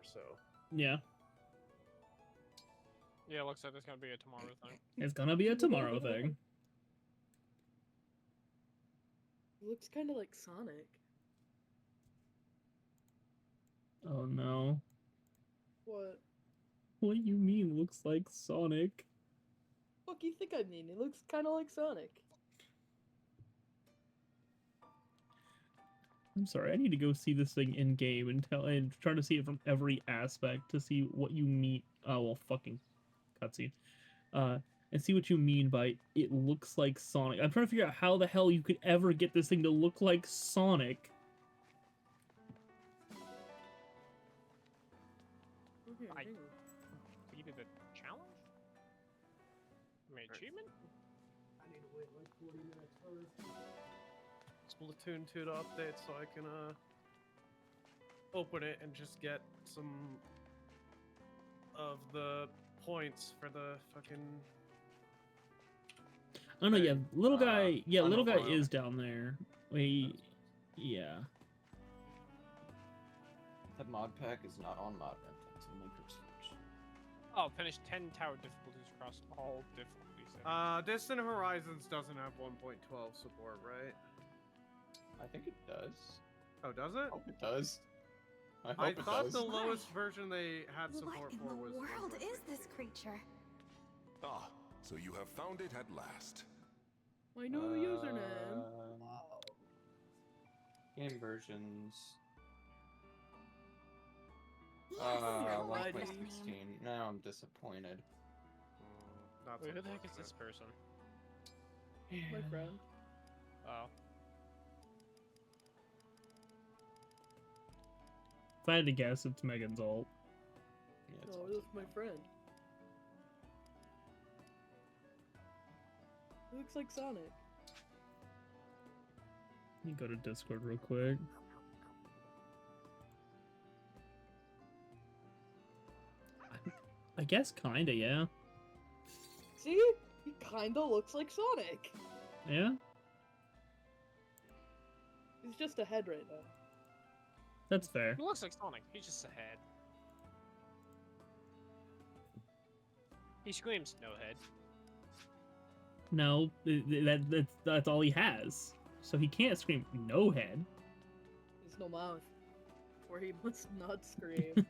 so... Yeah. Yeah, it looks like it's gonna be a tomorrow thing. It's gonna be a tomorrow thing. It looks kind of like Sonic. Oh no. What? What do you mean looks like Sonic? What do you think I mean? It looks kind of like Sonic. I'm sorry, I need to go see this thing in game and try to see it from every aspect to see what you mean. Oh well, fucking cutscene. And see what you mean by it looks like Sonic. I'm trying to figure out how the hell you could ever get this thing to look like Sonic. I completed the challenge? I mean, achievement? I need to wait like 40 minutes for Splatoon 2 to update so I can open it and just get some of the points for the fucking... Oh no, yeah, little guy, yeah, little guy Unfiled. is down there. Wait, yeah. That mod pack is not on mod rent until Microsoft. Oh, finish 10 tower difficulties across all difficulty settings. Distant Horizons doesn't have 1.12 support, right? I think it does. Oh, does it? I hope it does. I I hope it thought does. the lowest version they had support What in for the was... world 1.3. is this creature? Ah, so you have found it at last. I know the username. Game versions. Yes, I like 1.16. that name. Now I'm disappointed. That's Wait, who the heck is unfortunate. this person? My friend. Oh. If I had to guess, it's Megan's ult. Yeah, it's Oh, also that's my friend. It looks like Sonic. Let me go to Discord real quick. I guess kinda, yeah. See? He kinda looks like Sonic. Yeah? He's just a head right now. That's fair. He looks like Sonic. He's just a head. He screams, no head. No, that's all he has. So he can't scream no head. There's no mouth. Or he must not scream.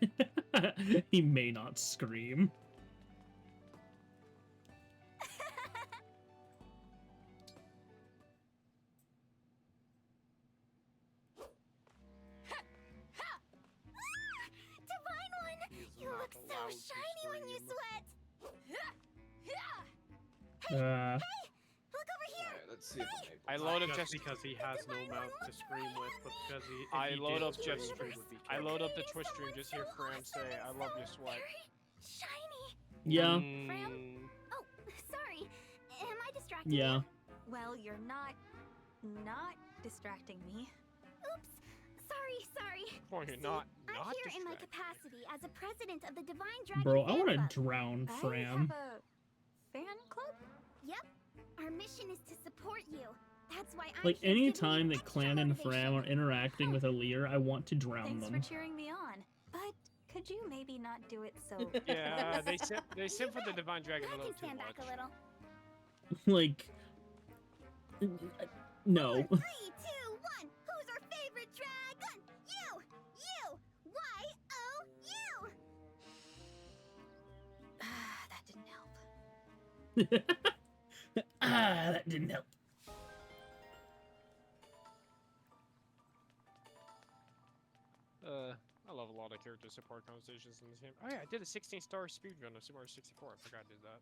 He may not scream. Divine One! You look so shiny when you sweat! Hey! Uh, Look over here! Alright, let's see if I Maple- load up Just just because he has no mouth to scream with, but because he... if I he load did up scream, just- he would be I killed. load up the Twitch stream just hear Fram say, I love your sweat. Very shiny! yeah, Fram? Mm, Oh, sorry. Am I distracting yeah. you? Well, you're not distracting me. Oops. Sorry. Oh, you're See, not I'm here in my distracted. capacity as a president of the Divine Dragon Bro, I Fan want Club. to drown I Fram. have a fan club? Yep. Our mission is to support you. That's why I'm Like, here any giving you time that extra Clan and motivation. Fram are interacting with Alear, I want to drown Thanks them. for cheering me on. But could you maybe not do it so Yeah, they simp for the Divine Dragon a I little can too stand much. back a little. Like, no. 3, 2, 1. Who's our favorite dragon? You! Y-O-U! That didn't help. Ah, that didn't help. I love a lot of character support conversations in this game. Oh yeah, I did a 16-star speedrun of Super Mario 64. I forgot to do that.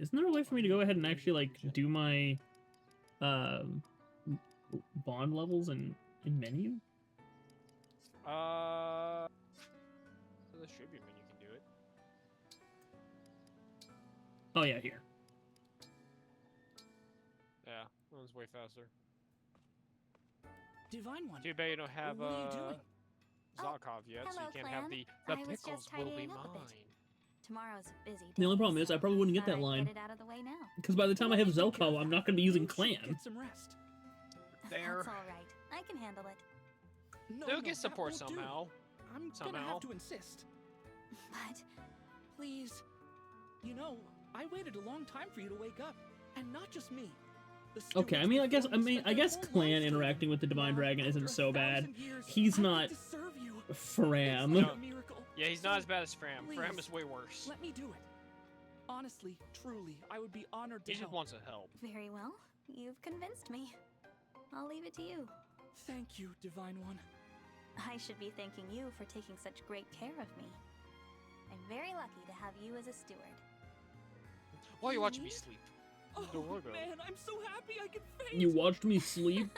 Isn't there a way for me to go ahead and actually, like, do my, bond levels in menu? There should be a menu you can do it. Oh, yeah, here. Yeah, that one's way faster. Divine One. Too bad you don't have What are you doing? Zarkov yet, so hello, you can't have Clan. the I was just pickles will be tidying up a bit. mine. Tomorrow's a busy day. The only problem is so I probably wouldn't get thought that I'd line. Get it out of the way now. Because by the time I have Zelkov, I'm not going to be using You should Clan. Get some rest. There. That's all right. I can handle it. No, They'll no, get that support won't do. somehow. I'm gonna Somehow. have to insist. But Please. You know, I waited a long time for you to wake up, and not just me. The Okay, I stewards mean, I before guess, me spent their guess whole Clan lives interacting with the Divine Now, Dragon isn't after so bad. 1,000 years, He's I not need to serve you. Fram. It's like a miracle. Yeah, he's not as bad as Fram. Fram Please, is way worse. Let me do it. Honestly, truly, I would be honored to He just help. wants to help. very well. You've convinced me. I'll leave it to you. Thank you, Divine One. I should be thanking you for taking such great care of me. I'm very lucky to have you as a steward. Why are you watching me Me? sleep? Oh Don't worry about it. man, I'm so happy I can faint. You watched me sleep?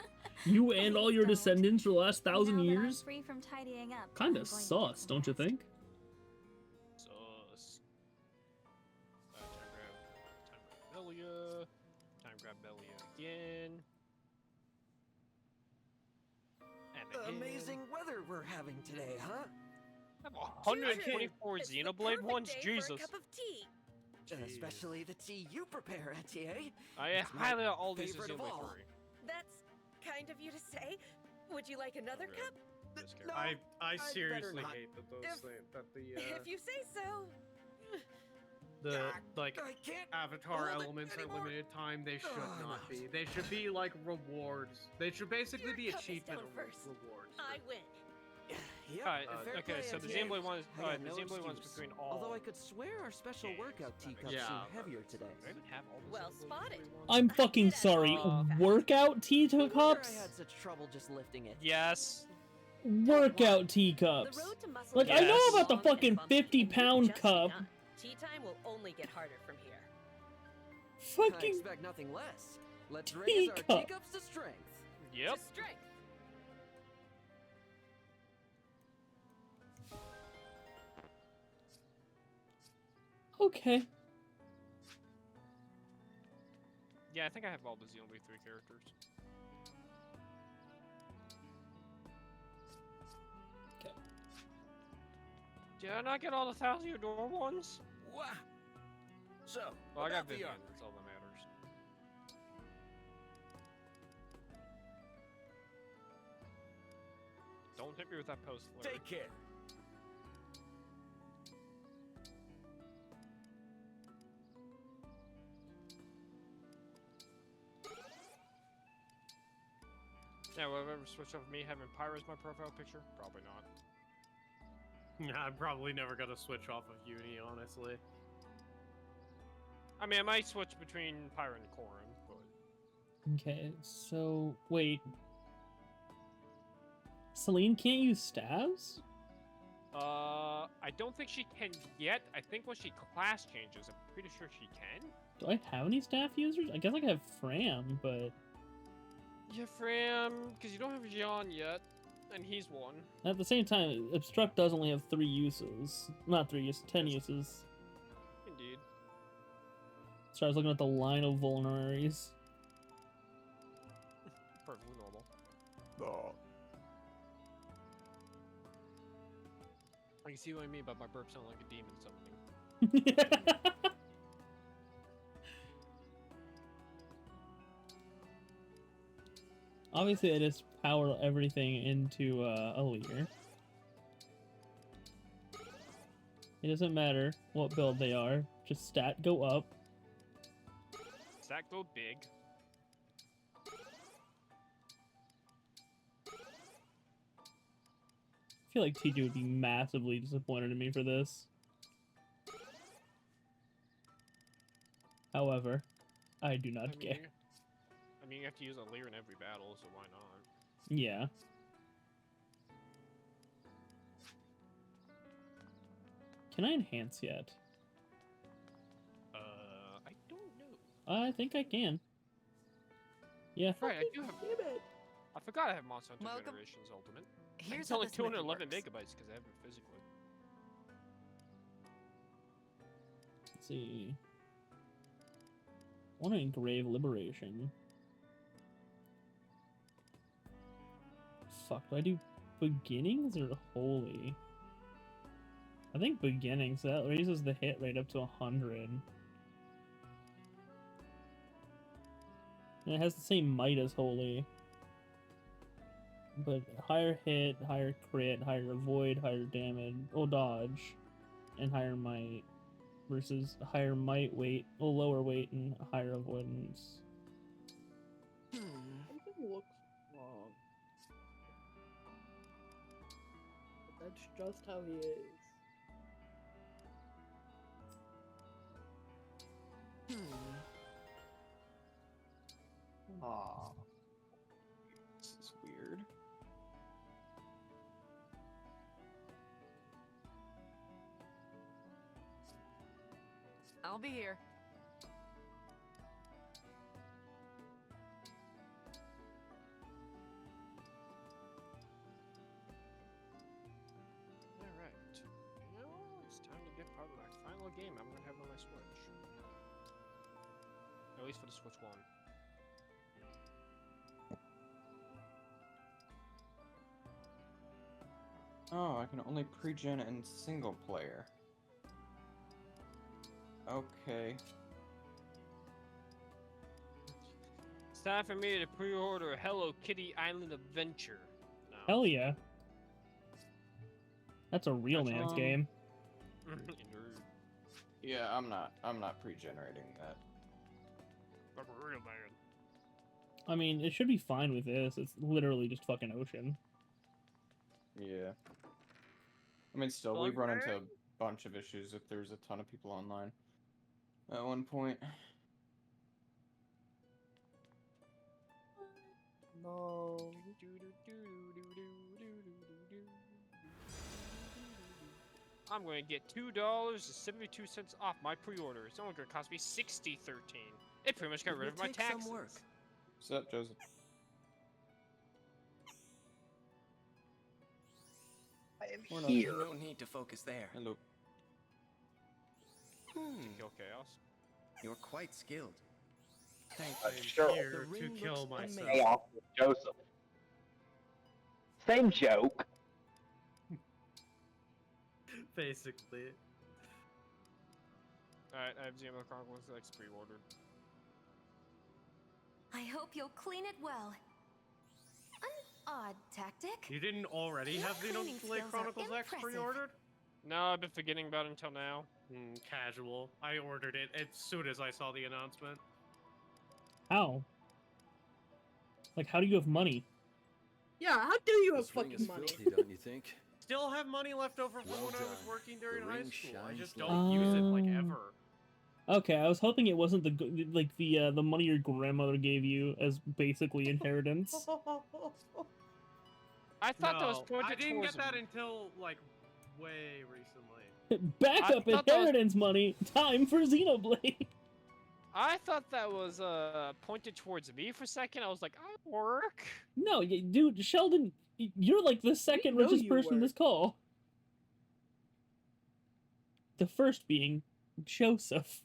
You and all your Please don't. descendants for the last 1,000 Now that I'm years? free from tidying up, Kinda I'm going to get sus, some don't you rest. think? Sus. Time grab Belia. Time grab Belia again. And again. Amazing weather we're having today, huh? I have 124 Xenoblade ones? Jesus. cup of tea. Especially the tea you prepare, Etier. I It's my highly all these favorite of Xenoblade all. 3. That's kind of you to say. Would you like another Okay. cup? This No. character. I better seriously not. hate that those If- things, that If you say so. the like I can't. avatar hold it elements are anymore. limited time. They should Ugh, not no. be. They should be like rewards. They should basically Your be cup is achievement down first. rewards. I win. Yep, Alright, fair okay, play, so the Etier. Xenoblade one is I got the no Xenoblade one's excuse. between all. Although I could swear our special games, workout that makes teacups sense. seem Yeah, heavier Do today. I even have all the Well Xenoblade spotted. 3 ones? I'm fucking did actually sorry. fact. Workout No wonder I teacups? had such trouble just lifting it. Yes. Workout The teacups. road to muscle Like, I know gains is about the long and fucking bumpy, 50-pound and you've just cup. begun. Tea time will only get harder from here. I Fucking expect nothing less. Let's raise our Teacup. teacups to strength. Yep. To strength. okay. Yeah, I think I have all the Xenoblade 3 characters. Okay. Did I not get all the Thalliodor ones? Wow. So, Well, I got about the Vivian. armor. That's all that matters. Don't hit me with that post flare. Take care. Yeah, will I ever switch off me having Pyra as my profile picture? Probably not. I'm probably never gonna switch off of Uni, honestly. I mean, I might switch between Pyra and Corrin, but Okay, so wait. Celine can't use staves? I don't think she can yet. I think when she class changes, I'm pretty sure she can. Do I have any staff users? I guess I have Fram, but Yeah, Fram, because you don't have Jean yet, and he's one. at the same time, Obstruct does only have 3 uses. Not 3 uses, 10 uses. Indeed. So I was looking at the line of vulneraries. Perfectly normal. Oh. I can see what I mean by my burp sound like a demon something. Obviously, I just power everything into a leader. It doesn't matter what build they are, just stat go up. Stack go big. I feel like TJ would be massively disappointed in me for this. However, I do not care. I mean, you have to use a Leer in every battle, so why not? Yeah. Can I enhance yet? I don't know. I think I can. Yeah. Right, I do have. I forgot I have Monster Hunter Welcome. Generations Ultimate. Here's It's how only this method 211 works. megabytes because I have it physically. Let's see. I want to engrave Liberation. Fuck, do I do Beginnings or Holy? I think Beginnings, that raises the hit rate up to 100. And it has the same might as Holy. but higher hit, higher crit, higher avoid, higher damage, dodge, and higher might versus higher might weight, lower weight, and higher avoidance. Something looks wrong. But that's just how he is. Aw. This is weird. I'll be here. Alright. Now it's time to get part of that final game I'm gonna have on my Switch. At least for the Switch 1. Oh, I can only pre-gen and single player. Okay. It's time for me to pre-order Hello Kitty Island Adventure. No. Hell yeah. That's a real man's game. Nerd. Yeah, I'm not pre-generating that. Like a real man. I mean, it should be fine with this. It's literally just fucking ocean. Yeah. I mean, still, we've run into a bunch of issues if there's a ton of people online at one point. No. I'm going to get $2.72 off my pre-order. It's only going to cost me $60.13. It pretty much got rid of my taxes. What's up, Joseph? I am We're here. not- No need to focus there. Hello. Kill chaos. You're quite skilled. Thank I'm you. here The to ring kill looks myself. amazing. Chaos with Joseph. Same joke. Basically. Alright, I have Xenoblade Chronicles X pre-ordered. I hope you'll clean it well. An odd tactic. You didn't already have Cleaning Xenoblade skills are Chronicles X impressive. pre-ordered? No, I've been forgetting about it until now. Casual. I ordered it as soon as I saw the announcement. How? Like, how do you have money? Yeah, how do you have This ring fucking is money? filthy, don't you think? Still have money left over from Well when I was done. working during The high ring school. I shines just like don't use it like Oh. ever. Okay, I was hoping it wasn't the money your grandmother gave you as basically inheritance. I thought that was No, pointed I didn't towards get that me. until like way recently. Backup I thought that was- inheritance money. Time for Xenoblade. I thought that was pointed towards me for a second. I was like, I work. No, dude, Sheldon, you're like the second know richest you person in were. this call. The first being Joseph.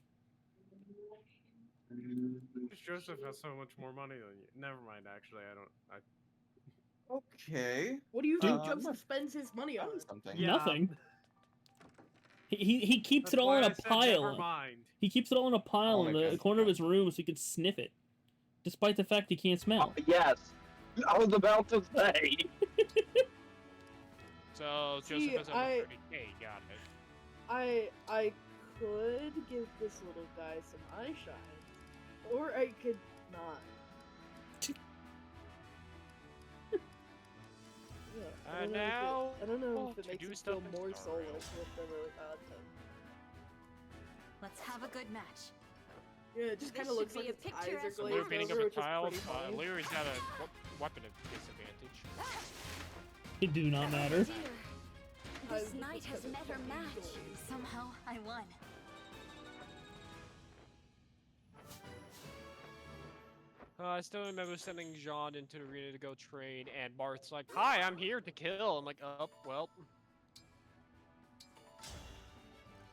Joseph has so much more money than you. Never mind, actually, I don't. Okay. What do you think Um, Joseph spends his money on? Something. Yeah. Nothing. He keeps That's it all why in I a said never pile. mind. He keeps it all in a pile Oh in my the God, corner of yeah. his room so he can sniff it, despite the fact he can't smell. Yes. I was about to say. So See, Joseph has over 30K. Got it. I could give this little guy some eye shine, or I could not. Yeah, I don't know now, if it, I don't know if it to makes do you stuff feel in more Star Rail. soulless with the content. Let's have a good match. Yeah, it just This kind of looks should like be its a eyes are picturesque glazed Moving over, up a which is tile. pretty funny. Leary's got a weapon disadvantage. It do not matter. Dear, Eyes this are knight just has kinda met her fucking match. glazed. Somehow I won. I still remember sending Jean into the arena to go train, and Bart's like, "Hi, I'm here to kill." I'm like, "Oh, well."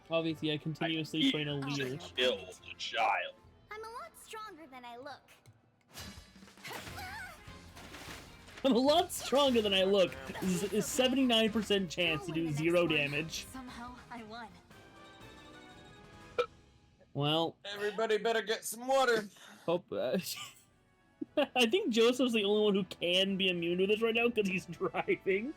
Obviously, I continuously train a leader. Kill the child. I'm a lot stronger than I look. I'm a lot stronger than I look. This is 79% chance to I'll win do the 0 next one. damage. Somehow I won. Well, Everybody better get some water. hope I think Joseph's the only one who can be immune to this right now because he's driving.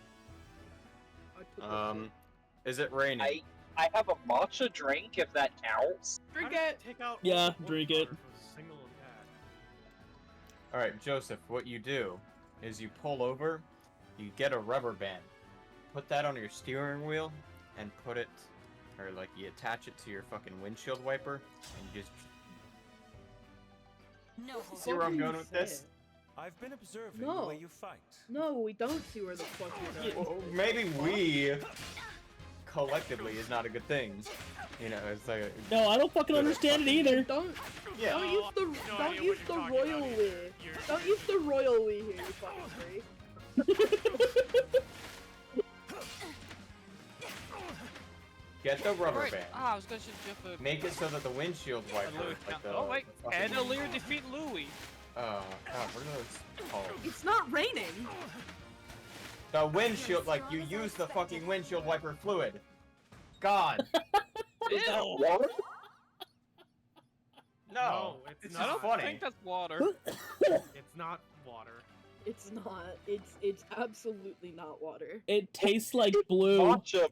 Is it raining? I have a matcha drink, if that counts. Drink it! Take out Yeah, all the drink water it. for a single attack. Alright, Joseph, what you do is you pull over, you get a rubber band, put that on your steering wheel, and put it, or like you attach it to your fucking windshield wiper, and you just... No, See where I'm going with this? I've been observing No. the way you fight. No, we don't see where the fuck you're going. Well, maybe we collectively is not a good thing. You know, it's like No, I don't fucking understand it either. Don't yeah. don't use the No don't idea use what the you're talking royal about. we. Don't use the royal we here, you fucking freak. Get the rubber Alright, band. I was gonna jump a... Make it so that the windshield wiper, like the... Oh wait, the fucking- Candelier defeat Louis. God, what are those called? It's not raining. The windshield, like, you use the fucking windshield wiper fluid. God. Ew. Water? No, it's it's not. I just don't funny. think that's water. It's not water. It's not. It's absolutely not water. It tastes like blue. Matcha.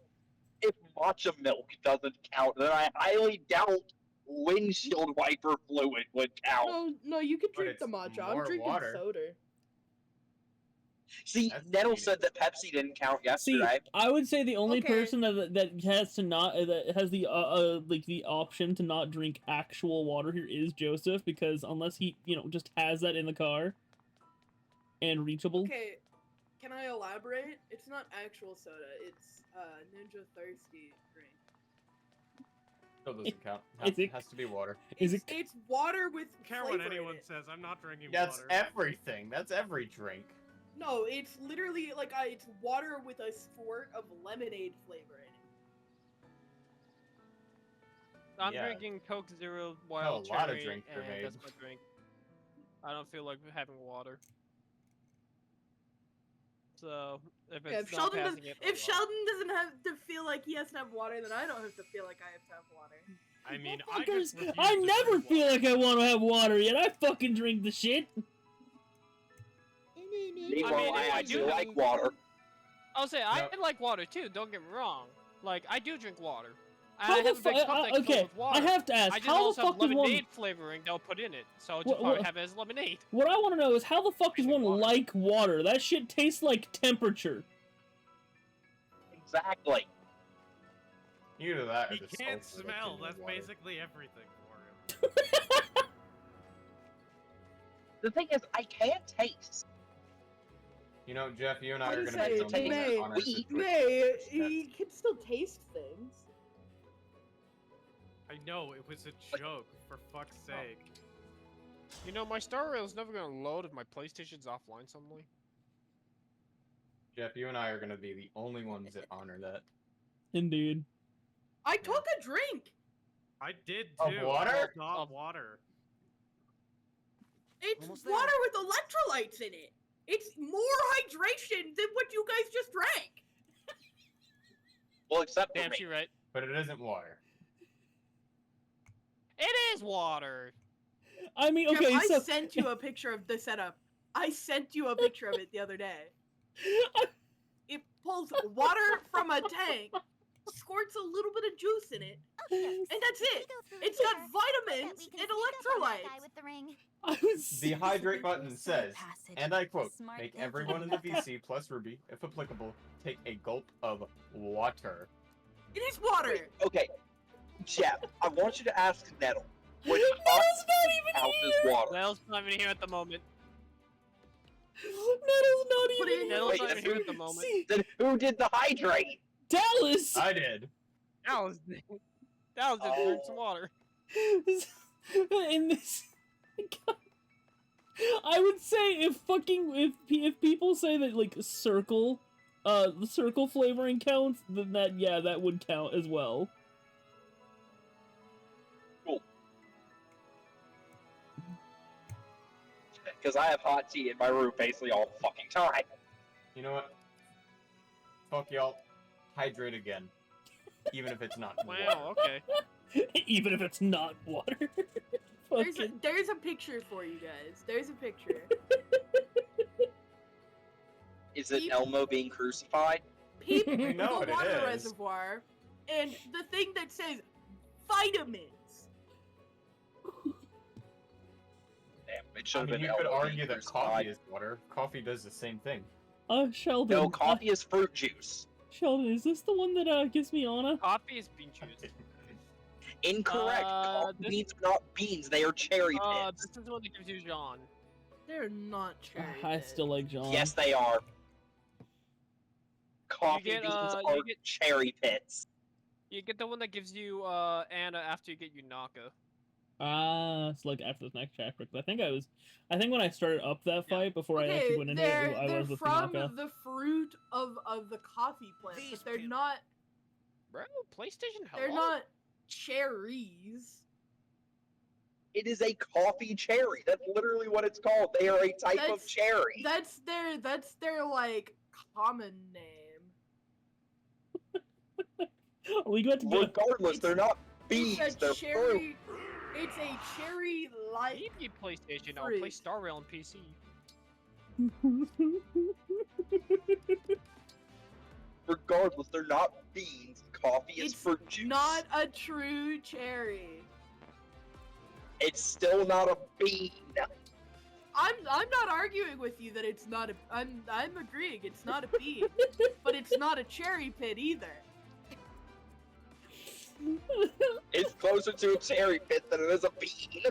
If matcha milk doesn't count, then I highly doubt windshield wiper fluid would count. No, you can But drink the it's matcha. I'm more drinking water. soda. See, That's Nettle cheating. said that Pepsi didn't count See, yesterday. I would say the only Okay. person that has to not that has the like the option to not drink actual water here is Joseph, because unless he just has that in the car and reachable. Okay, can I elaborate? It's not actual soda. It's Ninja Thirsty drink. Still doesn't count. Is it- Has to be water. Is it? It's water with I don't care flavor what in anyone it. says. I'm not drinking That's water. everything. That's every drink. No, it's literally like it's water with a squirt of lemonade flavor in it. I'm Yeah. drinking Coke Zero a Wild lot of Cherry, drinks are and made. that's my drink. I don't feel like having water. So if Yeah, it's not passing it, if Sheldon doesn't have to feel like he has to have water, then I don't have to feel like I have to have water. I mean, I Fuckers, just refuse I to never drink feel water. like I want to have water, yet I fucking drink the shit. Meanwhile, I if I actually do- like water. I'll say I No. like water too. Don't get me wrong. Like I do drink water. How I the have a big fu- cup that's okay, filled with water. I have to ask, I just how the also have fuck does one? lemonade flavoring they'll put in it, so I'll just What- probably what- have it as lemonade. What I want to know is how the fuck does one Water. like water? That shit tastes like temperature. Exactly. Either that or He the can't sulfur smell. in That's water. basically everything for him. The thing is, I can't taste. You know, Jeff, you and I What are is gonna it? be the only ones May, on our situation. May, he can still taste things. I know, it was a joke, for fuck's sake. You know, my Star Rail's never gonna load if my PlayStation's offline suddenly. Jeff, you and I are gonna be the only ones that honor that. Indeed. I took a drink. I did Of too. water? Not water. It's Almost there. water with electrolytes in it. It's more hydration than what you guys just drank. Well, except for Damn, me. she right. But it isn't water. It is water. I mean, Jeff, okay, I so sent you a picture of the setup. I sent you a picture of it the other day. It pulls water from a tank, squirts a little bit of juice in it, and that's it. It's got vitamins and electrolytes. With the ring. I was The hydrate button says, Passage. and I quote, Smart make thinking. everyone in the VC plus Ruby, if applicable, take a gulp of water. It is water. Okay, Jeff, I want you to ask Nettle. Which Nettle's not even count here. as water? Nettle's not even here at the moment. Nettle's not Put even it in- Nettle's Wait, not even that's here who- at the moment. See, Then who did the hydrate? Dallas. I did. That was just drink some water. In this, I would say if people say that like circle, the circle flavoring counts, then that would count as well. Because I have hot tea in my room basically all the fucking time. You know what? Fuck y'all. Hydrate again. Even if it's not water. Wow. Okay. Even if it's not water. There's a picture for you guys. There's a picture. Is it Elmo being crucified? Peep We know the what it water is. reservoir, and the thing that says vitamins. Damn, it I should have mean, been you Elmo could being argue that crucified. coffee is water. Coffee does the same thing. Sheldon. No, coffee is fruit juice. Sheldon, is this the one that gives me Anna? Coffee is bean juice. Incorrect. Coffee beans are not beans; they are cherry pits. This is the one that gives you Jean. They're not cherry. I still like John. Yes, they are. Coffee get, beans you are get- cherry pits. You get the one that gives you Anna after you get Unaka. It's like after the next chapter. I think when I started up that fight before I actually went into it, I they're was with from Tanaka. the fruit of the coffee plant, but they're not. Bro, PlayStation, hello? They're not cherries. It is a coffee cherry. That's literally what it's called. They are a type of cherry. That's their like common name. We got to get Regardless, they're not beans. It's a They're cherry. It's a cherry like. You need PlayStation. I'll fruit. play Star Rail on PC. Regardless, they're not beans. Coffee is It's fruit juice. not a true cherry. It's still not a bean. I'm not arguing with you that it's not a. I'm agreeing it's not a bean, but it's not a cherry pit either. It's closer to a cherry pit than it is a bean.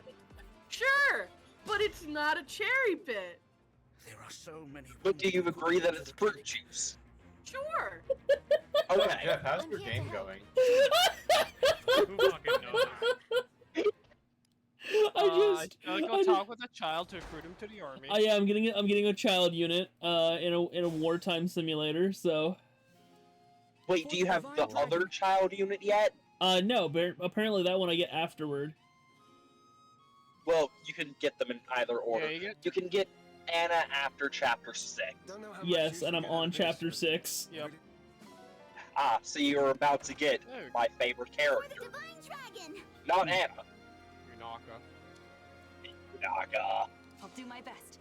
Sure, but it's not a cherry pit. There are so many. But do you agree that it's fruit juice? Sure. Okay. Jeff, how's your game going? Who fucking knows? I go talk with a child to recruit him to the army. yeah, I'm getting a child unit in a wartime simulator. So. Wait, do you have the other child unit yet? No, but apparently that one I get afterward. Well, you can get them in either order. Yeah, you can get Anna after chapter 6. Yes, and I'm on chapter 6. Yep. Ah, so you're about to get Dude. my favorite character. Not Anna. Unaka. Naga. I'll do my best.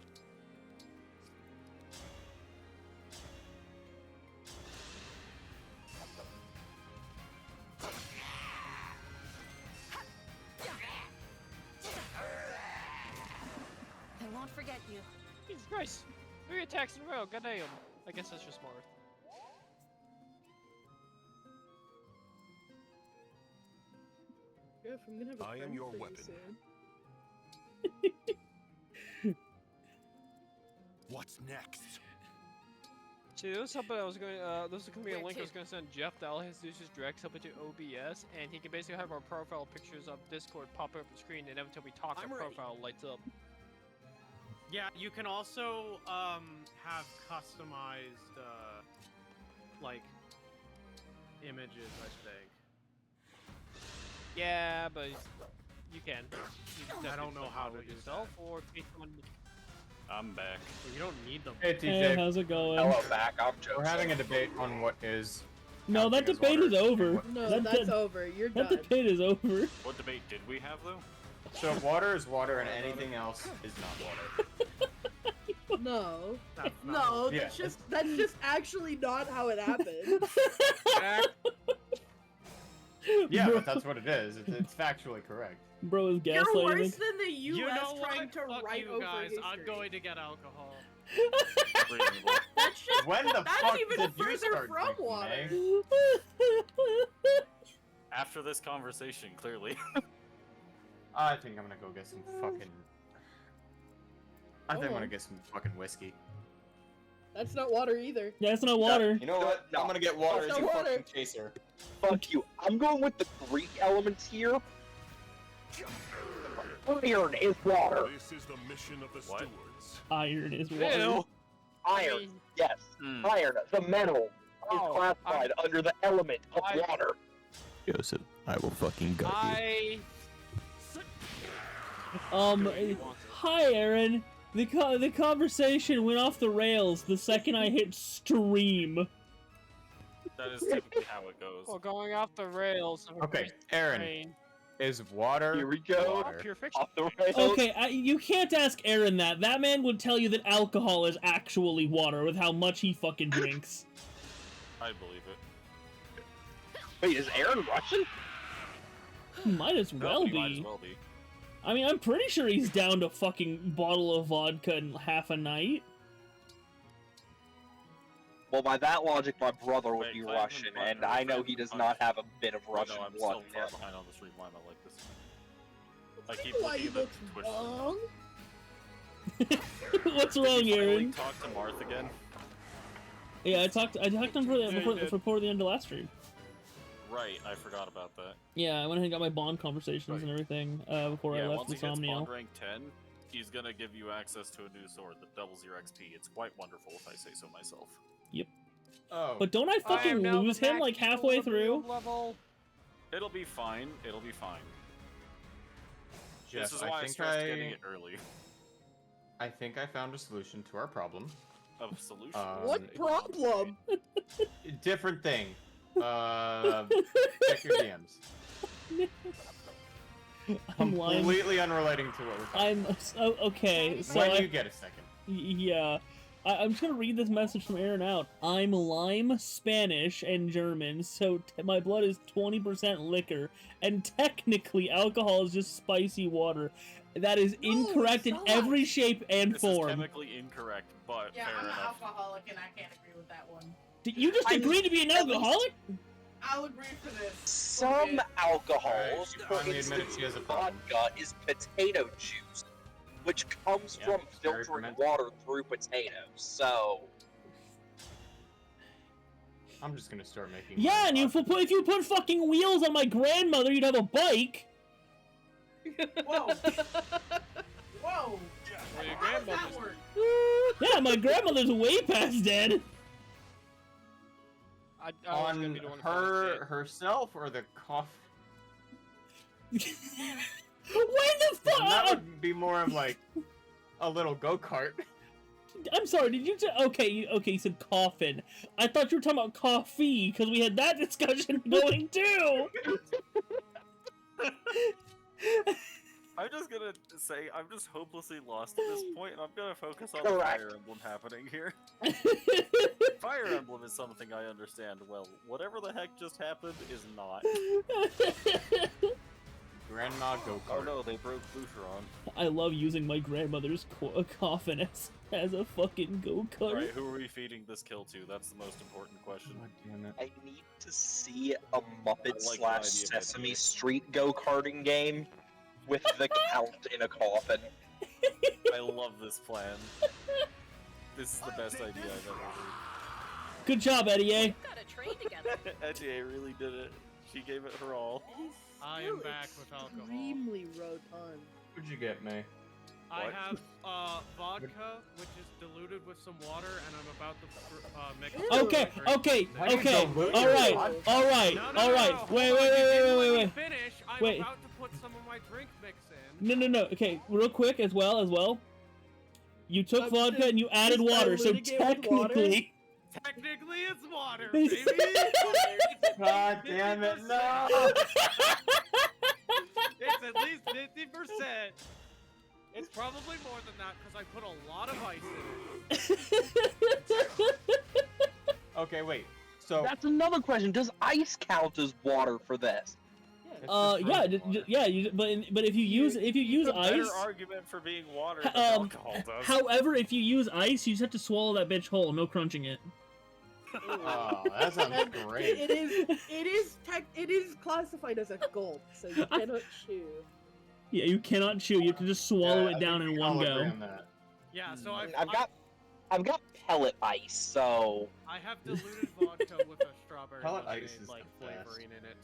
I won't forget you. Jesus Christ. 3 attacks in a row. Goddamn. I guess that's just Marth. Jeff, I'm gonna have a I am friend your for you weapon. soon. What's next? See, there was something I was going. This is gonna be a link I was gonna send Jeff. That all he has to do is just drag something to OBS, and he can basically have our profile pictures of Discord pop up on the screen, and every time we talk, our profile lights up. Yeah, you can also have customized like images, I think. Yeah, but you can. You I don't know how to do yourself or pay someone. I'm back. Well, you don't need them. Hey, TJ. Hey, how's it going? Hello, back. I'm Joseph. We're having a debate on what is. No, that counting as debate water is over. and what- No, that's over. You're That done. debate is over. What debate did we have though? So water is water, and anything else is not water. No. That's not No, Yeah. that's just actually not how it happened. Yeah, Bro, but that's what it is. It's factually correct. bro is You're gaslighting. worse than the U.S. You know trying what? to Fuck write you over guys. history. I'm going to get alcohol. Reasonable. That's just When the that's fuck even did you further start from drinking, water. eh? After this conversation, clearly. I think I'm gonna go get some fucking. I think I'm Oh. gonna get some fucking whiskey. That's not water either. Yeah, it's not water. You know what? No. I'm gonna get water That's as not your water. fucking chaser. Fuck you. I'm going with the Greek elements here. Iron is water. This is the mission of the What? stewards. Iron is water. Ew. Iron, yes. Hmm. Iron, the metal, is Oh, classified under the element of I- water. Joseph, I will fucking gut you. Hi, Aaron. The conversation went off the rails the second I hit stream. That is typically how it goes. Well, going off the rails. Of a Okay, great Aaron. train. is water. Here we go. Water. Pure fiction. Off the rails. Okay, you can't ask Aaron that. That man would tell you that alcohol is actually water with how much he fucking drinks. I believe it. Wait, is Aaron Russian? Might as well He be. might as well be. I mean, I'm pretty sure he's down to fucking bottle of vodka in half a night. Well, by that logic, my brother would Wait, be can I Russian, invite and her I know friend he to does punch? not have a bit of Oh, Russian no, I'm blood so in far him. behind on the stream. Why am I like this? I keep Why looking you at look Twitch. wrong? What's Did wrong, you finally Aaron? talk to Marth again? Yeah, I talked to him before the end of last stream. Right, I forgot about that. Yeah, I went ahead and got my bond conversations and everything before I Yeah, left once he gets Insomnial. bond rank 10, he's gonna give you access to a new sword that doubles your XP. It's quite wonderful, if I say so myself. Yep. Oh. But don't I fucking am now lose the him like max halfway equilibrium through? Level. It'll be fine. It'll be fine. Jeff, This is why I stressed getting it early. I think I found a solution to our problem. A solution. What problem? Different thing. Check your DMs. I'm lying. Completely unrelating to what we're talking about. Okay. So When you get a second. Yeah. I'm just gonna read this message from Aaron out. I'm lime, Spanish, and German, so my blood is 20% liquor, and technically alcohol is just spicy water. That is incorrect in every shape and This form. is chemically incorrect, but Yeah, fair I'm an enough. alcoholic and I can't agree with that one. Did you just agree to be an alcoholic? I'll agree for this. Some alcohols, she for finally admitted instance, she has a problem. vodka is potato juice, which comes Yeah, from it's very filtering fermented. water through potatoes. So, I'm just gonna start making. Yeah, and if you put fucking wheels on my grandmother, you'd have a bike. Whoa. Whoa. Well, your How does that grandmother's work? Yeah, my grandmother's way past dead. I was gonna On be the one to her herself or the cough? When the fuck? That would be more of like a little go-kart. I'm sorry, did you say, okay, you said coffin. I thought you were talking about coffee, because we had that discussion going too! I'm just gonna say, I'm just hopelessly lost at this point, and I'm gonna focus on Correct. Fire Emblem happening here. Fire Emblem is something I understand well. Whatever the heck just happened is not. Grandma go-kart. Oh no, they broke Boucheron. I love using my grandmother's coffin as a fucking go-kart. Alright, who are we feeding this kill to? That's the most important question. God damn it. I need to see a Muppet I like the idea of Sesame it. Street go-karting game with the Count in a coffin. I love this plan. This is the best idea I've ever heard. Good job, Eddie A. Gotta train together. Eddie really did it. She gave it her all. I am back with alcohol. Extremely rotund. What'd you get, May? I What? have vodka, which is diluted with some water, and I'm about to mix. Okay, okay, Why do you okay, dilute alright, your vodka? alright, No, no, alright, no, wait, hold on, wait, you wait, didn't wait, let me wait, finish. I'm Wait. about to put some of my drink mix in. no, okay, real quick as well, you took I'm vodka just- and you added just water, so diluting it with water? technically... Technically, it's water, baby. God damn it, no! It's at least 50%. It's probably more than that because I put a lot of ice in it. Okay, wait. So That's another question. Does ice count as water for this? it's just yeah, frozen water. but if you use It's a better ice, argument for being water than um, alcohol does. however, if you use ice, you just have to swallow that bitch whole, no crunching it. Oh, that sounds And great. it is classified as a gulp, so you cannot chew. Yeah, you cannot chew. You have to just swallow Yeah, it down I in think one I'll go. agree on that. Yeah, so I've got pellet ice, so I have diluted vodka with a strawberry Pellet lemonade, ice is like the best. flavoring in it.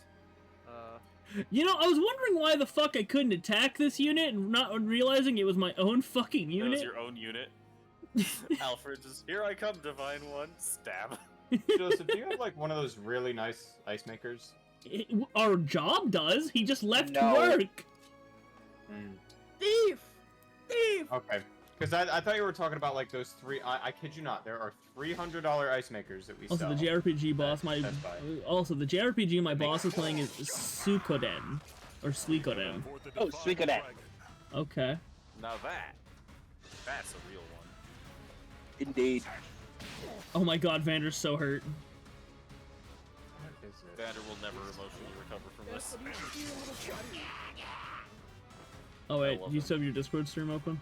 You know, I was wondering why the fuck I couldn't attack this unit, and not realizing it was my own fucking That was unit. your own unit. Alfred just, here I come, Divine One, stab. Joseph, do you have like one of those really nice ice makers? Our job does. He just left No. work. Thief! Thief! Okay. Because I thought you were talking about like those three. I kid you not. There are $300 ice makers that we Also, sell. the JRPG boss, Best Buy. also the JRPG my boss is playing is Suikoden. Or Suikoden? Oh, Suikoden. Okay. Now that's a real one. Indeed. Oh my god, Vander's so hurt. Vander will never emotionally recover from this. Oh wait, do you still have your Discord stream open?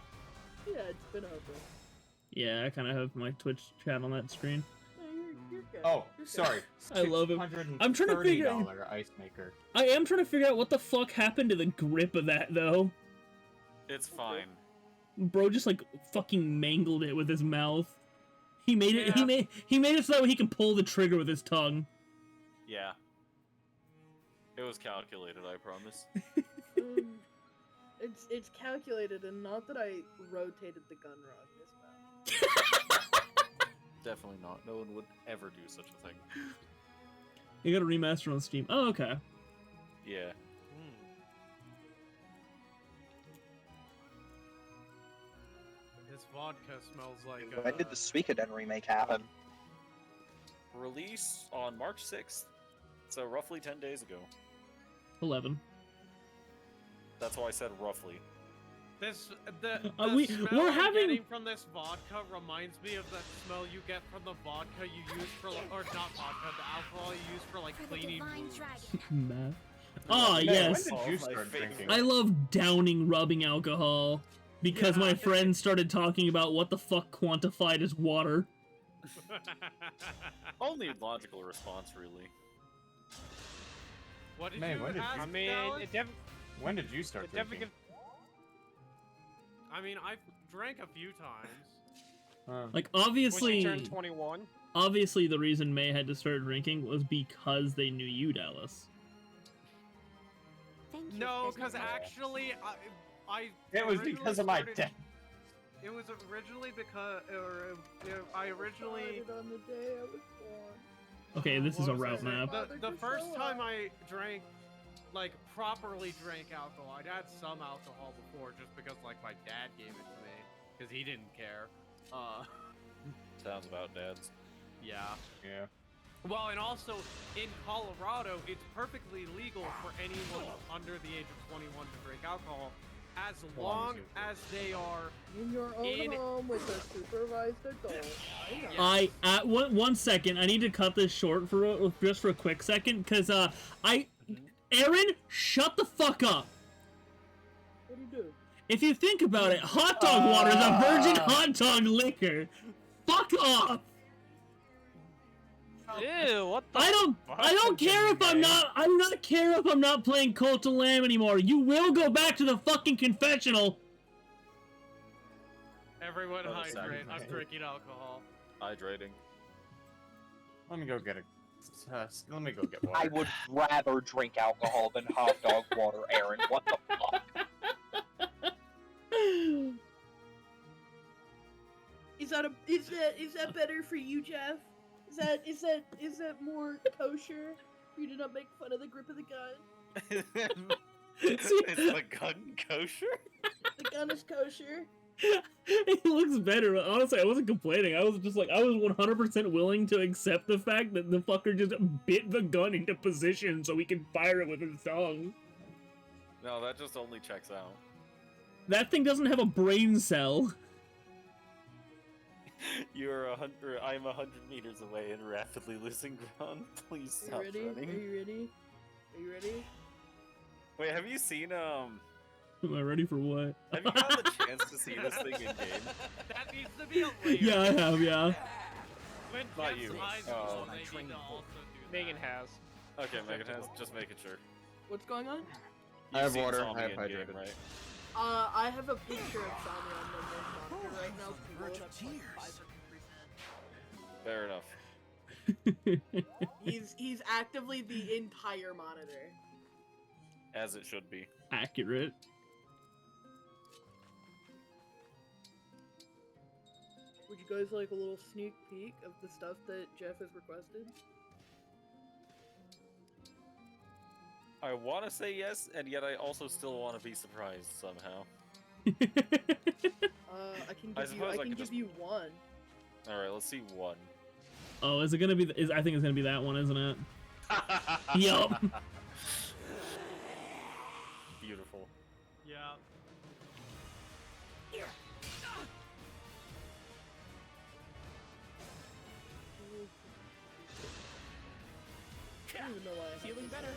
Yeah, it's been open. Yeah, I kind of have my Twitch chat on that screen. No, you're good. Oh, sorry. I love him. I'm trying to figure out. $630 ice maker. I am trying to figure out what the fuck happened to the grip of that though. It's fine. Bro just like fucking mangled it with his mouth. He made it. He made it so that he can pull the trigger with his tongue. Yeah. It was calculated, I promise. It's calculated, and not that I rotated the gun wrong this map. Definitely not. No one would ever do such a thing. You got a remaster on Steam. Oh, okay. Yeah. This vodka smells like. When did the Suikoden remake happen? Release on March 6th. So roughly 10 days ago. 11. That's why I said roughly. The we're smell I'm having- getting from this vodka reminds me of the smell you get from the vodka you use for, or not vodka, the alcohol you use for like cleaning wounds. Math. Oh yes. When did you start drinking? I love downing rubbing alcohol because my friends started talking about what the fuck quantified as water. Only logical response, really. What did Man, you when did ask, you- I mean, Dallas? When did you start drinking? I mean, I've drank a few times. Like When obviously, she turned 21. obviously the reason May had to start drinking was because they knew you, Dallas. No, because actually, I. It was originally because of my started- death. It was originally because, I originally. On the day I was born. Okay, this is a What was I route saying? map. The first time I drank, like, properly drank alcohol, I'd had some alcohol before just because, like, my dad gave it to me. Because he didn't care. Sounds about dads. Yeah. Yeah. Well, and also, in Colorado, it's perfectly legal for anyone under the age of 21 to drink alcohol, as long as they are In your own home with a supervised adult. I one second. I need to cut this short for just for a quick second, cause Aaron, shut the fuck up. What do you do? If you think about it, hot dog water is a virgin hot dog liquor. Fuck off. Ew, what the I don't care if I'm not care if I'm not playing Cult of Lamb anymore. You will go back to the fucking confessional. Everyone Oh, hydrate. I'm sorry. drinking alcohol. Hydrating. Let me go get let me go get water. I would rather drink alcohol than hot dog water, Aaron. What the fuck? Is that better for you, Jeff? Is that more kosher for you to not make fun of the grip of the gun? Is the gun kosher? The gun is kosher. It looks better. Honestly, I wasn't complaining. I was just like, I was 100% willing to accept the fact that the fucker just bit the gun into position so he can fire it with his tongue. No, that just only checks out. That thing doesn't have a brain cell. You're 100. I'm 100 meters away and rapidly losing ground. Please stop Are you ready? running. Are you ready? Are you ready? Wait, have you seen Am I ready for what? Have you gotten the chance to see this thing in game? That needs to be a layer. Yeah, I have, yeah. When Not Jeff's you. eyes Oh. roll, they need to also do that. Megan has. Okay, Megan has. Just making sure. What's going on? I have You've seen water, Zombie I have in hydrated. game, right? I have a picture of Sammy on my main monitor right now. Verge of tears. Fair enough. He's actively the entire monitor. As it should be. Accurate. Would you guys like a little sneak peek of the stuff that Jeff has requested? I want to say yes, and yet I also still want to be surprised somehow. I can I give you. suppose I I can could give just- you one. All right, let's see one. Oh, is it gonna be? I think it's gonna be that one, isn't it? Yup. beautiful. Yeah. I don't even know why I Feeling better.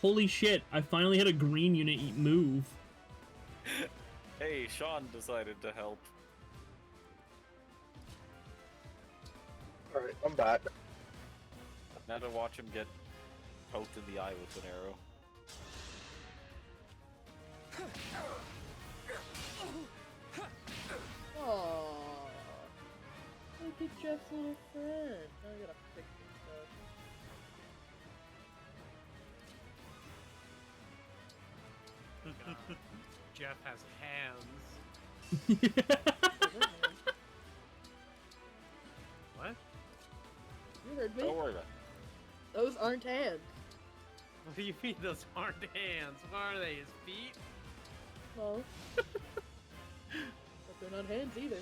Holy shit, I finally had a green unit move. Hey, Sean decided to help. Alright, I'm back. Now to watch him get poked in the eye with an arrow. Aww. Look at Jeff's little friend. Now I gotta fix this stuff. Jeff has hands. What? You heard me? Don't worry about it. Those aren't hands. What do you mean those aren't hands? What are they, his feet? No. But they're not hands either.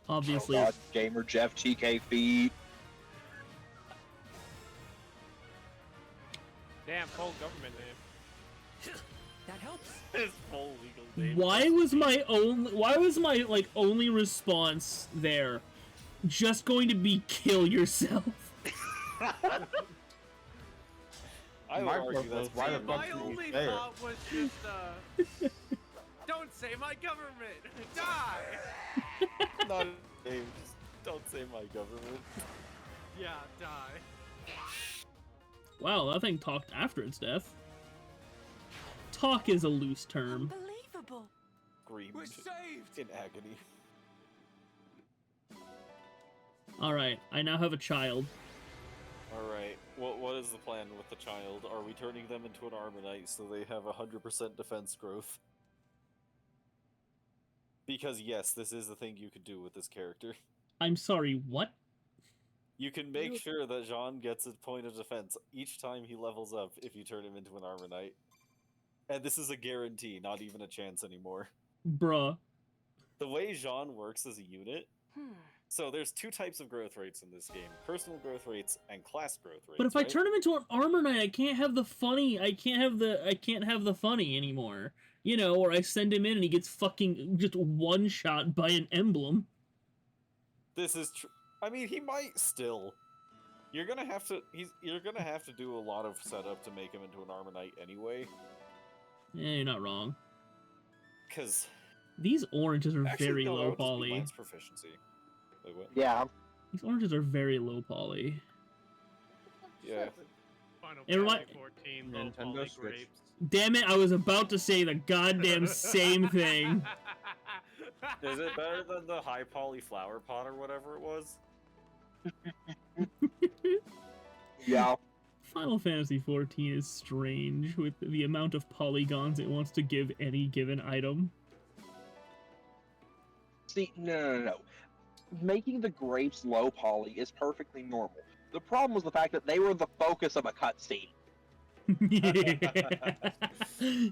Obviously. Oh God, Gamer Jeff TK feet. Damn, full government name. That helps. His full legal name. Why was my like only response there just going to be kill yourself? I would argue that's why the My fuck did only you say it? thought was just, don't say my government! Die! not names. Don't say my government. Yeah, die. Wow, that thing talked after its death. Talk is a loose term. Unbelievable. Screamed We're saved. in agony. Alright, I now have a child. Alright, what is the plan with the child? Are we turning them into an Armonite so they have 100% defense growth? Because yes, this is the thing you could do with this character. I'm sorry, what? You can make sure that Jean gets a point of defense each time he levels up if you turn him into an Armonite. And this is a guarantee, not even a chance anymore. Bruh. The way Jean works as a unit... So there's two types of growth rates in this game. Personal growth rates and class growth rates. But if I turn him into an armor knight, I can't have the funny. I can't have the funny anymore. You know, or I send him in and he gets fucking just one shot by an emblem. This is true. I mean, he might still. You're gonna have to. You're gonna have to do a lot of setup to make him into an armor knight anyway. Yeah, you're not wrong. Because these oranges are actually, very no, low that would just be poly. mine's proficiency. Wait, what? Yeah. These oranges are very low poly. Yeah. Final It remi- Fantasy 14, low Nintendo poly Switch. grapes. Damn it! I was about to say the goddamn same thing. Is it better than the high poly flower pot or whatever it was? Yeah. Final Fantasy 14 is strange with the amount of polygons it wants to give any given item. See, no. Making the grapes low poly is perfectly normal. The problem was the fact that they were the focus of a cutscene.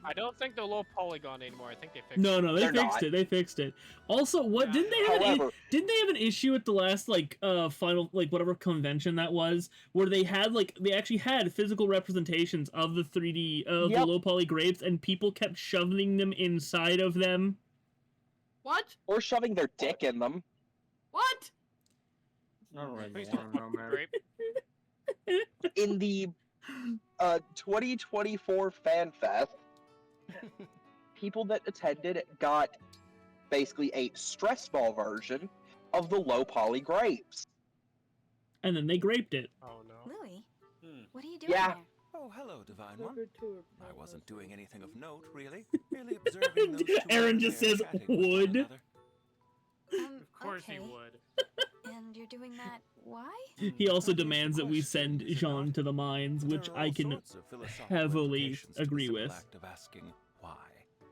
I don't think they're low polygon anymore. I think they fixed No, it. they fixed it. They fixed it. Also, what didn't they have? Didn't they have an issue at the last final whatever convention that was, where they had they actually had physical representations of the 3D of the low poly grapes, and people kept shoving them inside of them. What? Or shoving their dick in them. What? I don't really Please want to know, man. Grape. In the 2024 Fan Fest, people that attended got basically a stress ball version of the low poly grapes. And then they graped it. Oh no. Louis, what are you doing Yeah. there? Oh, hello, Divine One. Never to I wasn't doing anything of note, really. Merely observing those two Aaron over just there says chatting with one wood. another. Of course he would. And you're doing that why? He also demands that we send Jean to the mines, which There are I all can sorts of philosophical heavily implications to the agree simple with. act of asking why.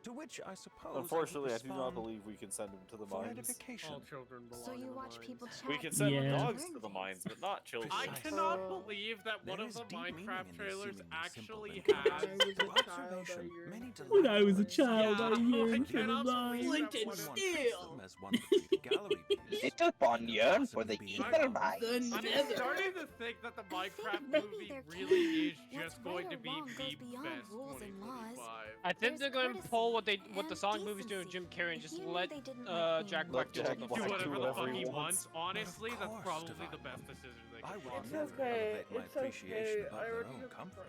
To which I suppose. Unfortunately, I do not believe we can send him to the mines. All children belong So in you the watch mines. people chat. We can send Yeah. dogs to the mines, but not children. I cannot believe that one There of is the deep meaning Minecraft in these trailers seemingly actually simple has. observation. Many When I was a child, Yeah, I I yearned for the cannot believe mine. that one of One treats them as one would treat a gallery piece. It's upon yearn for the ether mine. I'm starting to think that the Minecraft movie really is just going to be the best 2025. I think they're going to pull what the Sonic movies do with Jim Carrey and just let Jack Black do Jack what the Black fuck Do whatever the fuck he wants. wants. Honestly, Of that's course, probably Divine the best One. decision they I could would It's possibly never okay. elevate my It's appreciation okay. above I their already own have comfort.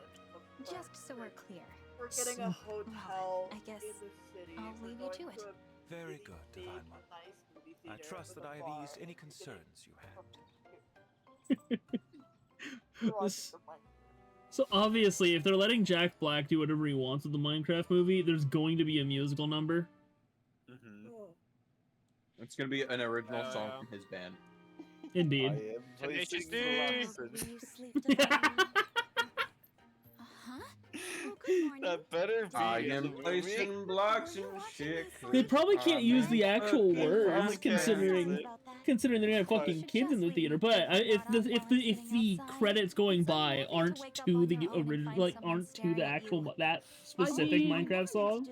Just so we're clear. We're getting a hotel I guess in the city. I'll We're leave you going to it. a Very big, good, big, Divine One. nice movie I theater trust with that a I have bar eased any and getting concerns you had. So obviously, if they're letting Jack Black do whatever he wants with the Minecraft movie, there's going to be a musical number. It's gonna be an original song yeah. from his band. Indeed. I am placing Tenacious the Will Rockford. you sleep tonight? Huh? Oh, good morning. That better be I in the am movie. placing blocks and shit. They probably can't use the actual fucking words, podcast. considering they're gonna have fucking kids in the theater. But if the credits going by aren't to the original, like aren't to the actual that specific mean, Minecraft song,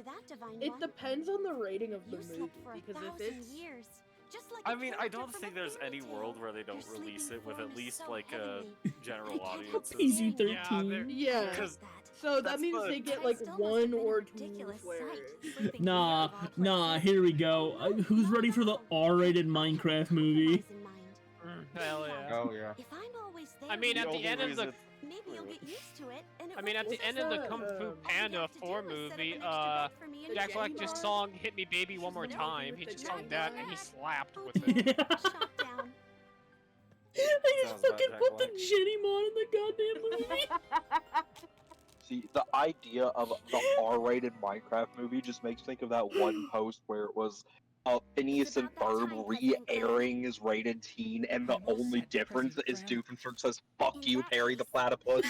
It depends on the rating of the movie because if it's I mean, I don't think there's any world where they don't release it with at least like a general audience. PG-13. yeah, so that means they get like 1 or 2 swears. Nah, here we go. Who's ready for the R-rated Minecraft movie? Hell yeah. Oh yeah. If I'm always there, I mean, at the end of the maybe you'll get used to it. And I mean, at the end of the Kung Fu Panda 4 movie, Jack Black just sung "Hit Me, Baby, One More Time." He just sung that and he slapped with it. They just fucking put the Jenny mod in the goddamn movie. See, the idea of the R-rated Minecraft movie just makes me think of that one post where it was Phineas and Ferb re-airing his rated teen, and the only difference is Doofenshmirtz says, "Fuck you, Harry the Platypus."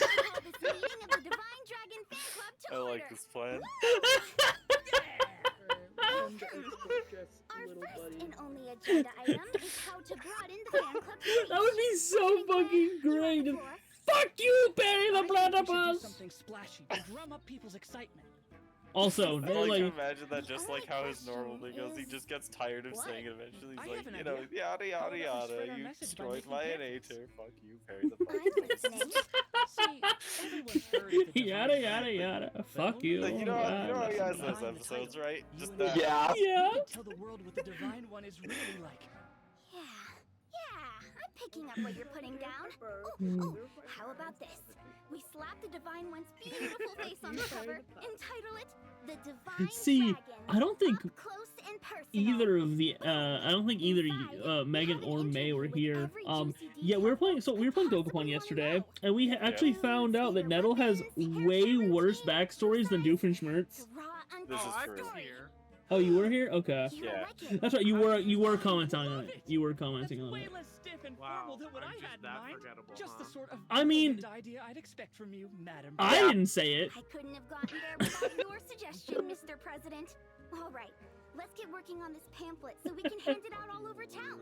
I like this plan. Our first and only agenda item is how to broaden the fan club reach. That would be so fucking great. Fuck you, Barry the Platypus. Something splashy to drum up people's excitement. Also, I like to imagine that just like how his normal thing goes, he just gets tired of saying it eventually. He's like, you know, yada yada yada, you destroyed my innator. Fuck you, Perry the Platypus. Yada yada yada. Fuck you. Like, you know how he has those episodes, right? Just that. Yeah. Yeah. You can tell the world what the Divine One is really like. I'm picking up what you're putting down. Oh, how about this? We slap the Divine One's beautiful face on the cover, entitle it The Divine See, Dragon. I don't think Up close and personal. either of the I don't think either Megan or May were here. Yeah, we were playing Dokapon yesterday, and we actually found out that Nettle has way worse backstories than Doofenshmirtz. This is true. Oh, you were here? Okay. Yeah. That's right. You were commenting on it. You were commenting on it. Wow, than what I had in mind. Just the sort of I mean, brilliant idea I'd expect from you, Madam. I didn't say it. I couldn't have gotten there without your suggestion, Mr. President. All right, let's get working on this pamphlet so we can hand it out all over town.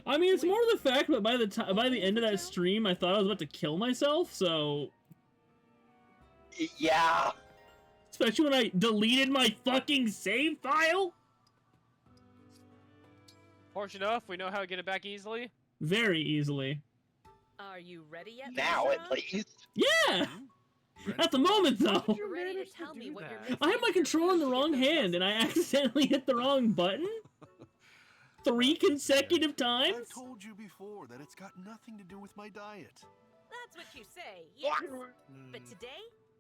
I mean, it's more the fact that by the end of that stream, I thought I was about to kill myself. So yeah. Especially when I deleted my fucking save file. Fortunate enough, we know how to get it back easily. Very easily. Are you ready yet? Now at least. Yeah. At the moment, though. You're ready to tell me what you're I had my controller in the wrong hand, and I accidentally hit the wrong button 3 consecutive times. I've told you before that it's got nothing to do with my diet. That's what you say, yes. But today,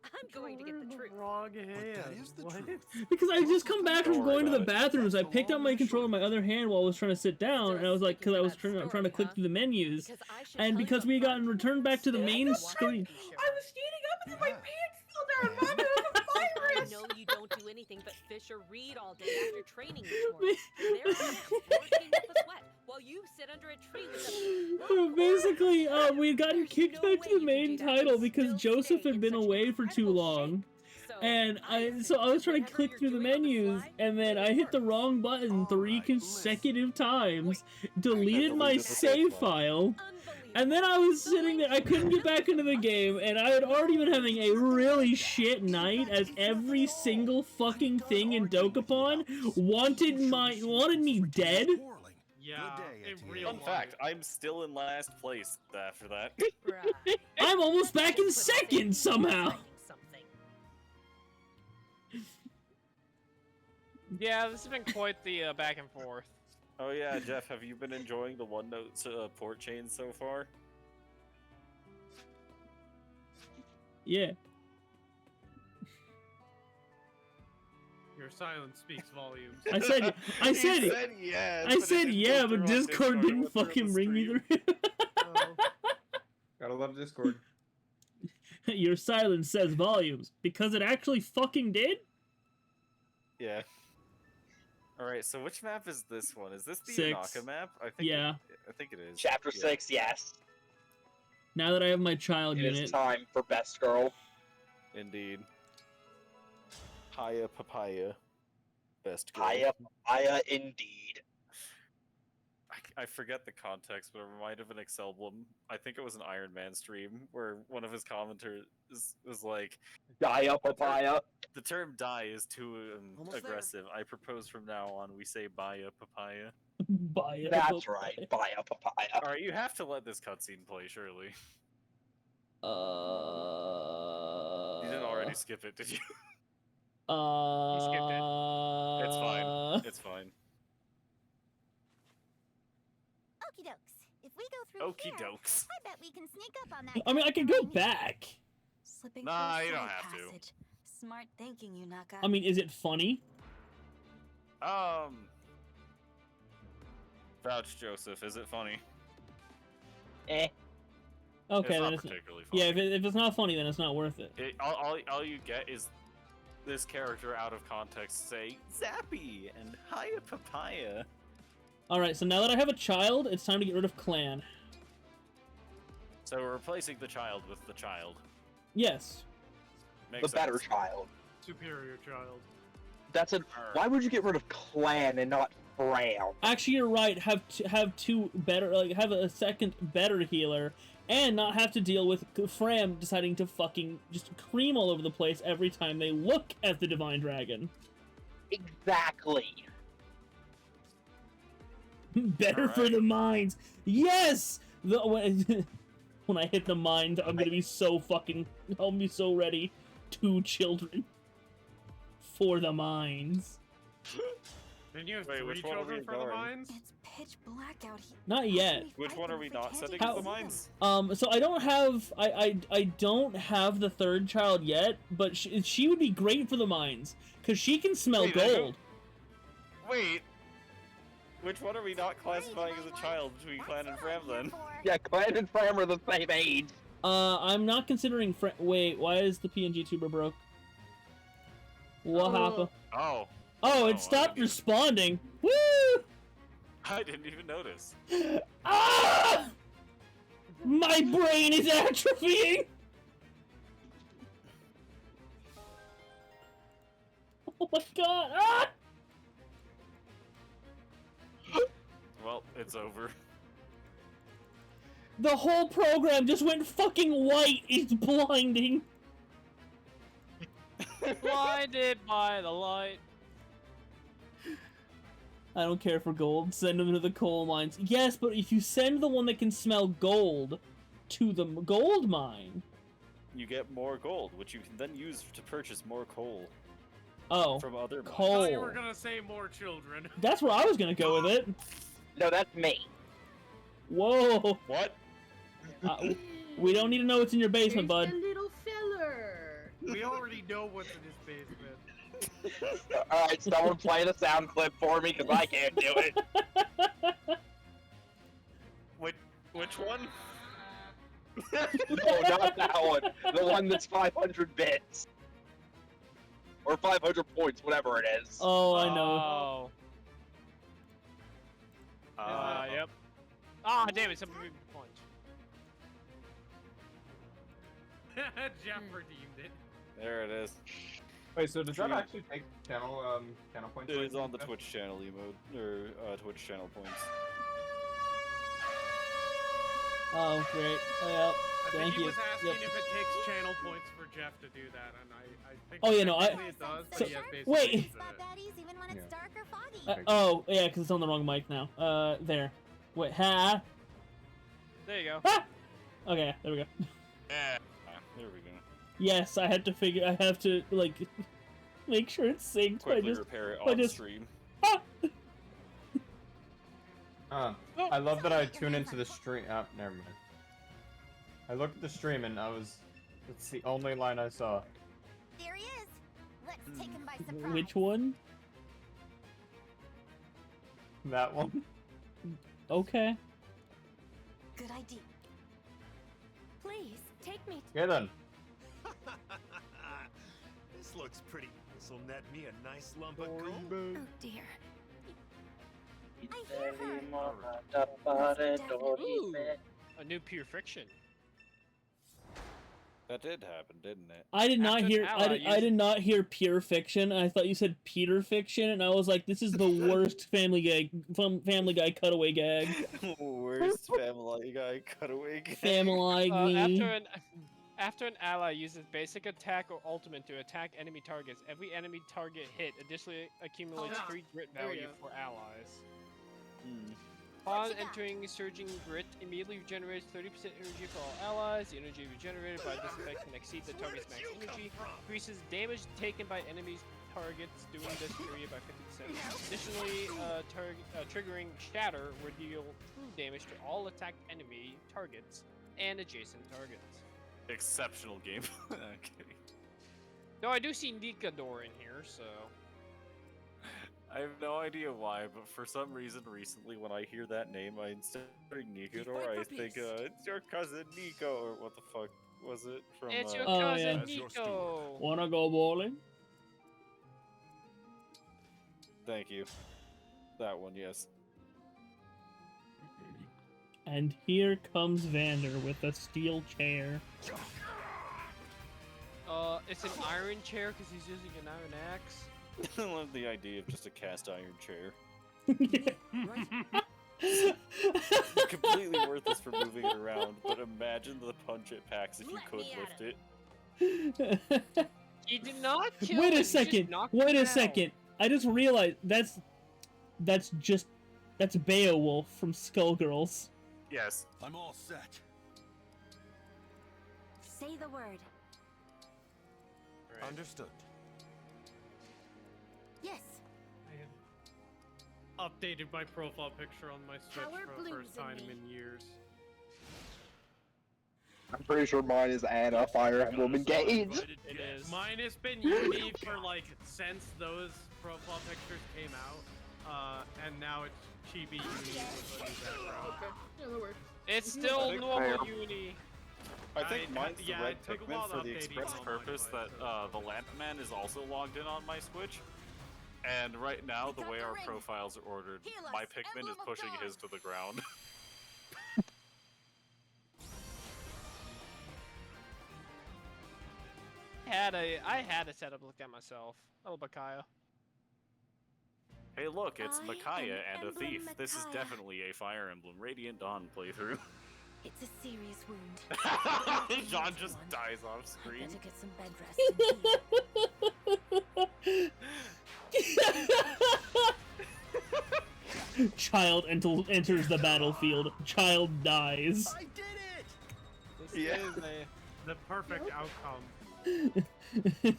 I'm going to get the truth. Wrong hand. That is the truth. Because I just come back from going to the bathrooms, I picked up my controller in my other hand while I was trying to sit down, and I was like, because I was trying to click through the menus, and because we had gotten returned back to the main screen. I was standing up and then my pants fell down. Mom, there was a virus. I know you don't do anything but fish or read all day after training each morning. There I am, working up a sweat, while you sit under a tree with a... Basically, we had gotten kicked back to the main title because Joseph had been away for too long. And I was trying to click through the menus, and then I hit the wrong button 3 consecutive times, deleted my save file, and then I was sitting there, I couldn't get back into the game, and I had already been having a really shit night as every single fucking thing in Dokapon wanted me dead. Yeah, in real Fun fact, I'm still in last place after that. I'm almost back in second somehow. Yeah, this has been quite the back and forth. Oh yeah, Jeff, have you been enjoying the OneNote port chain so far? Yeah. Your silence speaks volumes. I said yeah, but Discord didn't fucking bring me through. Gotta love Discord. Your silence says volumes because it actually fucking did. Yeah. All right. So which map is this one? Is this the 6. Yanaka map? I think. Yeah. I think it is. Chapter 6, yes. Now that I have my child It unit, is time for best girl. Indeed. Hiya papaya. Best girl. Hiya papaya, indeed. I forget the context, but it reminded of an Emblem. I think it was an Iron Man stream where one of his commenters was like, Hiya papaya. The term die is too aggressive. I propose from now on we say baya papaya. That's right, baya papaya. Alright, you have to let this cutscene play, surely. You didn't already skip it, did you? You skipped it. It's fine. It's fine. Okie dokes. If we go through Okie here, dokes. I bet we can sneak up on that. I mean, I can go back. Slipping Nah, through a you don't side have to. passage. Smart thinking, Yunaka. I mean, is it funny? Vouch, Joseph. Is it funny? Okay, It's then not it's particularly funny. yeah. If it's not funny, then it's not worth it. All you get is this character out of context say Zappy and Hiya Papaya. All right, so now that I have a child, it's time to get rid of clan. So we're replacing the child with the child. Yes. Makes the better sense. child. Superior child. That's a. Why would you get rid of clan and not Fram? Actually, you're right. Have two better, like have a second better healer, and not have to deal with Fram deciding to fucking just cream all over the place every time they look at the Divine Dragon. Exactly. Better for the minds. Yes. When I hit the mind, I'm gonna be so fucking. I'll be so ready. 2 children. For the mines. Didn't you have Wait, 3 which one are we children for the ignoring? mines? It's pitch black out here. Not yet. Which one are we not sending How- to the mines? So I don't have I don't have the 3rd child yet, but she would be great for the mines because she can smell Wait, gold. Wait. Which one are we not classifying as a child between Clan and Fram then? Yeah, Clan and Fram are the same age. I'm not considering. Wait, why is the PNG tuber broke? What happened? Oh. Oh, it stopped responding. Woo! I didn't even notice. Ah! My brain is atrophying. Oh my god! Ah! Well, it's over. The whole program just went fucking white. It's blinding. Blinded by the light. I don't care for gold. Send them to the coal mines. Yes, but if you send the one that can smell gold to the gold mine... You get more gold, which you can then use to purchase more coal. Oh, from other mines. I coal. thought you were gonna say more children. That's where I was gonna go with it. No, that's me. Whoa. What? We don't need to know what's in your basement, bud. A little feller. We already know what's in his basement. Alright, someone play the sound clip for me, because I can't do it. Which one? No, not that one. The one that's 500 bits. Or 500 points, whatever it is. Oh, I know. Yep. Ah, damn it, somebody punch. Jeff redeemed it. There it is. Wait, so does that actually take channel points? It is on the Twitch channel emote, or Twitch channel points. Oh, great. Yep. I Thank think he you. was asking Yep. if it takes channel points for Jeff to do that, and I think Oh, yeah, no, technically it does, but so- he has basic wait. rules in it. baddies even when it's dark or foggy. Oh, yeah, because it's on the wrong mic now. There. Wait, ha? There you go. Ha! Okay, there we go. Yeah. There we go. Yes, I had to figure. I have to like make sure it's synced. Quickly repair it I on just- stream. I love that I tune into the stream. Oh, never mind. I looked at the stream and it's the only line I saw. There he is. Let's take him by surprise. Which one? That one. Okay. Good idea. Please take me. Okay then. This looks pretty. This'll net me a nice lump of gold. Oh dear. Ooh, a new pure fiction. That did happen, didn't it? I did not After hear. an I ally did not hear pure fiction. I thought you said Peter fiction, and I was like, "This is the worst Family Guy cutaway gag." Worst Family Guy cutaway gag. Family Guy. After an ally uses basic attack or ultimate to attack enemy targets, every enemy target hit additionally accumulates 3 grit There we value go. for allies. Upon entering Surging Grit, immediately regenerates 30% energy for all allies. The energy regenerated by this effect can exceed the target's max energy. Increases damage taken by enemies targets during this period by 50%. Additionally, triggering Shatter will deal true damage to all attacked enemy targets and adjacent targets. Exceptional game. Okay. No, I do see Nikador in here, so... I have no idea why, but for some reason recently when I hear that name, I instead of hearing Nikador, I think, it's your cousin Nico, or what the fuck was it? From, It's your Oh, cousin yeah. Nico! Wanna go bowling? Thank you. That one, yes. And here comes Vander with a steel chair. It's an iron chair because he's using an iron axe. I love the idea of just a cast iron chair. Completely worthless for moving it around, but imagine the punch it packs if you could lift it. He did not kill Wait him, a he just second. knocked Wait him a down. second. I just realized that's Beowulf from Skullgirls. Yes. I'm all set. Say the word. Understood. Yes. I have updated my profile picture on my Switch Power for the blooms first in time me. in years. I'm pretty sure mine is Anna, Fire Emblem Engage. It is. Mine has been unique for like since those profile pictures came out, and now it's chibi uni with a new background. Okay. Yeah, that works. It's still think normal fair. uni. I think mine's the yeah, red it took a pigment while to for the update express even on my purpose device, that the Lampman is also logged in on my Switch. And right now, the way our profiles are ordered, my pigment is pushing his to the ground. I had a setup looked at myself. Oh, Bakaya. Hey look, it's I Micaiah am and a thief. Emblem This is Micaiah. definitely a Fire Emblem Radiant Dawn playthrough. It's a serious wound. John just dies off screen. Better get some bed rest. Child enters the battlefield. Child dies. I did it! This Yeah. is The perfect outcome.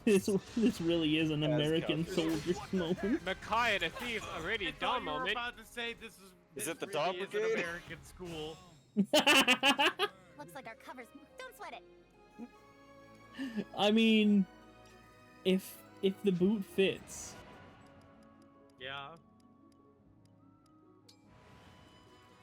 this really is an As American calculated. soldier moment. Micaiah the thief, a really I thought dumb you were moment. about to say this Is this it the really Dawn is an Brigade? American school. Looks like our cover's. Don't sweat it. I mean, if the boot fits. Yeah.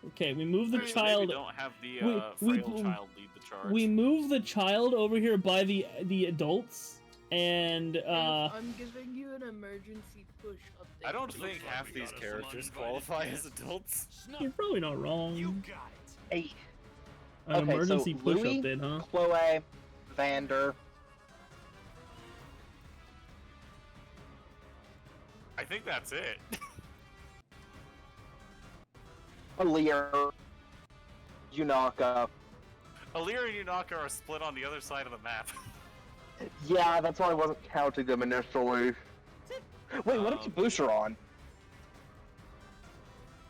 Okay, we move the Maybe child. don't have the we- frail child lead the charge. We move the child over here by the adults, and I'm giving you an emergency push update. I don't think half these characters qualify as adults. you're probably not wrong. You got it. Hey, An okay, emergency so push Louis, update, huh? Chloe, Vander, think that's it. Alear, Yunaka. Alear and Yunaka are split on the other side of the map. Yeah, that's why I wasn't counting them initially. Wait, what is Booster on?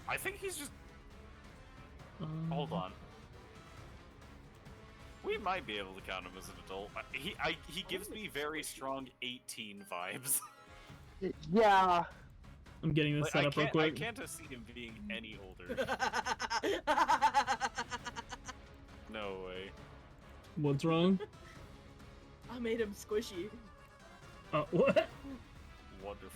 I think he's just... Hold on. We might be able to count him as an adult. He gives me very strong 18 vibes. Yeah. I'm getting this set up real quick. I can't see him being any older. No way. What's wrong? I made him squishy. What? Wonderful.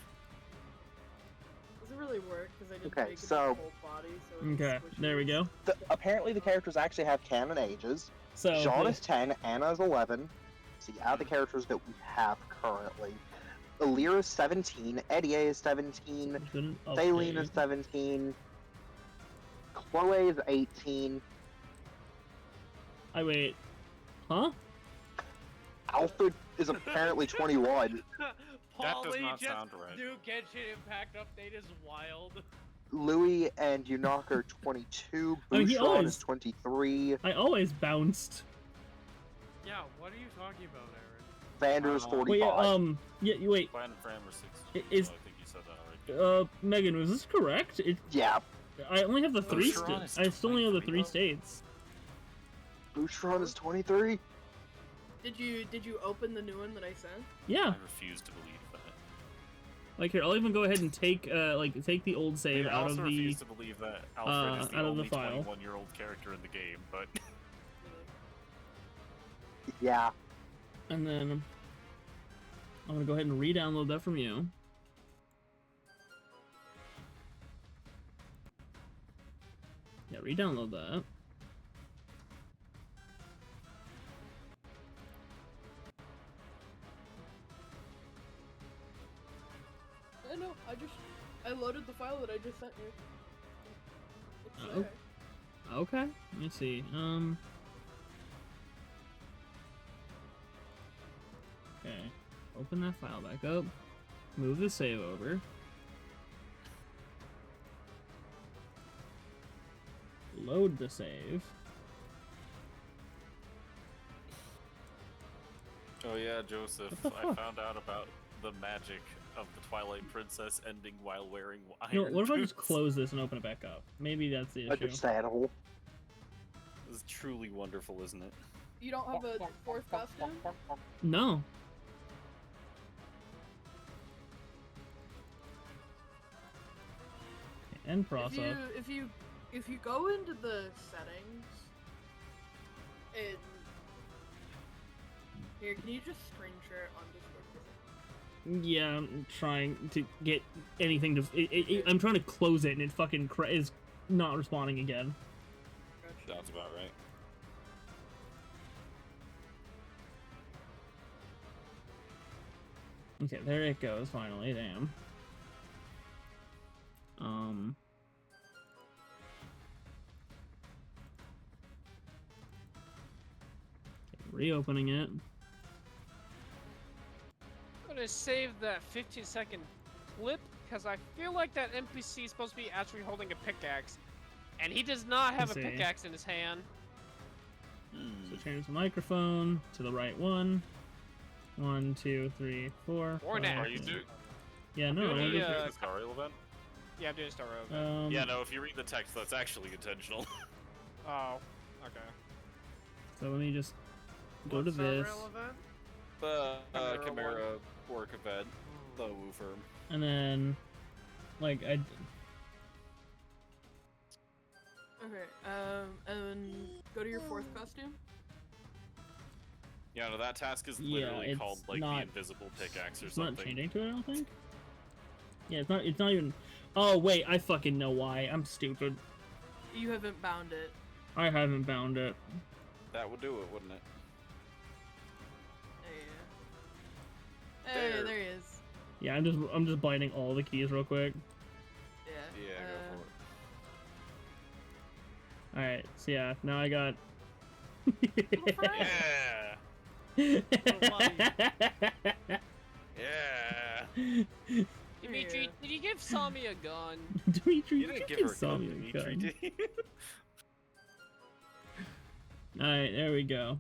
Doesn't really work because I didn't Okay, make his so- whole body. So it's Okay, squishy. there we go. Apparently the characters actually have canon ages. So Jean is 10, Anna is 11. See, out of the characters that we have currently. Alear is 17, Eddie is 17, Thaleen is 17, Chloe is 18, wait. Huh? Alfred is apparently 21, That does Paulie not just sound right. New Genshin Impact update is wild. Louis and Yunaka are 22, I mean, he Bouchon always- is 23, I always bounced. Yeah, what are you talking about, Aaron? Vander is 45. Wait, wait. Plan and Fran were 16, Is so I think you said that already. Megan, was this correct? Yeah. I only have the three Boucheron states. is I still only have the 3 23, though. states. Bouchon is 23? Did you open the new one that I sent? Yeah. I refuse to believe that. Like here, I'll even go ahead and take take the old save I out also of the refuse to believe that Alfred is the out of the only file. 21-year-old character in the game, but... Yeah. And then I'm gonna go ahead and re-download that from you. Yeah, re-download that. No, I loaded the file that I just sent you. It's Oh. there. Okay, let me see. Okay, open that file back up. Move the save over. Load the save. Oh yeah, Joseph, What the I fuck? found out about the magic of the Twilight Princess ending while wearing iron You know, what if I just boots. close this and open it back up? Maybe that's the issue. Understandable. This is truly wonderful, isn't it? You don't have a fourth costume? No. End process. If you go into the settings and here, can you just screen share it on Discord for a second? Yeah, I'm trying to get anything to. I'm trying to close it and it fucking is not responding again. Sounds about right. Okay, there it goes. Finally, damn. Reopening it. I'm gonna save that 15-second clip because I feel like that NPC is supposed to be actually holding a pickaxe, and he does not have a Let's see. pickaxe in his hand. So change the microphone to the right one. 1, 2, 3, 4. Or now. Are you doing? Yeah, no. Doing I the, just- the Star Rail event? Yeah, I'm doing Star Road. Yeah, no. If you read the text, that's actually intentional. Oh, okay. So let me just go to this, The Chimera Chimera work event, the Woo firm. and then, like, Okay, and then go to your fourth costume. Yeah, no, that task is Yeah, literally it's called like not- the invisible pickaxe or it's not something. changing to it, I don't think. Yeah, it's not. It's not even. Oh wait, I fucking know why. I'm stupid. You haven't bound it. I haven't bound it. That would do it, wouldn't it? Hey, There. there he is. Yeah, I'm just binding all the keys real quick. Yeah. Yeah, All right, so yeah, now I got. Yeah. Yeah. Dimitri, did you give Sami a gun? Dimitri, You didn't give her a gun, Dimitri, did you? Alright, there we go.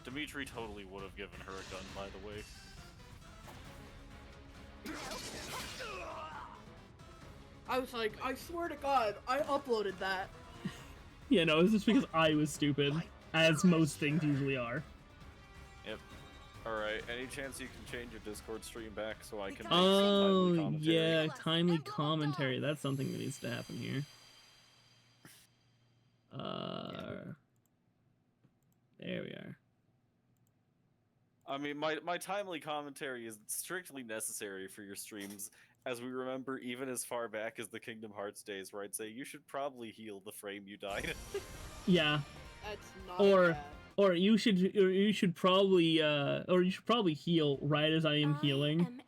Dimitri totally would have given her a gun, by the way. I was like, I swear to God, I uploaded that. Yeah, no, it's just because I was stupid, as most things usually are. Yep. Alright, any chance you can change your Discord stream back so I can make Oh, some timely commentary? yeah, timely commentary. That's something that needs to happen here. There we are. I mean, my timely commentary is strictly necessary for your streams, as we remember even as far back as the Kingdom Hearts days, where I'd say you should probably heal the frame you died. Yeah. That's not Or you should probably heal right as I am healing.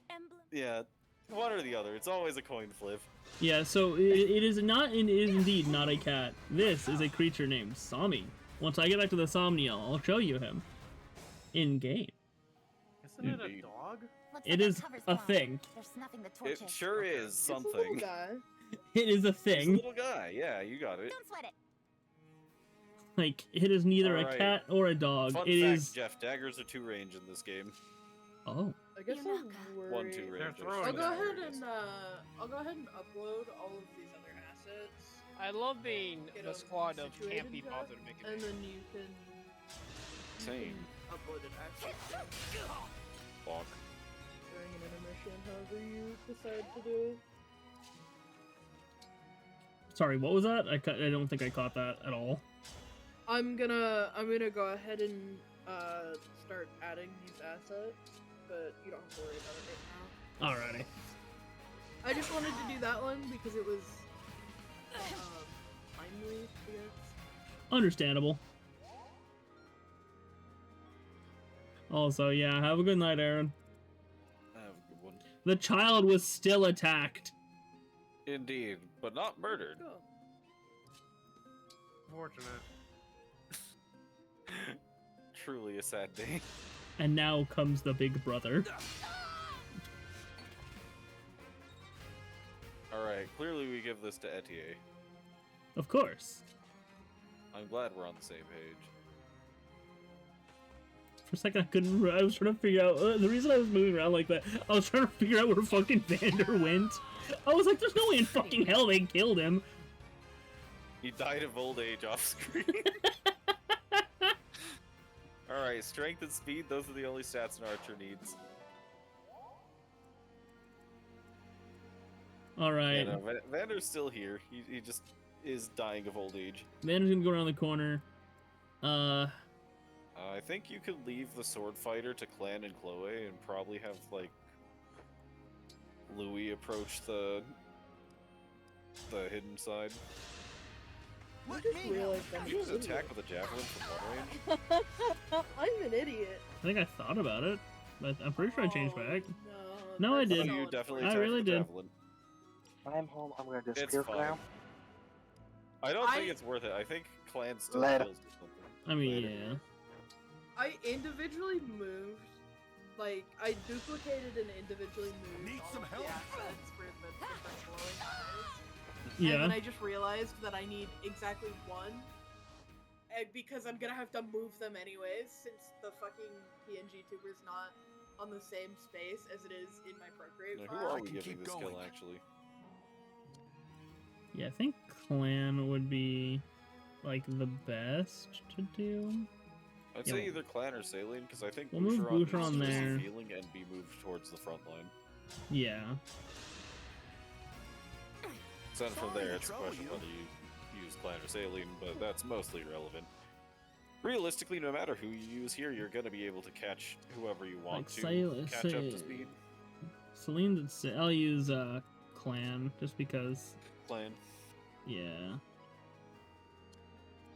Yeah, one or the other. It's always a coin flip. Yeah, so it is indeed not a cat. This is a creature named Sami. Once I get back to the Somniel, I'll show you him. In game. Isn't it a dog? It is a thing. It sure is something. It is a It's a thing. little guy. Yeah, you got it. Don't sweat it. Like, it is neither a Alright. cat or a dog. Fun It fact, is. Jeff, daggers are 2 range in this game. Oh. I guess I'm worried. 1-2 range. I'll go ahead and upload all of these other assets. I love being Get the 'em squad of situated, can't be Jeff, bothered to make it. and then you can Same. upload it actually Fuck. during an intermission, however you decide to do. Sorry, what was that? I don't think I caught that at all. I'm gonna go ahead and start adding these assets, but you don't have to worry about it right now. Alrighty. I just wanted to do that one because it was timely, I guess. Understandable. Also, yeah, have a good night, Aaron. Have a good one. The child was still attacked. Indeed, but not murdered. Fortunate. Truly a sad day. And now comes the big brother. Alright, clearly we give this to Etier. Of course. I'm glad we're on the same page. For a second, I was trying to figure out, the reason I was moving around like that, I was trying to figure out where fucking Vander went. I was like, there's no way in fucking hell they killed him. He died of old age off screen. Alright, strength and speed, those are the only stats an archer needs. Alright. Yeah, no, Vander's still here. He just is dying of old age. Vander's gonna go around the corner. I think you could leave the sword fighter to Clan and Chloe and probably have, like, Louis approach the hidden side. I just realized I'm He was an idiot. attacked with a javelin from one range. I'm an idiot. I think I thought about it, but I'm pretty sure I changed back. No, No, I that's did. You definitely I attacked really with a did. javelin. When I'm home, I'm gonna It's disappear for fine. now. I don't think it's worth it. I think Clan still Later. kills or something. I mean, Later. yeah. I individually moved, like, I duplicated and individually moved all of the assets for the different glowing eyes. Yeah. And then I just realized that I need exactly one, and because I'm gonna have to move them anyways, since the fucking PNG tuber's not on the same space as it is in my Procreate Now, who file. are we giving this skill, actually? Yeah, I think Clan would be, like, the best to do. I'd Yeah. say either Clan or Saline, because I think We'll move Boucheron Boucheron needs to there. receive healing and be moved towards the front line. Yeah. So then from there, it's a question whether you use Clan or Saline, but that's mostly irrelevant. Realistically, no matter who you use here, you're going to be able to catch whoever you want Like, to catch up to speed. Celine's, I'll use, Clan, just because. Clan. Yeah.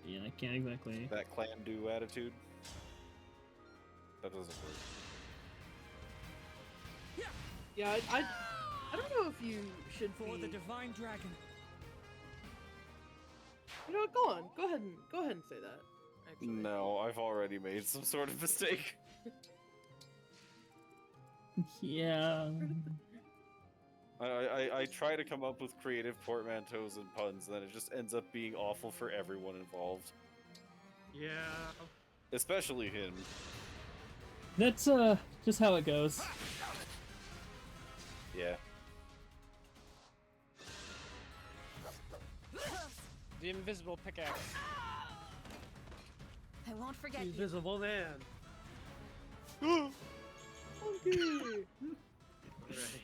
Yeah, I can't exactly. That Clan do attitude. That doesn't work. Yeah, I don't know if you should For be. the divine dragon. You know what? Go ahead and say that. Actually. No, I've already made some sort of mistake. Yeah. I try to come up with creative portmanteaus and puns, and then it just ends up being awful for everyone involved. Yeah. Especially him. That's just how it goes. Yeah. The invisible pickaxe. I won't forget you. Invisible Man. Monkey! Right.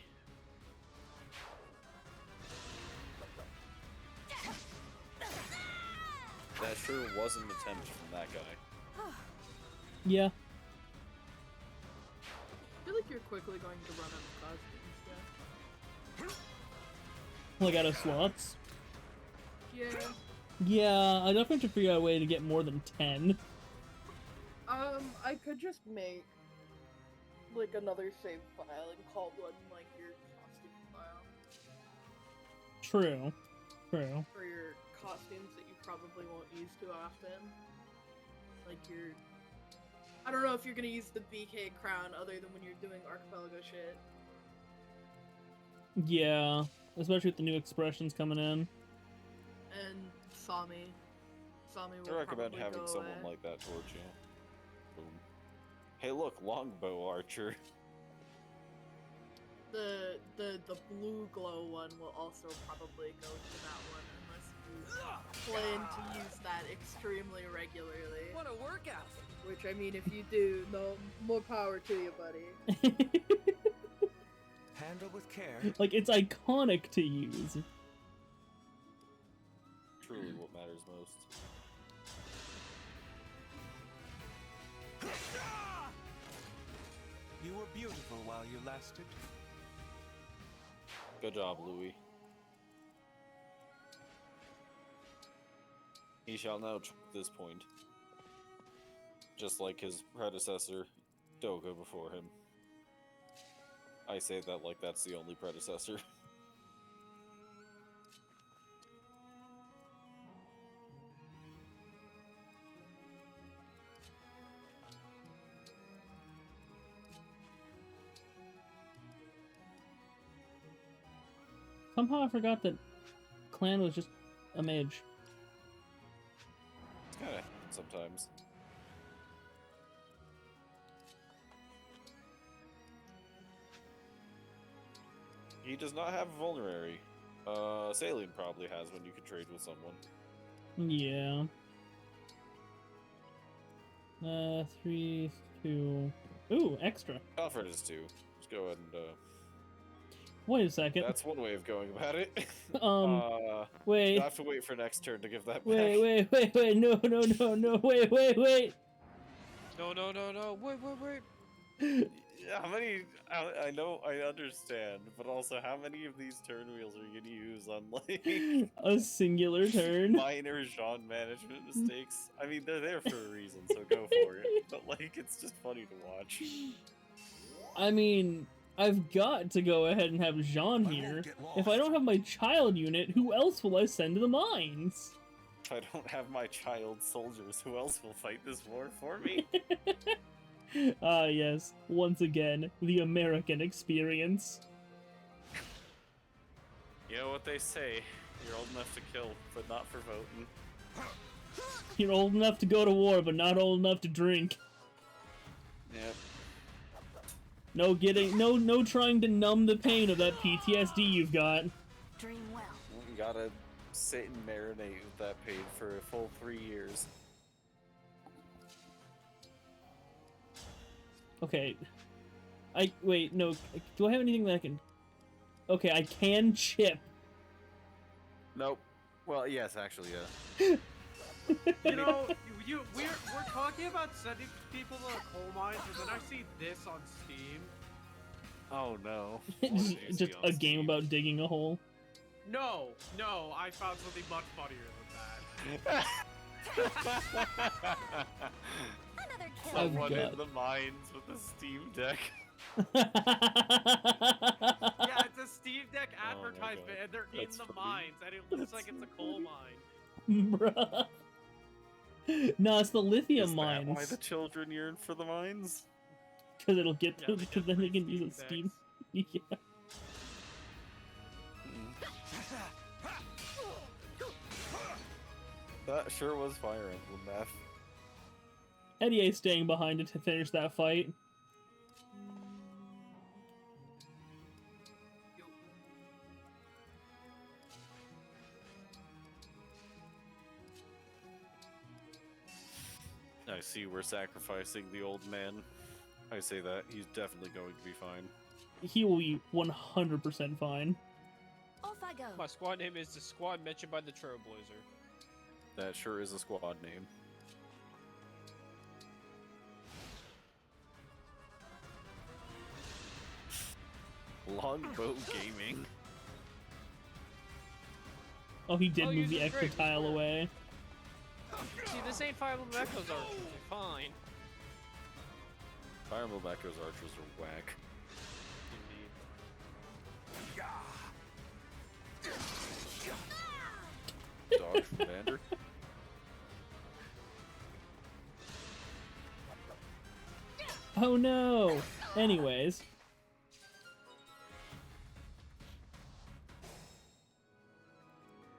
That sure was an attempt from that guy. Yeah. I feel like you're quickly going to run out of costumes, Like out of slots. yeah. Yeah, I definitely have to figure out a way to get more than 10. I could just make like another save file and call one like your costume file True. True. for your costumes that you probably won't use too often. Like your, I don't know if you're gonna use the BK crown other than when you're doing archipelago shit. Yeah. Especially with the new expressions coming in. And Sami will I recommend probably having go someone away. like that towards you. Boom. Hey, look, longbow archer. The blue glow one will also probably go to that one unless you plan to use that extremely regularly. What a workout! Which, I mean, if you do, no more power to you, buddy. Handle with care. Like, it's iconic to use. Truly what matters most. You were beautiful while you lasted. Good job, Louis. He shall now choke this point. Just like his predecessor, Doga, before him. I say that like that's the only predecessor. Somehow I forgot that Clan was just a mage. It's kinda sometimes. He does not have a vulnerary. Salient probably has when you can trade with someone. Yeah. 3, 2. Ooh, extra. Alfred is 2. Just go ahead and Wait a second. that's one way of going about it. Wait. You have to wait for next turn to give that back. Wait, no, wait. No, wait. How many? I know, I understand, but also, how many of these turn wheels are you gonna use on like A singular turn. minor Jean management mistakes? I mean, they're there for a reason, so go for it. But like, it's just funny to watch. I mean, I've got to go ahead and have Jean here. If I don't have my child unit, who else will I send to the mines? If I don't have my child soldiers, who else will fight this war for me? Ah, yes. Once again, the American experience. You know what they say, you're old enough to kill, but not for voting. You're old enough to go to war, but not old enough to drink. Yep. No trying to numb the pain of that PTSD you've got. Dream well. You gotta sit and marinate with that pain for a full 3 years. Okay. Wait, no. Do I have anything that I can... Okay, I can chip. Nope. Well, yes, actually, yeah. You know, we're talking about sending people to the coal mines, and then I see this on Steam. Oh no. Just a game about digging a hole. No, I found something much funnier than that. Someone in the mines with a Steam Deck. Yeah, it's a Steam Deck advertisement, and they're That's in the funny. mines, and it looks like it's a coal mine. Bruh. No, it's the lithium Is mines. that why the children yearn for the mines? Because it'll get them, because then they can use a Steam. Yeah. That sure was Fire Emblem math. Eddie staying behind to finish that fight. I see we're sacrificing the old man. I say that. He's definitely going to be fine. He will be 100% fine. Off I go. My squad name is the squad mentioned by the Trailblazer. That sure is a squad name. Longbow Gaming. Oh, he did Oh, move the using extra Drake, tile sure. away. See, this ain't Fire Emblem Echoes Archers. They're fine. Fire Emblem Echoes Archers are whack. Dodge from Vander. Oh no! Anyways.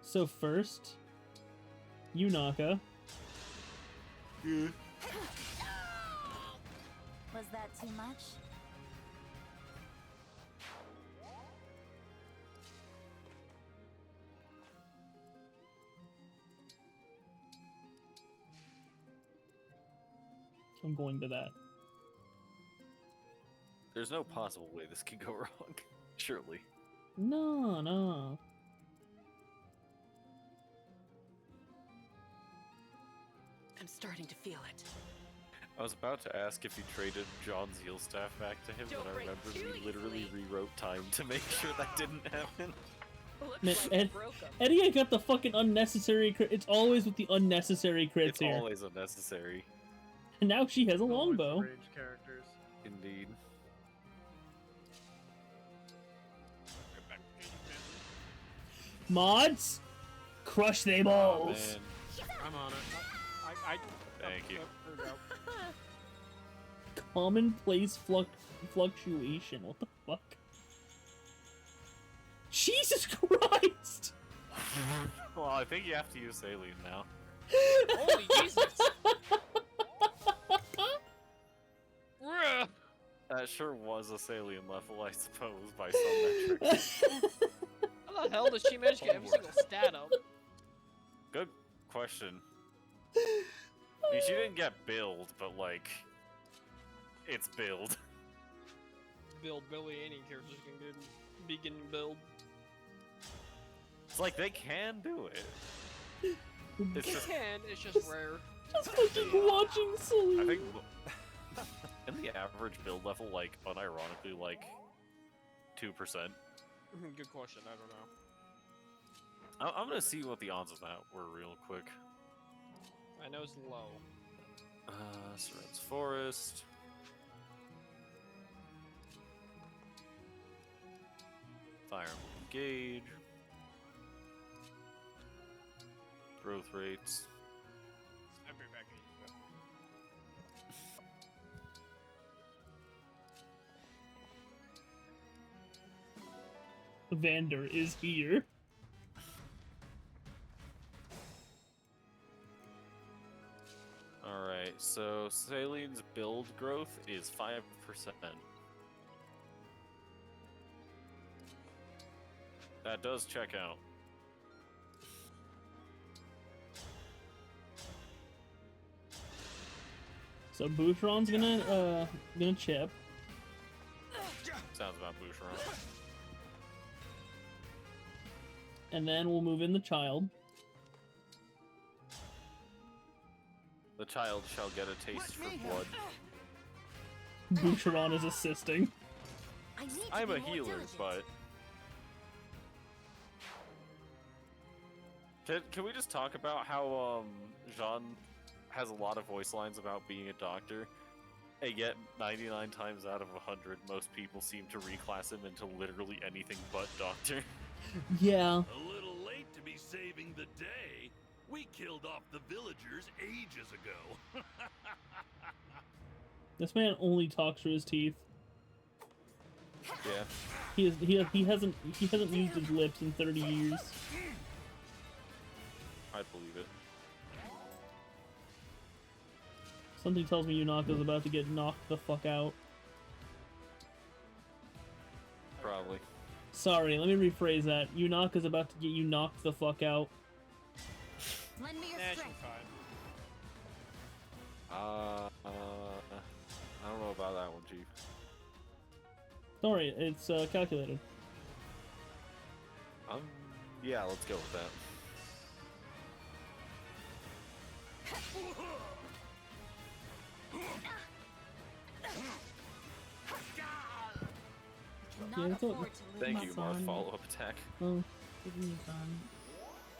So first, Yunaka. Was that too much? I'm going to that. There's no possible way this can go wrong. Surely. No, no. I'm starting to feel it. I was about to ask if you traded John's heal staff back to him, Don't but I break remembered too we literally easily. rewrote time to make sure that didn't happen. Looks Man, like you broke 'em. Eddie got the fucking unnecessary crit. It's always with the unnecessary crits It's here. always unnecessary. And now she has a Always the longbow. range characters. Indeed. Mods, crush they Oh, balls. man. I'm on it. Thank you. Commonplace fluctuation. What the fuck? Jesus Christ! Well, I think you have to use Alien now. Holy Jesus! Bruh. That sure was a Salian level, I suppose, by some metrics. How the hell does she manage to get every single stat up? Good question. I mean, she didn't get build, but like, it's build. Build Billy, any characters can get begin build. It's like they can do it. It's It just, can, it's just rare. Just fucking watching I Celine. think, in the average build level, like, unironically, like, 2%. Good question, I don't know. I'm gonna see what the odds of that were real quick. I know it's low. Surrounds Forest. Fire Engage. Growth rates. I'll be back. Vander is here. Alright, so Saline's build growth is 5%. That does check out. So Boucheron's gonna chip. Sounds about Boucheron. And then we'll move in the child. The child shall get a taste for blood. Boucheron is assisting. I need to I'm be a more healer, diligent. but... Can we just talk about how, Jean has a lot of voice lines about being a doctor, and yet 99 times out of 100, most people seem to reclass him into literally anything but doctor. Yeah. A little late to be saving the day. We killed off the villagers ages ago. This man only talks through his teeth. Yeah. He hasn't used his lips in 30 years. I believe it. Something tells me Yunaka's about to get knocked the fuck out. Probably. Sorry, let me rephrase that. Yunaka's about to get you knocked the fuck out. Lend me your Nah, she'll be strength. fine. I don't know about that one, Chief. Don't worry, it's calculated. Yeah, let's go with that. Yeah, it's all- Thank you, Marth. son. Follow-up attack. Oh, Give me fun.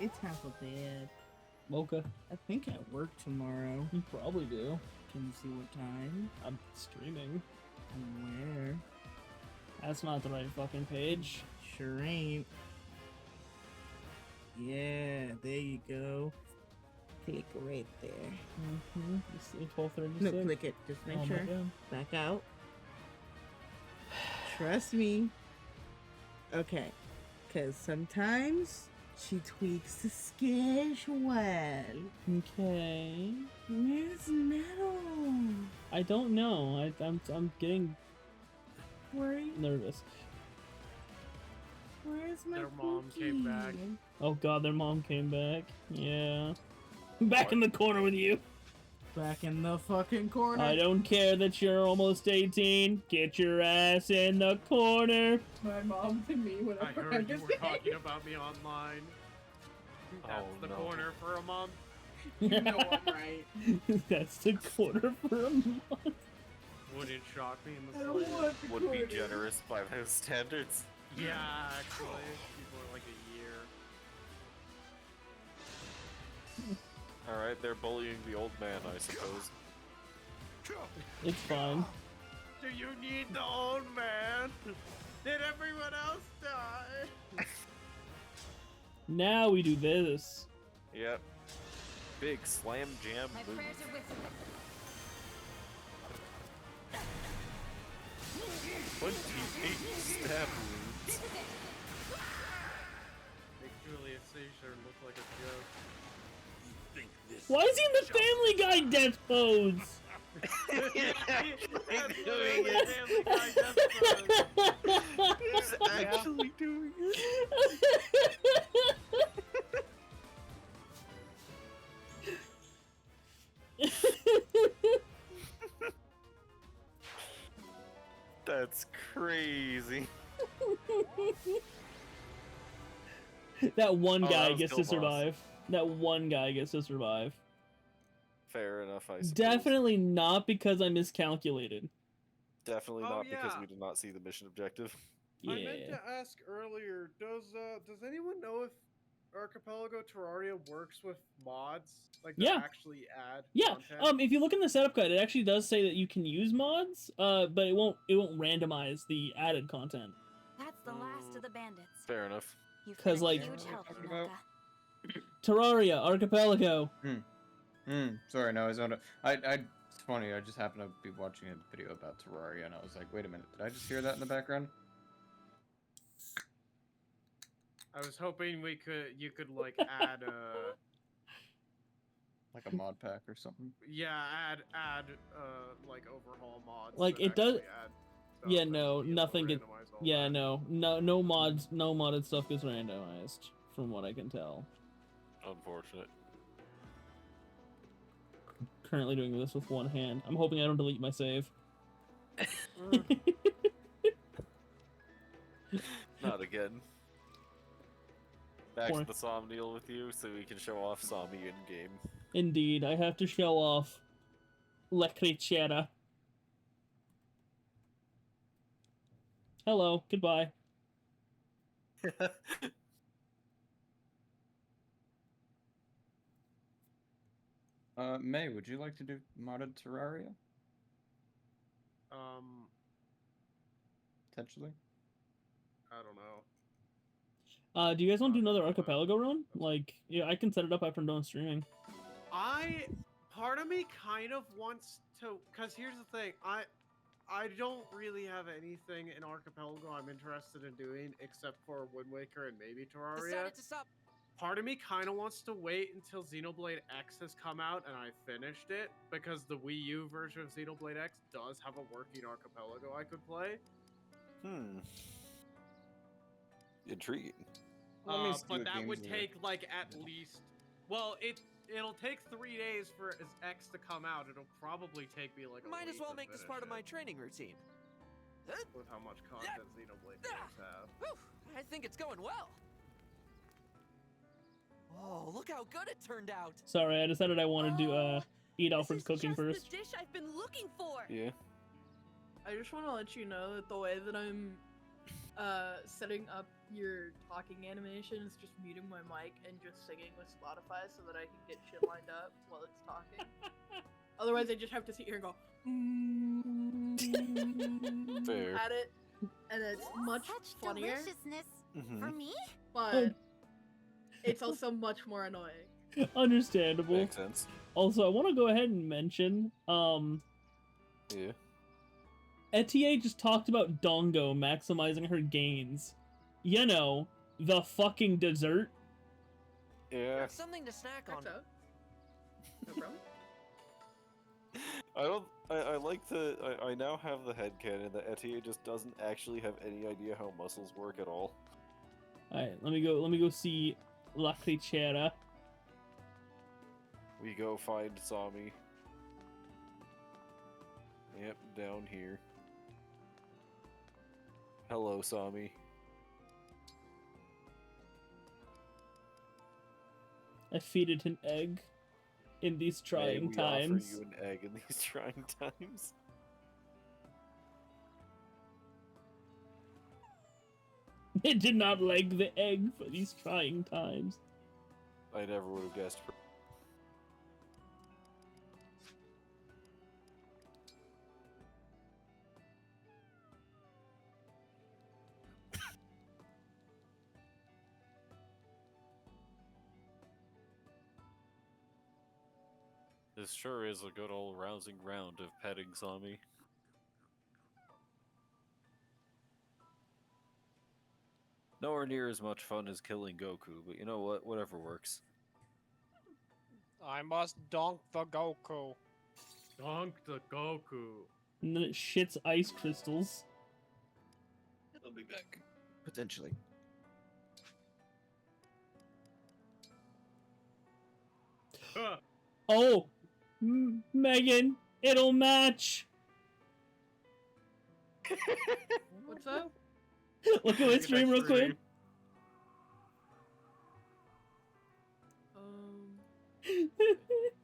It's half a bed. okay. I think I work tomorrow. You probably do. Can you see what time? I'm streaming. And where? That's not the right fucking page. Sure ain't. Yeah, there you go. Click right there. Mm-hmm. You see 12:36. No, click it. Just make Oh my sure. God. Back out. Trust me. Okay. Because sometimes she tweaks the schedule. Okay. Where's Metal? I don't know. I'm getting Where? nervous. Where's my Their mom came back. cookie? Oh god, their mom came back. Yeah. Back in the corner with you. Back in the fucking corner. I don't care that you're almost 18. Get your ass in the corner. My mom to me I whenever heard you was were talking about me online. That's Oh, the no. corner for a month. You know I'm right. That's the corner for a month. Wouldn't shock me in I the don't slightest. want the Would be corner. generous by those standards. Yeah, actually. People are like a year. Alright, they're bullying the old man, I suppose. It's fine. Do you need the old man? Did everyone else die? Now we do this. Yep. Big slam jam My move. prayers are with you. 28 stab wounds. Make Julius Caesar look like a joke. Think this Why is he in the Family Guy death pose? He's doing it. He's actually doing it. That's crazy. That one Oh, guy that was gets to Kill Boss. survive. That one guy gets to survive. Fair enough, I suppose. Definitely not because I miscalculated. Definitely Oh, not because yeah. we did not see the mission objective. Yeah. I meant to ask earlier, does anyone know if Archipelago Terraria works with mods? Like that Yeah. actually add Yeah. content? If you look in the setup guide, it actually does say that you can use mods. But it won't randomize the added content. That's the last of the bandits. Fair enough. You've 'Cause, been a like- huge help, Talking about? Yunaka. Terraria, Archipelago. Sorry, no, I was on it's funny, I just happened to be watching a video about Terraria and I was like, wait a minute, did I just hear that in the background? I was hoping you could like add Like a mod pack or something? add like overhaul mods. Like, that it does- actually add stuff Yeah, and no, be able to nothing gets. randomize all Yeah, that. no mods, no modded stuff gets randomized, from what I can tell. Unfortunate. Currently doing this with one hand. I'm hoping I don't delete my save. Not again. Back Poor- to the Somniel with you so we can show off Sami in game. Indeed, I have to show off La Cricera. Hello, goodbye. May, would you like to do modded Terraria? Potentially? I don't know. Do you guys want to do another Archipelago run? Like, yeah, I can set it up after I'm done streaming. Part of me kind of wants to, cause here's the thing, I don't really have anything in Archipelago I'm interested in doing except for Wind Waker and maybe Terraria. Decided to stop part of me kind of wants to wait until Xenoblade X has come out and I finished it, because the Wii U version of Xenoblade X does have a working archipelago I could play. Intriguing. But that would take like at least, well, it'll take 3 days for X to come out. It'll probably take me like a Might week as well to make this finish part of it, my training routine. with how much content Xenoblade games have. Whew, I think it's going well. Oh, look how good it turned out. Sorry, I decided I wanted to eat Alfred's cooking first. The dish I've been looking for. Yeah. I just want to let you know that the way that I'm setting up your talking animation is just muting my mic and just singing with Spotify so that I can get shit lined up while it's talking. Otherwise, I just have to sit here and go Fair. at it, and it's much funnier. For me? But it's also much more annoying. Understandable. Makes sense. Also, I want to go ahead and mention, Yeah. Etienne just talked about Dongo maximizing her gains. You know, the fucking dessert. Yeah. Something to snack on. No problem. I like I now have the headcanon that Etienne just doesn't actually have any idea how muscles work at all. Alright, let me go see La Cricera. We go find Sami. Yep, down here. Hello, Sami. I feed it an egg in these trying we times. offer you an egg in these trying times. It did not like the egg for these trying times. I never would have guessed. This sure is a good old rousing round of petting Sami. Nowhere near as much fun as killing Goku, but you know what? Whatever works. I must donk the Goku. Donk the Goku. And then it shits ice crystals. I'll be back. Potentially. Oh! Megan, it'll match! What's up? Look at my stream real quick.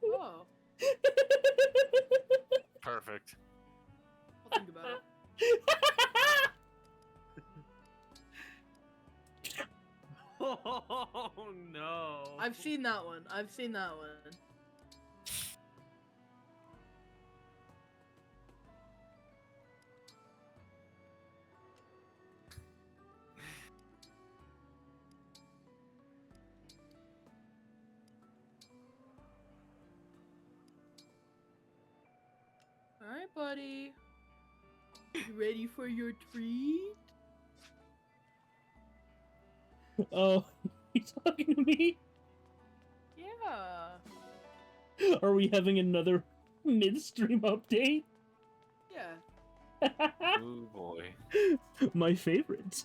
Oh. Perfect. I'll think about it. Oh no. I've seen that one. I've seen that one. Alright, buddy. You ready for your treat? Oh, you talking to me? Yeah. Are we having another mid-stream update? Yeah. Oh boy. My favorite.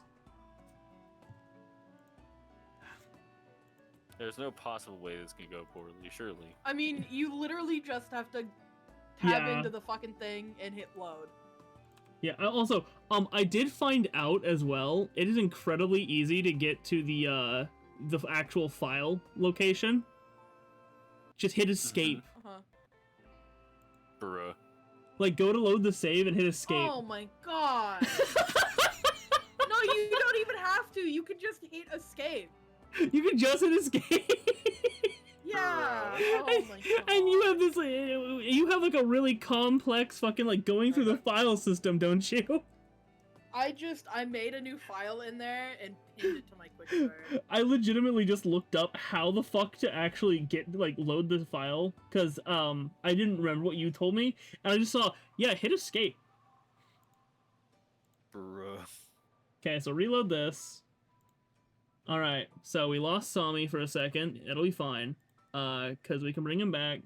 There's no possible way this can go poorly, surely. I mean, you literally just have to tab Yeah. into the fucking thing and hit load. Yeah, also, I did find out as well, it is incredibly easy to get to the actual file location. Just hit escape. Uh-huh. Bruh. Like, go to load the save and hit escape. Oh my god. No, you don't even have to. You can just hit escape. You can just hit escape. Yeah. Oh my god. And you have this, you have like a really complex fucking like going through the file system, don't you? I made a new file in there and pinned it to my quick start. I legitimately just looked up how the fuck to actually get, like, load the file, because, I didn't remember what you told me, and I just saw, yeah, hit escape. Bruh. Okay, so reload this. All right, so we lost Sami for a second. It'll be fine, because we can bring him back.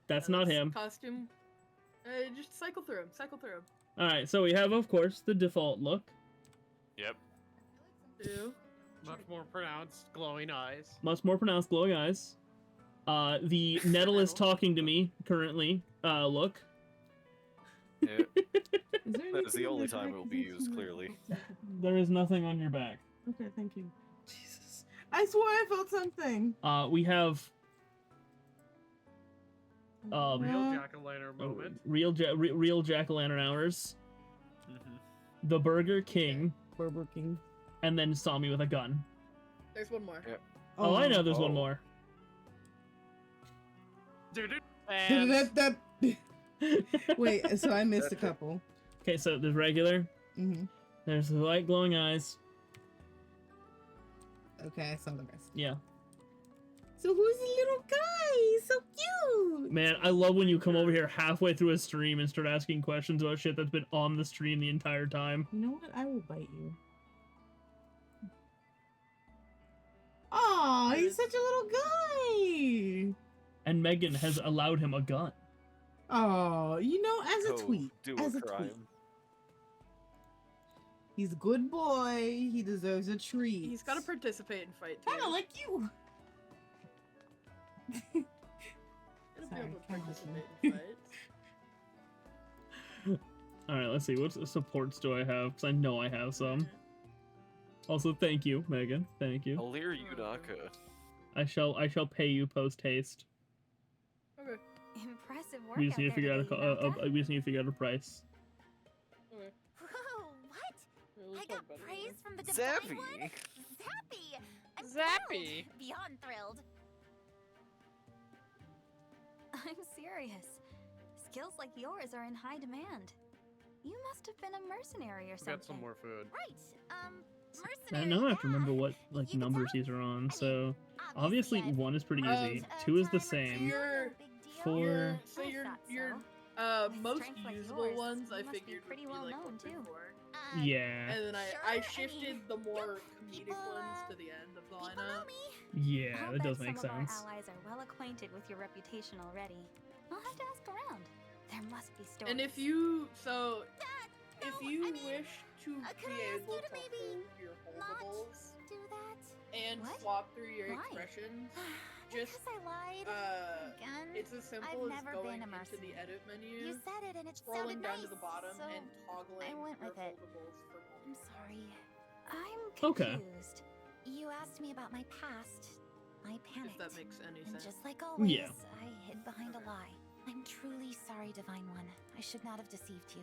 That's not him. Costume. Just cycle through him. Cycle through him. All right, so we have, of course, the default look. Yep. Two. Much more pronounced, glowing eyes. Much more pronounced glowing eyes. The Nettle is talking to me currently. Look. Yeah. That is the only time it will be used, clearly. There is nothing on your back. Okay, thank you. Jesus. I swore I felt something. We have Real jack-o'-lantern moment. real jack-o'-lantern hours. The Burger King. Burger King. And then Sami with a gun. There's one more. Yeah. Oh, I know there's one more. Wait, so I missed a couple. Okay, so there's regular. Mhm. There's the light glowing eyes. Okay, I saw the rest. Yeah. So who's the little guy? He's so cute. Man, I love when you come over here halfway through a stream and start asking questions about shit that's been on the stream the entire time. You know what? I will bite you. Aw, he's such a little guy. And Megan has allowed him a gun. Oh, you know, as a Go tweet. do As a a tweet. crime. He's a good boy. He deserves a treat. He's got to participate in fight too. Kind of like you. Gotta be able to participate in fights. Alright, let's see. What supports do I have? Because I know I have some. Also, thank you, Megan. Thank you. Alir Yunaka. I shall pay you post haste. Okay. Impressive work. We just need to figure out we just need to figure out a price. Okay. Whoa, what? I got praise from the Zappy. divine one? Zappy! I'm Zappy! thrilled. Beyond thrilled. I'm serious. Skills like yours are in high demand. You must have been a mercenary or something. Get some more food. Right. I Mercenary. know I have to remember what like numbers these are on. So obviously 1 is pretty easy. 2 is the same. Your 4. most strength like usable yours, ones I you must be figured would pretty be well like known, 1 through too. 4. Yeah. And then I Sure, shifted the more comedic ones to the end of the lineup. Yeah, I'll that bet does make some sense. of our allies are well acquainted with your reputation already. I'll have to ask around. There must be stories. And if you wish to be able to hold your holdables do that and What? swap through your Why? expressions, just because I lied again. it's as simple I've as never going been a into the mercenary. edit menu, You said it and it scrolling sounded down nice, to the bottom, so and toggling I went your with it. holdables for I'm sorry. I'm Okay. confused. You asked me about my past. I panicked. if that makes any And sense. just like always, Yeah. I hid behind a lie. I'm truly sorry, Divine One. I should not have deceived you.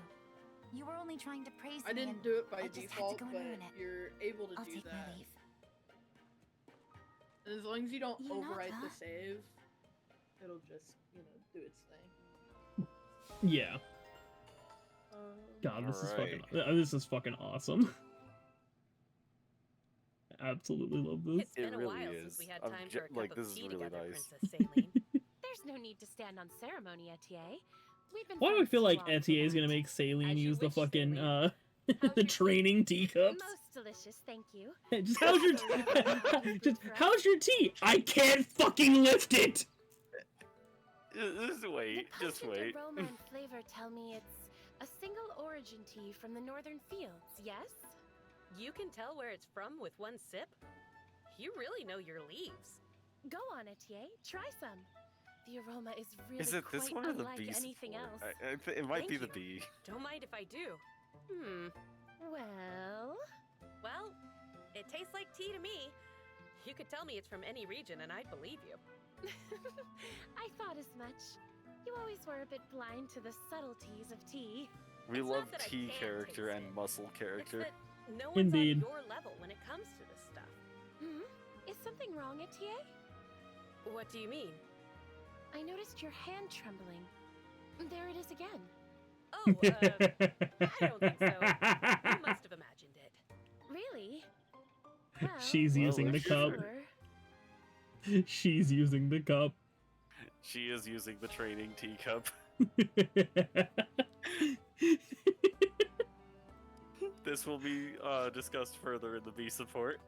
You were only trying to praise I me didn't and do it by I just had default, to go but and ruin it. you're able to I'll do take that. my leave. And as long as you don't You knock, overwrite huh? the save, it'll just, do its thing. Yeah. God, this is fucking awesome. I absolutely love this. It's been It a really while is. since we had I'm time ju- for a cup like, of this is tea really together, nice. Princess Saline. There's no need to stand on ceremony, Etier. We've been Why do I friends feel too like long for Etier is that. gonna make Saline As you use the wish, fucking Saline. the training teacups? Most delicious, thank you. Just how's your how's your tea? I can't fucking lift it. Just wait. Just Pungent wait. aroma and flavor tell me it's a single origin tea from the northern fields, yes? You can tell where it's from with one sip? You really know your leaves. Go on, Etier, try some. The aroma is really Is it this quite one or the unlike B anything support? else. It might Thank be the you. B. Don't mind if I do. Well, it tastes like tea to me. You could tell me it's from any region and I'd believe you. I thought as much. You always were a bit blind to the subtleties of tea. We It's love not that I T can't character taste and it. muscle It's character. that no one's Indeed. on your level when it comes to this stuff. Is something wrong, Etier? What do you mean? I noticed your hand trembling. There it is again. Oh, I don't think so. You must have imagined it. Really? Well, She's using the cup. sure. She's using the cup. She is using the training teacup. This will be discussed further in the B support.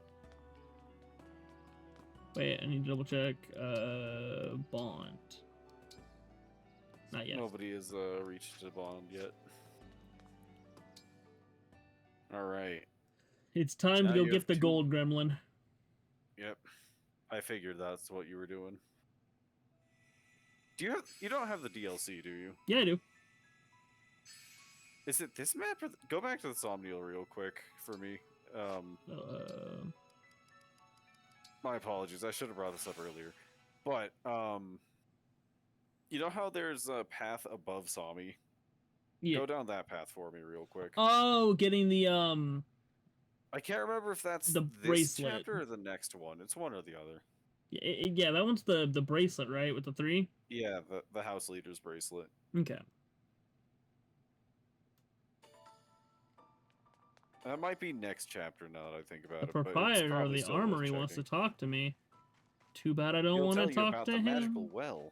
Wait, I need to double check. Bond. Not yet. Nobody has reached a bond yet. All right. It's time Now to go you get have the two- gold gremlin. Yep. I figured that's what you were doing. You don't have the DLC, do you? Yeah, I do. Is it this map? Or go back to the Somnial real quick for me. My apologies. I should have brought this up earlier. But you know how there's a path above Sami? Yeah. Go down that path for me real quick. Oh, getting the I can't remember if that's the this bracelet. chapter or the next one. It's one or the other. Yeah, that one's the bracelet, right? With the 3? Yeah, the house leader's bracelet. Okay. That might be next chapter now that I think about The it. but it's proprietor of probably the still worth armory wants to checking. talk to me. Too bad I don't He'll want tell to you talk about to the him. magical well.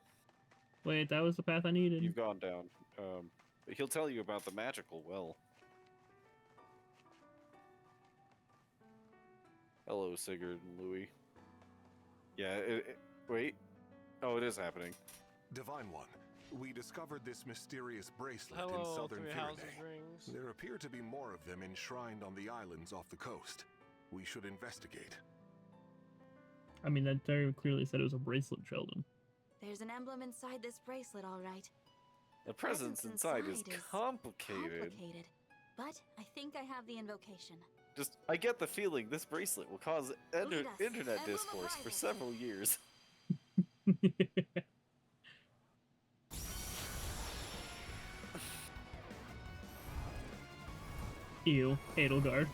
Wait, that was the path I needed. You've gone down. But he'll tell you about the magical well. Hello, Sigurd and Louis. Yeah, wait. Oh, it is happening. Divine One, we discovered this mysterious bracelet Hello, in southern Three Houses Pyrenees. rings. There appear to be more of them enshrined on the islands off the coast. We should investigate. I mean, that very clearly said it was a bracelet, Sheldon. There's an emblem inside this bracelet, all right. The presence inside is complicated. But I think I have the invocation. Just, I get the feeling this bracelet will cause Lead us, internet Emblem of discourse for Rivalry. several years. Ew, Edelgard.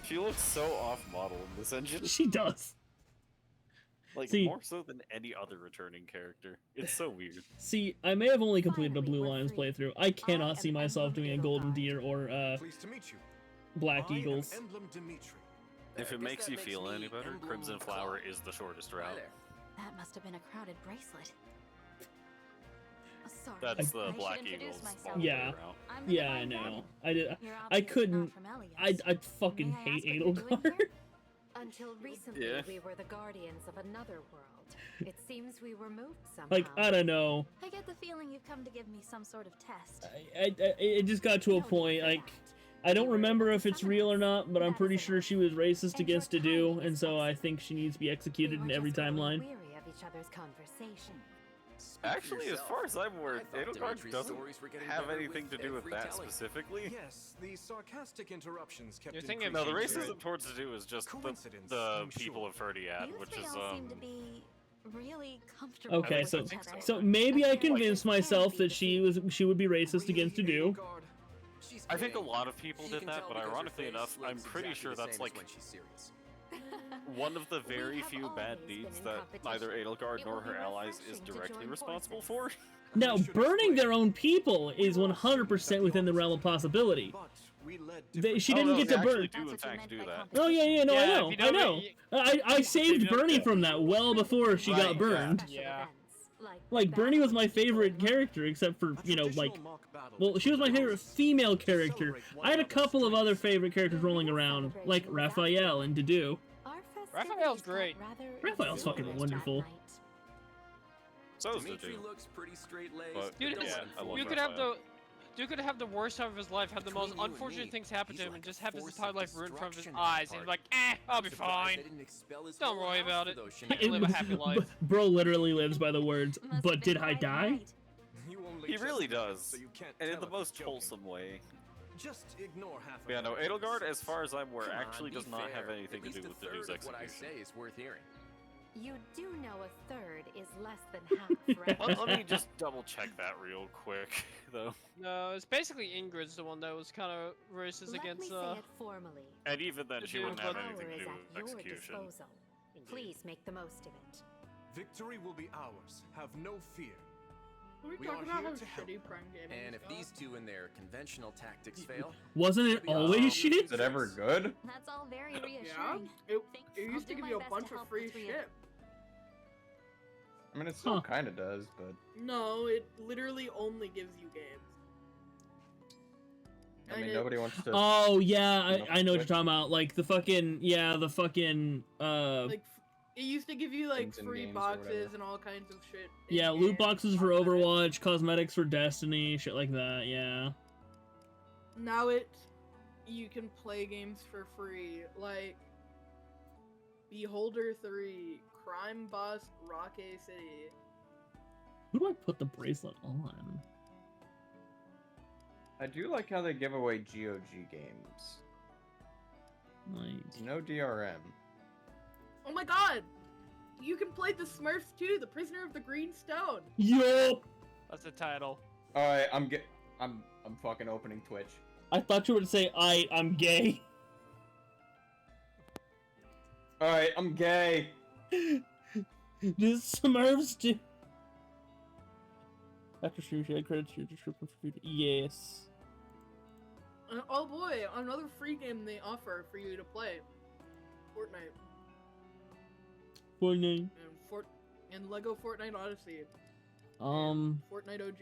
She looks so off-model in this engine. She does. Like, See- more so than any other returning character. It's so weird. See, I may have only completed a Blue Lions playthrough. I cannot see myself doing a Golden Deer or Pleased to meet you. Black I am Eagles. Emblem Dimitri. If it makes you feel any better, Emblem Crimson Flower Cloud. is the shortest route. That must have been a crowded bracelet. Sorry. That's the I should Black introduce Eagles myself. all-the-way Yeah, route. I'm the yeah, I Divine know. One. I did. You're I obviously couldn't. not from Elias. I fucking May I hate ask what you're doing Edelgard. here? Until recently, Yeah. we were the guardians of another world. It seems we were moved somehow. Like, I don't know. I get the feeling you've come to give me some sort of test. It just got to a point, like, I don't remember if it's real or not, but I'm pretty sure she was racist against Dedu, and so I think she needs to be executed in every timeline. Weary of each other's conversation. Actually, as far as I'm aware, Edelgard doesn't have better anything to with do with every that telling. specifically. Yes, the sarcastic interruptions kept You're thinking of No, the Coincidence. racism towards Dedu is just Coincidence, the I'm people sure. of Ferdiad, You which three is, all seem to be really comfortable Okay, with so each other. so maybe I convinced myself that she would be racist against Dedu. I think a lot of people She did can that, tell but because her ironically face enough, I'm looks pretty exactly sure the that's same as like when she's serious. one of the very have few bad always been deeds in that neither competition. Edelgard It nor will be her allies is refreshing to directly join responsible forces. for. Now, burning their own people is 100% within the realm of possibility. But we led She Oh, didn't no, get they to actually burn. do in fact do that. Oh yeah, no, Yeah, I if know, you I know know. it, I saved Bernie from that well before she got Right, burned. Yeah. Like Bernie was my favorite character, except for like, well, she was my favorite female character. I had a couple of other favorite characters rolling around, like Raphael and Dedu. Raphael's great. Raphael's fucking wonderful. So is Dimitri Dedu. looks pretty straight-laced. But, Dude, yeah, I love you could have Raphael. Dude could have the worst time of his life, have the most Between you and unfortunate me, things happen to he's him, like and just a have his force entire of life ruined from his destruction eyes, and at be like, I'll be Surprised fine. they didn't expel his Don't whole worry house about for it. those And shenanigans. live a happy life. Bro literally lives by the words, Must but have did been I quite die? right. You only He just really met, does, so you can't and in tell the if he's most joking. wholesome way. Just ignore half of Yeah, no, everything he Edelgard, says. as far as I'm aware, Come on, actually be does not have fair. anything At to do least with a Dedu's third of what I execution. say is worth hearing. You do know a third is less than half, right? Let me just double check that real quick, though. No, it's basically Ingrid's the one that was kind of racist Let against, me say it formally. And even then, she Dedu, wouldn't have but- anything to do Power with is at your execution. disposal. Please make the most of it. Victory will be ours. Have no fear. Can we We talk are about here how to help. shitty Prime Gaming And is if going? these two and their conventional tactics fail, Wasn't it always shit? Is it ever good? That's all very Yeah, reassuring. it I'll used to do give my you a best bunch to of help free the three of shit. I mean, it still Huh. kind of does, but No, it literally only gives you games. I mean, nobody wants to. Oh yeah, I know what you're talking about. Like the fucking Like it used to give you like Things in free games or boxes whatever. and all kinds of shit. yeah, in-game, loot boxes for cosmetics. Overwatch, cosmetics for Destiny, shit like that. Yeah. Now you can play games for free, like Beholder 3, Crime Boss, Rocket City. Who do I put the bracelet on? I do like how they give away GOG games. Like No DRM. Oh my god! You can play the Smurfs too, The Prisoner of the Green Stone. Yo! That's the title. All right, I'm fucking opening Twitch. I thought you were to say I'm gay. All right, I'm gay. This Smurfs do. After stream, should I credit your description for future? Yes. Oh boy, another free game they offer for you to play. Fortnite. Fortnite. And Lego Fortnite Odyssey. Fortnite OG.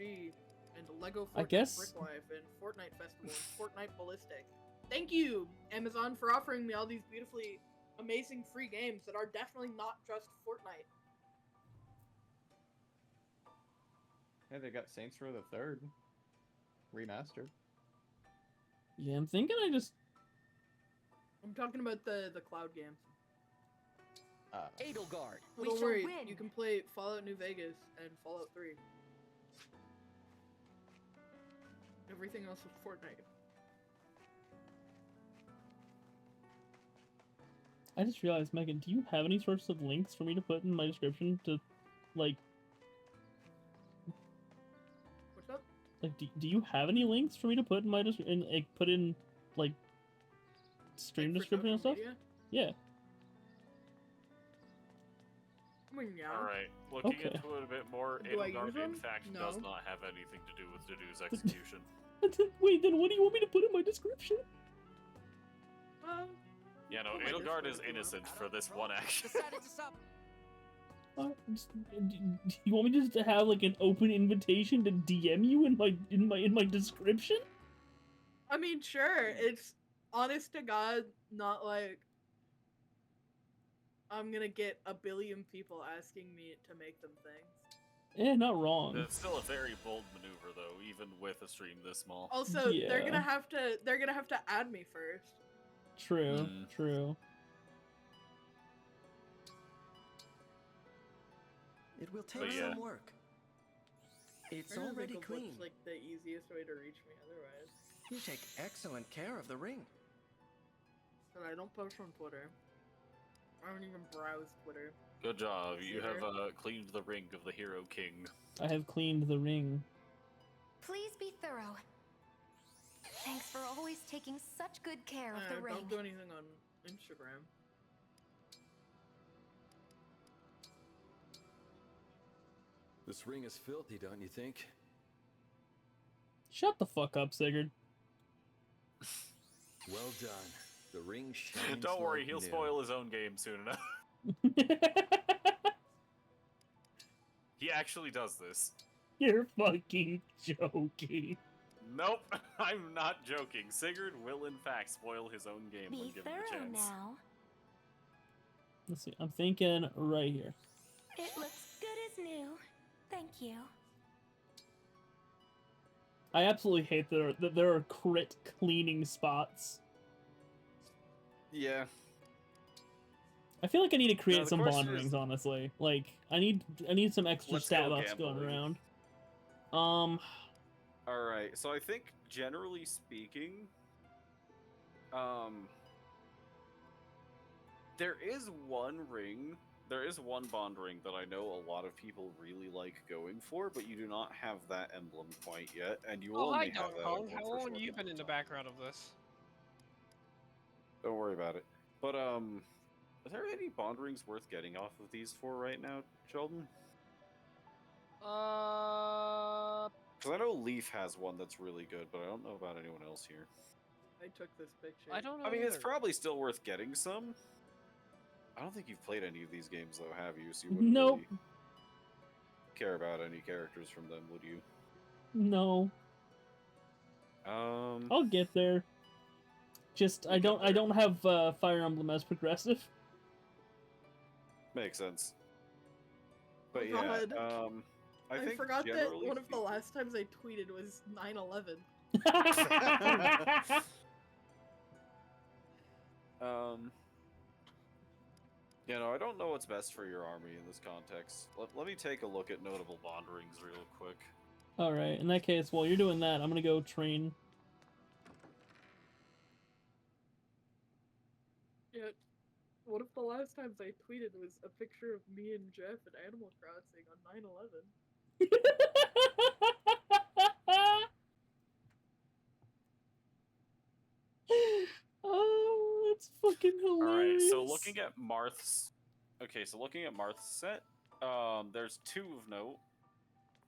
And Lego Fortnite I guess. Brick Life. And Fortnite Festival. And Fortnite Ballistic. Thank you, Amazon, for offering me all these beautifully amazing free games that are definitely not just Fortnite. Hey, they got Saints Row the Third remastered. Yeah, I'm thinking I'm talking about the cloud games. Edelgard. Well, don't worry, you can play Fallout New Vegas and Fallout 3. Everything else is Fortnite. I just realized, Megan, do you have any sorts of links for me to put in my description to, like... What's up? Like, do you have any links for me to put in my stream Like for description and social stuff? media? Yeah. I mean, yeah. Alright, looking Okay. into it a bit more, Do I Edelgard use in them? fact No. does not have anything to do with Dedue's execution. Wait, then what do you want me to put in my description? Yeah, no, Oh my Edelgard Discord is if you innocent for this one action. Do you want me just to have like an open invitation to DM you in my description? I mean, sure. It's honest to God, not like I'm gonna get a billion people asking me to make them things. Not wrong. It's still a very bold maneuver, though, even with a stream this small. Also, Yeah. they're gonna have to add me first. True, true. It will take But yeah. some work. It's Trying to already think of what's, clean. like the easiest way to reach me otherwise. You take excellent care of the ring. But I don't post on Twitter. I don't even browse Twitter. Good job, you have Either. cleaned the ring of the Hero King. I have cleaned the ring. Please be thorough. Thanks for always taking such good care of the ring. Don't do anything on Instagram. This ring is filthy, don't you think? Shut the fuck up, Sigurd. Well done. The ring shines. Don't worry, like he'll new. spoil his own game soon enough. He actually does this. You're fucking joking. Nope, I'm not joking. Sigurd will in fact spoil his own game when Be given thorough the chance. now. Let's see. I'm thinking right here. It looks good as new. Thank you. I absolutely hate that there are crit cleaning spots. Yeah. I feel like I need to create Now, the some question bond is- rings, honestly. Like, I need some extra Let's stat go buffs going gambling. around. Alright, so I think generally speaking, there is one bond ring that I know a lot of people really like going for, but you do not have that emblem quite yet, and you will Oh, only hi, have Donkey that Kong. emblem How for a long short have you amount been of in the time. background of this? Don't worry about it. But, are there any bond rings worth getting off of these for right now, Sheldon? Because I know Leaf has one that's really good, but I don't know about anyone else here. I took this picture. I don't know. I mean, it's either. probably still worth getting some. I don't think you've played any of these games, though, have you? So you wouldn't Nope. really care about any characters from them, would you? No. I'll get there. Just I don't have Fire Emblem as progressive. Makes sense. But Oh, yeah, God. I think forgot that generally one of the last times I tweeted was 9/11. You know, I don't know what's best for your army in this context. Let me take a look at notable bond rings real quick. All right. In that case, while you're doing that, I'm gonna go train. Yeah. One of the last times I tweeted was a picture of me and Jeff at Animal Crossing on 9/11. Oh, that's fucking hilarious. Alright, so looking at Marth's... Okay, so looking at Marth's set, there's 2 of note.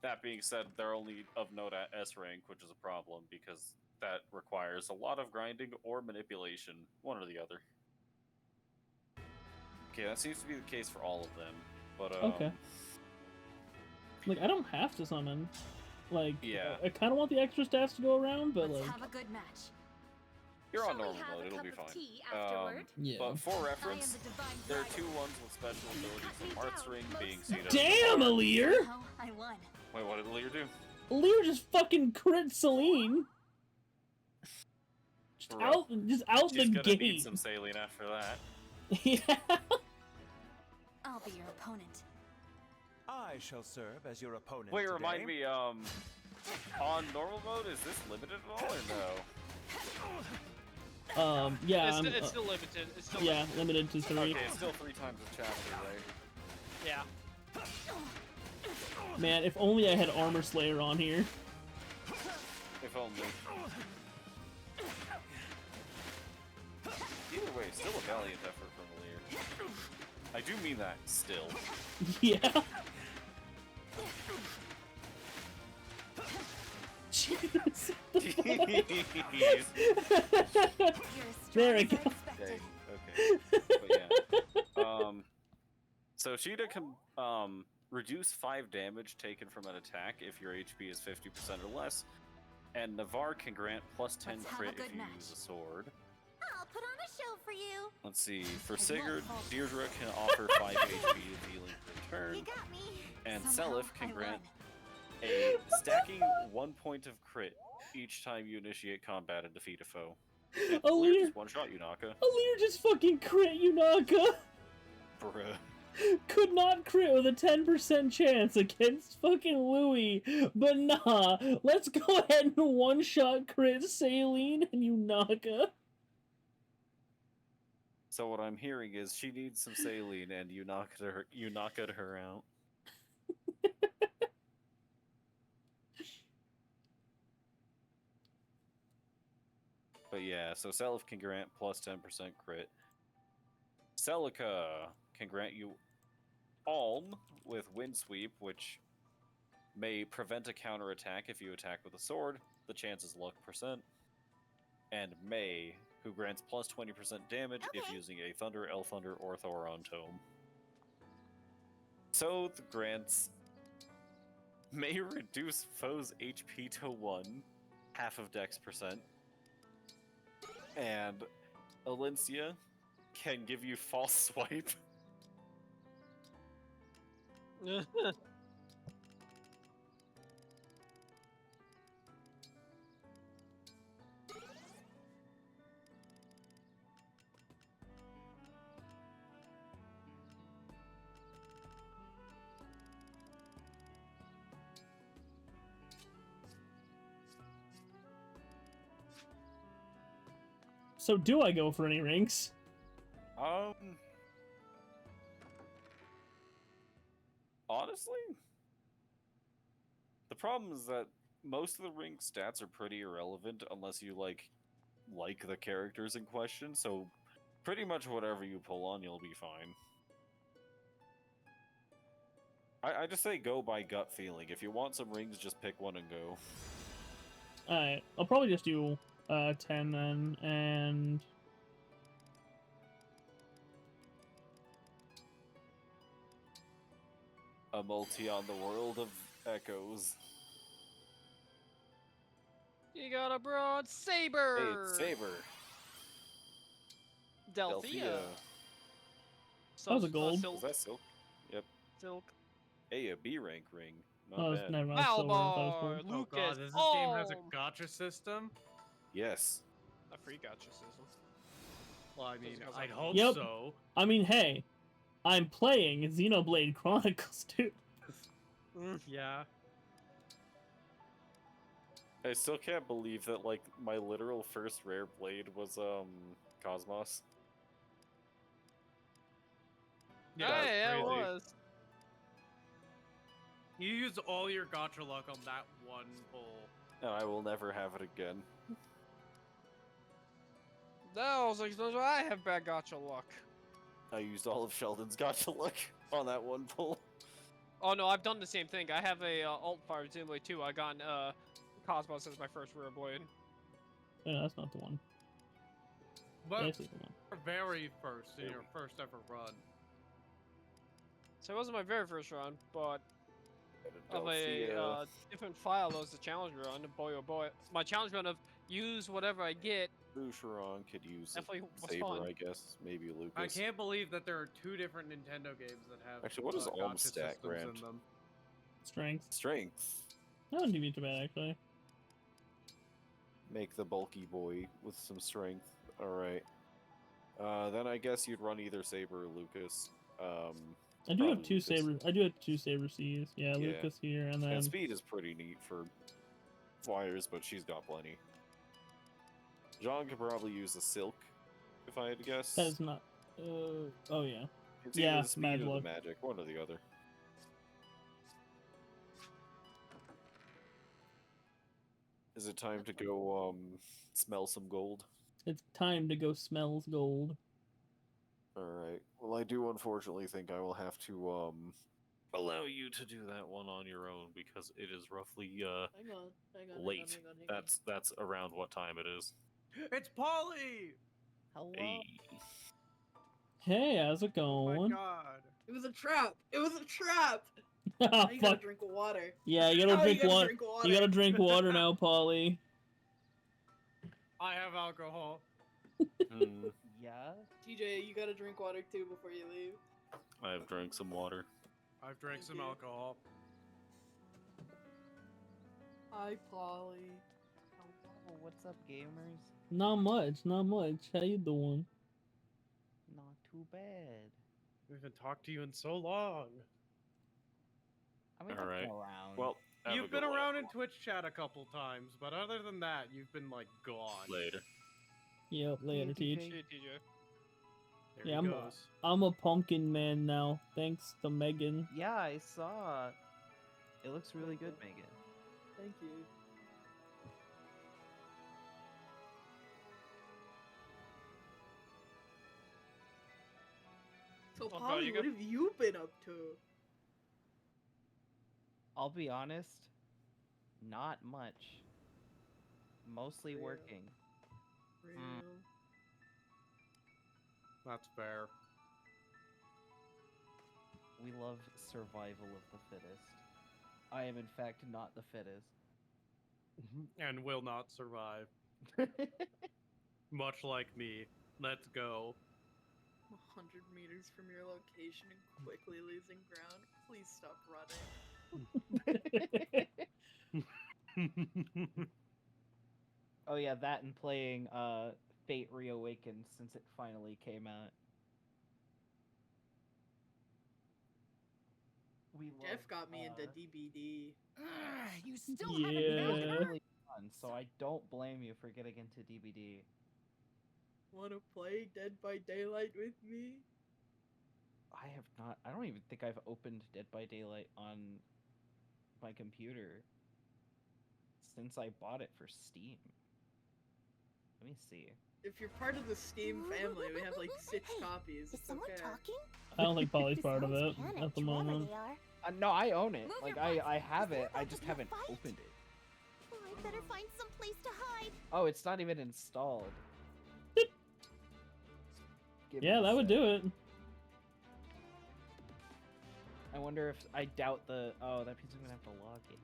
That being said, they're only of note at S rank, which is a problem, because that requires a lot of grinding or manipulation, one or the other. Okay, that seems to be the case for all of them, but okay. Like, I don't have to summon. Like, yeah. I kind of want the extra stats to go around, but Let's like... have a good match. You're on normal mode, it'll be fine. Yeah. But for reference, there are 2 ones with special abilities, the Marth's Ring being Cedo. Damn, Aleer! I won. Wait, what did Aleer do? Aleer just fucking crit Celine. Just out the She's gate. gonna need some saline after that. Yeah. I'll be your opponent. I shall serve as your opponent. Wait, today. remind me, on normal mode, is this limited at all, or no? Yeah. It's still limited. It's still limited to 3. Okay, it's still 3 times a chapter, right? Yeah. Man, if only I had Armor Slayer on here. If only. Either way, still a valiant effort from Aleer. I do mean that, still. Yeah. Jesus. There we go. Okay. But yeah. So Sheeta can reduce 5 damage taken from an attack if your HP is 50% or less, and Navarre can grant plus 10 crit if you use a sword. I'll put on a show for you. Let's see. For Sigurd, Deirdre can offer 5 HP of healing per turn, and Seliph can grant a stacking 1 point of crit each time you initiate combat and defeat a foe. Aleer just one-shot Yunaka. Aleer just fucking crit Yunaka. Bruh. Could not crit with a 10% chance against fucking Louis, but nah, let's go ahead and one-shot crit Saline and Yunaka. So what I'm hearing is she needs some saline, and you knocked her out. But yeah, so Seliph can grant plus 10% crit. Celica can grant you Alm with Wind Sweep, which may prevent a counterattack if you attack with a sword. The chance is luck %. And May, who grants plus 20% damage if using a Thunder, Elf Thunder, or Thoron Tome. So the grants may reduce foes' HP to 1, half of Dex %. And Alencia can give you False Swipe. So do I go for any ranks? Honestly, the problem is that most of the ring stats are pretty irrelevant unless you like the characters in question, so pretty much whatever you pull on, you'll be fine. I just say go by gut feeling. If you want some rings, just pick one and go. Alright, I'll probably just do 10 then, and... A multi on the world of echoes. You got a broad saber. Hey, it's Saber. Delphia. That was a gold. Silk. Is that silk? Yep. Silk. Hey, a B rank ring. Not Oh, bad. never mind. I was silver. I thought it was Malbar, gold. Oh Lucas. god, this game has a gotcha system? Yes. A free gotcha system. Well, I mean, I'd hope Yep. so. I mean, hey, I'm playing Xenoblade Chronicles 2. Yeah. I still can't believe that, like, my literal first rare blade was, Cosmos. Yeah, Hey, that's it crazy. was. You used all your gotcha luck on that one pull. No, I will never have it again. No, I was like, those I have bad gotcha luck. I used all of Sheldon's gotcha luck on that one pull. Oh no, I've done the same thing. I have a alt fire Xenoblade 2. I got Cosmos as my first rare blade. Yeah, that's not the one. But This is the one. very first, in your first ever run. So it wasn't my very first run, but of Delphia. a different file that was the challenge run. Boy oh boy, my challenge run of use whatever I get. Boucheron could use Definitely was Saber, fun. I guess. Maybe Lucas. I can't believe that there are two different Nintendo games that have Actually, what is gotcha Alm systems stat grant? in them. Strength. Strength. That wouldn't be too bad, actually. Make the bulky boy with some strength. Alright. Then I guess you'd run either Saber or Lucas. I do have two Saber. I do have two Saber C's. Yeah, Yeah. Lucas here, and then And speed is pretty neat for flyers, but she's got plenty. Jean could probably use a silk, if I had to guess. that is not. Oh yeah. It's Yeah, either the speed mad or luck. the magic, one or the other. Is it time to go smell some gold? It's time to go smells gold. Alright. Well, I do unfortunately think I will have to allow you to do that one on your own because it is roughly Hang on, late. hang on. That's around what time it is. It's Polly! Hello. Hey. Hey, how's it Oh my going? god. It was a trap. It was a trap. Ah, Now you gotta fuck. drink water. Yeah, you Now gotta drink you gotta water. drink water. You gotta drink water now, Polly. I have alcohol. Yeah. TJ, you gotta drink water too before you leave. I've drank some water. I've drank some alcohol. Hi, Polly. Hello, what's up, gamers? Not much, not much. How you doing? Not too bad. We haven't talked to you in so long. I mean, All I've right. been around. Well, have a You've good been one, around in everyone. Twitch chat a couple times, but other than that, you've been like gone. Later. Yep, later, Teach. Shit, TJ. There Yeah, he I'm, goes. I'm a pumpkin man now, thanks to Megan. Yeah, I saw. It looks really good, Megan. Thank you. So, Oh, Polly, you what got- have you been up to? I'll be honest. Not much. Mostly Real. working. Real. That's fair. We love survival of the fittest. I am, in fact, not the fittest. And will not survive. Much like me. Let's go. 100 meters from your location and quickly losing ground. Please stop running. Oh yeah, that and playing Fate Reawakened since it finally came out. We Jeff got me into DBD. You still haven't found It's her? really fun, so I don't blame you for getting into DBD. Wanna play Dead by Daylight with me? I have not. I don't even think I've opened Dead by Daylight on my computer since I bought it for Steam. Let me see. If you're part of the Steam family, we have like 6 copies. It's okay. I don't think Polly's part of it at the moment. No, I own it. Move Like your butts. I have Isn't it. that I like just a haven't fight? opened it. I better find some place to hide. Oh, it's not even installed. Give me Yeah, a that would sec. do it. I wonder if I doubt the. Oh, that means I'm gonna have to log it.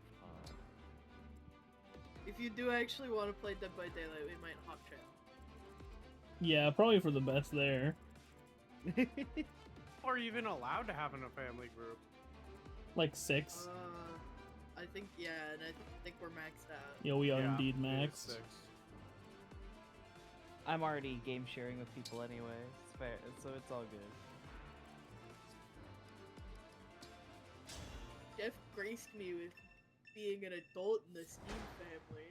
If you do actually want to play Dead by Daylight, we might hop trail. Yeah, probably for the best there. Or even allowed to have in a family group. Like 6. I think, yeah, and I think we're maxed out. Yeah, we are Yeah, indeed it is maxed. 6. I'm already game sharing with people anyway. It's fair, so it's all good. Jeff graced me with being an adult in the Steam family.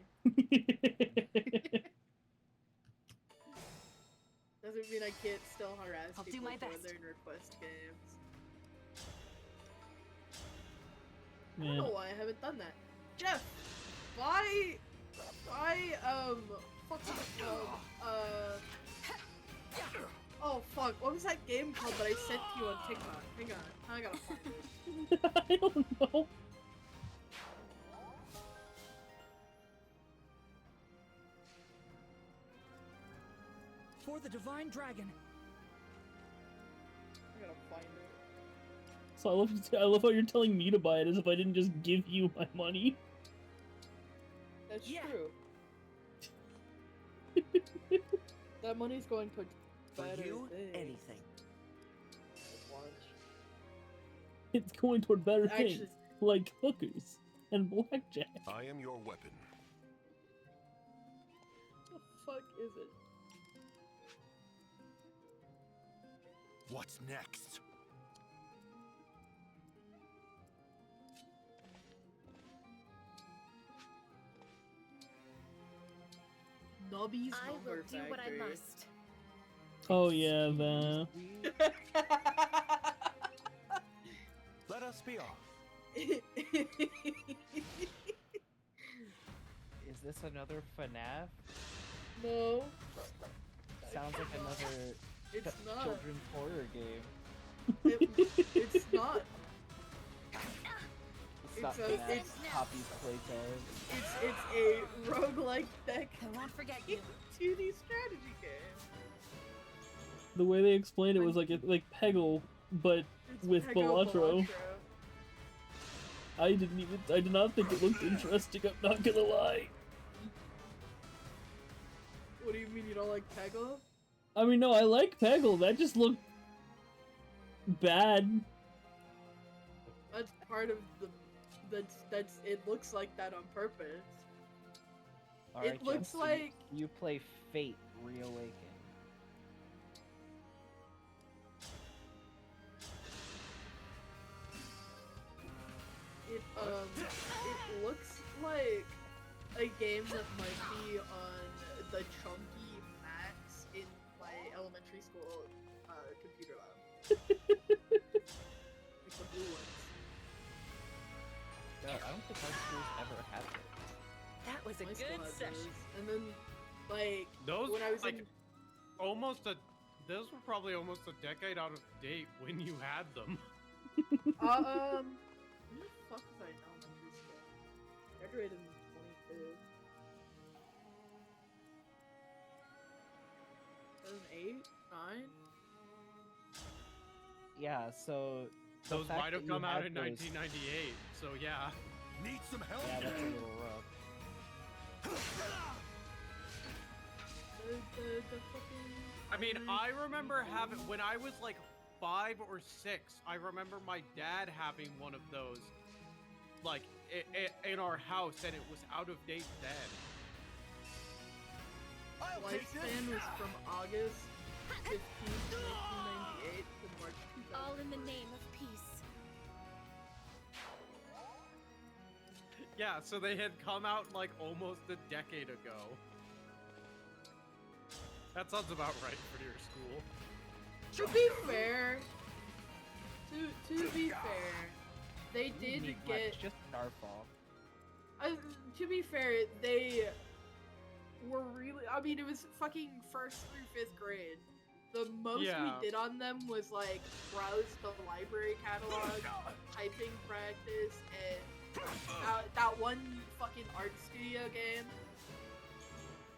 Doesn't mean I can't still harass I'll do people my for best. their request games. I Man. don't know why I haven't done that. Jeff, why, fuck was it called? Oh fuck, what was that game called that I sent to you on TikTok? Hang on, I gotta find it. I don't know. For the Divine Dragon. I gotta find it. So I love how you're telling me to buy it as if I didn't just give you my money. That's true. That money's going towards For better you, things. anything. Watch. It's going toward better Actually- things, like hookers and blackjack. I am your weapon. What the fuck is it? What's next? Nobby's I will Number do what I Factory. must. Oh yeah, the Let us be off. Is this another FNAF? No. Sounds like another It's not. children's horror game. It's not. It's not a- FNAF. it's- Poppy's Playtime. It's a roguelike deck I won't forget you. 2D strategy game. the way they explained it was like Peggle, but It's with Peggle Balatro. I did not think it looked interesting. I'm not gonna lie. What do you mean you don't like Peggle? I mean, no, I like Peggle. That just looked bad. That's part of the. That's. It looks like that on purpose. Alright, It looks Jeff, so like. you play Fate Reawaken. It looks like a game that might be on the chunky Max in my elementary school computer lab. Like the blue ones. God, I don't think our schools ever had it. That was a My school good had session. those. And then, like, Those when I was like in. those were probably almost a decade out of date when you had them. When the fuck was I in elementary school? Graduated in 22. 2008? 9? Yeah, so the Those fact might have that you come out have in those- 1998, so yeah. Need some help? Yeah, that's a little rough. The fucking. I mean, I remember having when I was like 5 or 6. I remember my dad having one of those, like in our house, and it was out of date then. Lifespan was from August 15th, 1998 to March 2000. All in the name of peace. Yeah, so they had come out like almost a decade ago. That sounds about right for your school. To be fair, to be fair, they did Neglect, get. just Starfall. To be fair, they were really. I mean, it was fucking 1st through 5th grade. The most Yeah. we did on them was like browse the library catalog, typing practice, and that one fucking art studio game.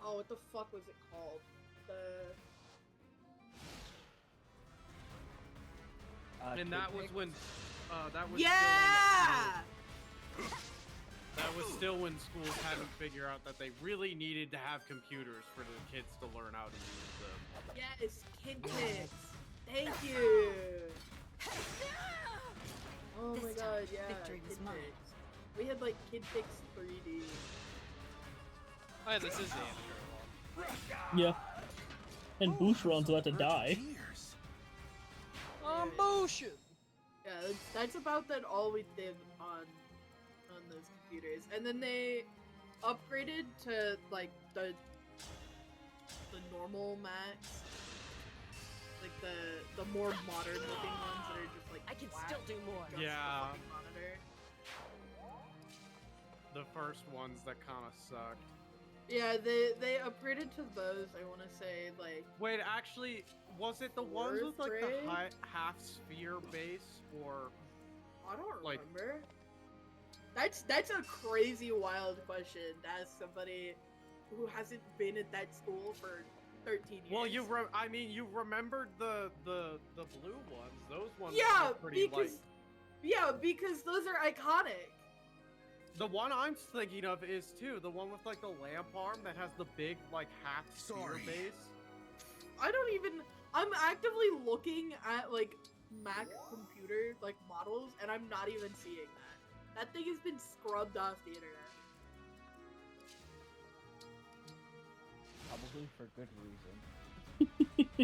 Oh, what the fuck was it called? And that was when, that was Yeah! that was still when schools hadn't figured out that they really needed to have computers for the kids to learn how to use them. Yes, KidPix. Thank you. Oh my god, yeah. victory was mine. KidPix. We had like KidPix 3D. Oh yeah, this is the amateur one. Yeah. And Boucheron's about to die. Bullshit. Yeah, that's about that all we did on those computers. And then they upgraded to like the normal Macs. Like the more modern looking ones that are just like I can flat, still do more. just the Yeah. fucking monitor. The first ones that kind of sucked. Yeah, they upgraded to those, I want to say, like... Wait, actually, was it the ones with, like, the grade? half-sphere base, or... I don't like, remember. That's a crazy wild question to ask somebody who hasn't been at that school for 13 years. Well, you remembered the blue ones. Those ones Yeah, were pretty, because... Yeah, because those are iconic. The one I'm thinking of is, too, the one with, like, the lamp arm that has the big, like, half-sphere base. I don't even... I'm actively looking at, like, Mac computer, like, models, and I'm not even seeing that. That thing has been scrubbed off the internet. Probably for good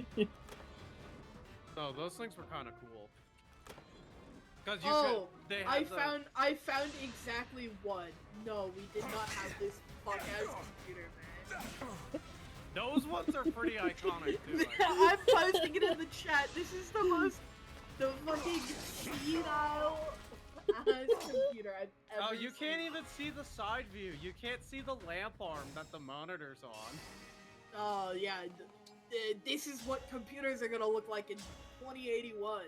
reason. No, those things were kind of cool. Because I found exactly one. No, we did not have this fuck-ass computer, man. Those ones are pretty iconic, too. I'm posting it in the chat. This is the fucking senile ass computer I've ever Oh, you seen. can't even see the side view. You can't see the lamp arm that the monitor's on. Oh, yeah. This is what computers are gonna look like in 2081.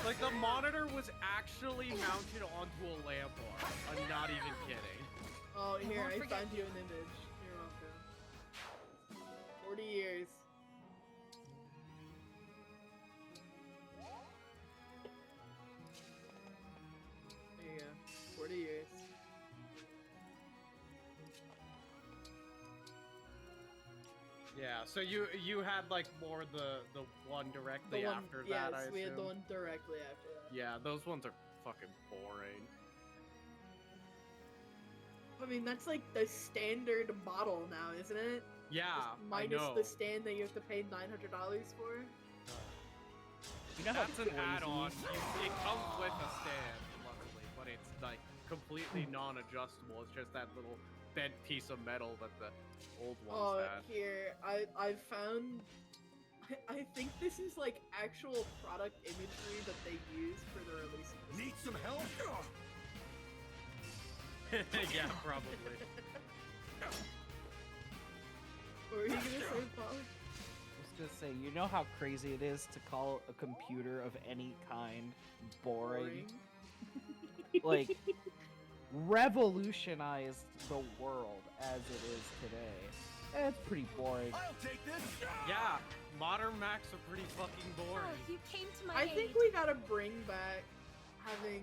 Like, the monitor was actually mounted onto a lamp arm. I'm not even kidding. Oh, here, won't I forget found you an image. You're welcome. 40 years. There you go. 40 years. Yeah, so you had, like, more the one directly The one, after yes, that, I assume? we had the one directly after that. Yeah, those ones are fucking boring. I mean, that's like the standard model now, isn't it? Yeah, Just I minus know. the stand that you have to pay $900 for. You know how That's an crazy- add-on. It comes with a stand, luckily, but it's, like, completely non-adjustable. It's just that little bent piece of metal that the old ones Oh, had. here, I found... I think this is like actual product imagery that they use for the release of this. Need some help? Yeah, probably. What were you gonna say, Paul? I was gonna say, you know how crazy it is to call a computer of any kind boring? Like, revolutionized the world as it is today. It's pretty boring. I'll take this. Yeah, modern Macs are pretty fucking boring. Oh, you came to my I aid. think we gotta bring back having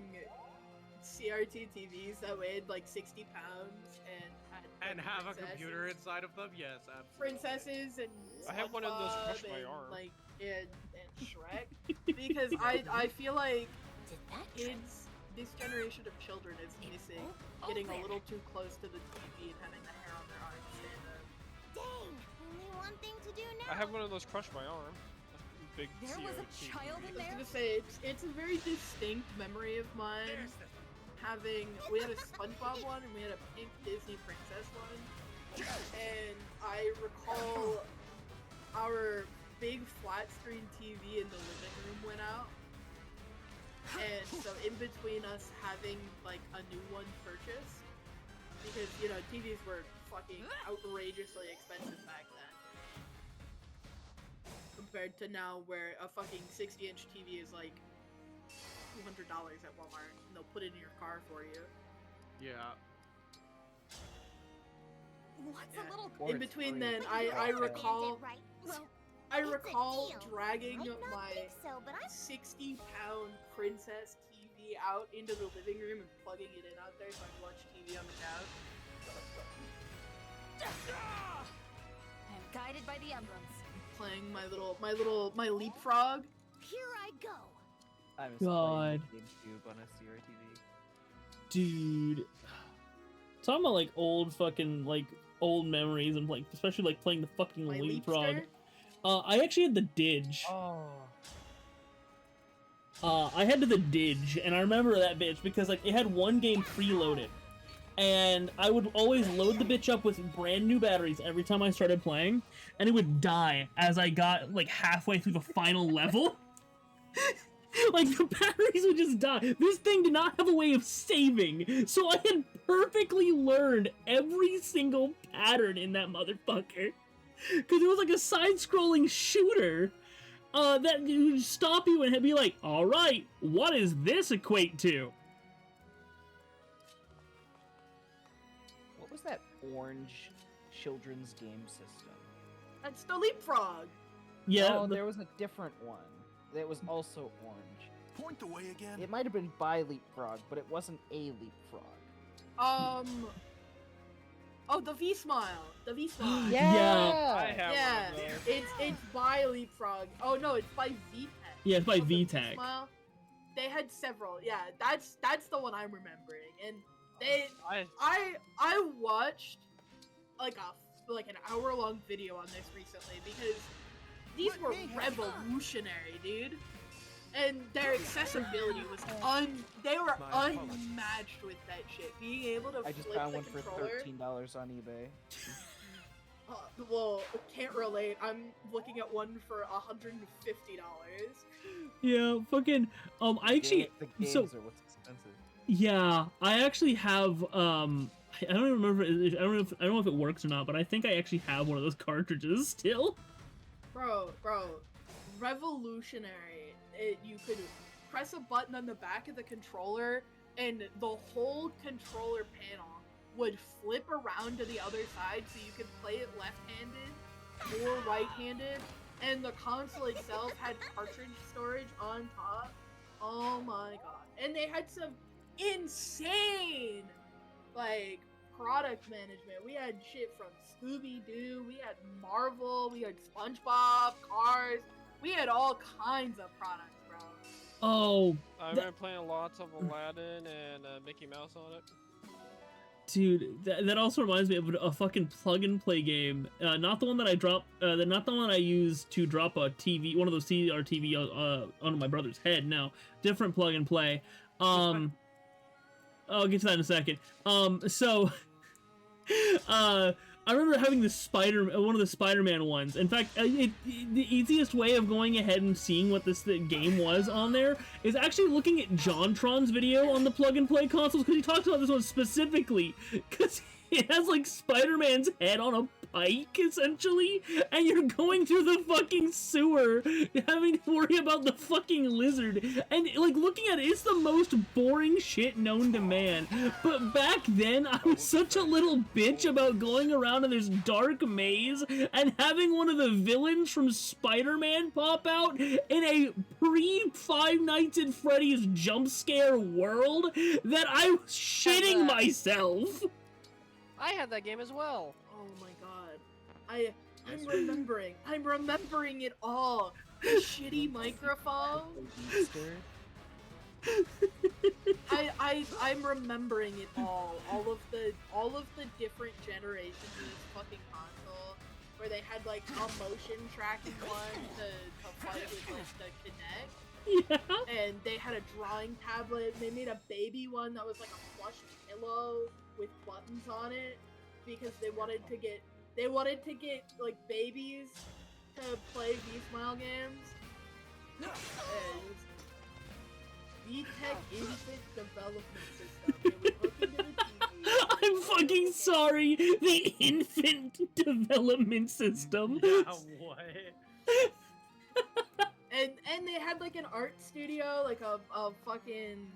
CRT TVs that weighed like 60 pounds And have a princesses. computer inside of them? Yes, absolutely. Princesses and I have one of those SpongeBob crushed my and, arm. like and Shrek because I feel like kids, this generation of children is missing getting a little too close to the TV and having the hair on their arms stand up. Dang, only one thing to do now. I have one of those crushed my arm. Big There was a CRT. child in I was there? gonna say it's a very distinct memory of mine. We had a SpongeBob one and we had a pink Disney princess one, and I recall our big flat screen TV in the living room went out, and so in between us having like a new one purchased, because you know TVs were fucking outrageously expensive back then. Compared to now where a fucking 60-inch TV is like $200 at Walmart and they'll put it in your car for you. Yeah. What's a little In between then, I recall dragging deal. my Might not think so, but I'm 60-pound princess TV TV out into the living room and plugging it in out there so I can watch TV on the couch. I am guided by the emblems. Playing my leapfrog. Here I go. I was God. playing GameCube on a CRTV. Dude. Talking about like old fucking like old memories and like especially like playing the fucking My leapfrog. leapster? I actually had the Didge. Oh. I had the Didge, and I remember that bitch because like it had one game preloaded, and I would always load the bitch up with brand new batteries every time I started playing, and it would die as I got like halfway through the final level. Like the batteries would just die. This thing did not have a way of saving, so I had perfectly learned every single pattern in that motherfucker. Because it was like a side-scrolling shooter that would stop you and be like, all right, what does this equate to? What was that orange children's game system? That's the leapfrog. Yeah. No, there was a different one that was also orange. Point the way again. It might have been by Leapfrog, but it wasn't a Leapfrog. Oh, the V-Smile. The V-Smile. Yeah. I have Yeah, one of those. it's by Leapfrog. Oh no, it's by VTech. Yeah, it's by So the VTech. V-Smile, they had several. Yeah, that's the one I'm remembering. And they, I watched like an hour-long video on this recently because these were revolutionary, dude. And their accessibility was they were unmatched with that shit. Being able to I just flip found the one for controller. $13 on eBay. Well, can't relate. I'm looking at one for $150. Yeah, fucking, I actually, The games so, are what's expensive. yeah, I actually have, I don't even remember, I don't know if it works or not, but I think I actually have one of those cartridges still. Bro, revolutionary. You could press a button on the back of the controller, and the whole controller panel would flip around to the other side so you could play it left-handed or right-handed, and the console itself had cartridge storage on top. Oh my god. And they had some insane, like, product management. We had shit from Scooby-Doo, we had Marvel, we had SpongeBob, Cars, we had all kinds of products, bro. Oh. I've been playing lots of Aladdin and Mickey Mouse on it. Dude, that also reminds me of a fucking plug-and-play game. Not the one that I dropped, not the one I used to drop a TV, one of those CRTV onto my brother's head. No, different plug-and-play. I'll get to that in a second. I remember having one of the Spider-Man ones. In fact, the easiest way of going ahead and seeing what this game was on there is actually looking at JonTron's video on the plug-and-play consoles, because he talks about this one specifically, because it has, like, Spider-Man's head on a pike, essentially, and you're going through the fucking sewer, having to worry about the fucking lizard, and, like, looking at it, it's the most boring shit known to man. But back then, I was such a little bitch about going around in this dark maze and having one of the villains from Spider-Man pop out in a pre-Five Nights at Freddy's jump scare world that I was shitting myself. I had that game as well. Oh my god. I'm remembering it all. The shitty microphone. I'm remembering it all. All of the different generations of this fucking console, where they had like a motion tracking one to fight with like the Kinect. Yeah. And they had a drawing tablet. They made a baby one that was like a plush pillow with buttons on it because they wanted to get like babies to play V-Smile games. And VTech Infant Development System. It would hook into the TV. I'm fucking sorry. The infant development system. Yeah, what? And they had like an art studio, like a fucking.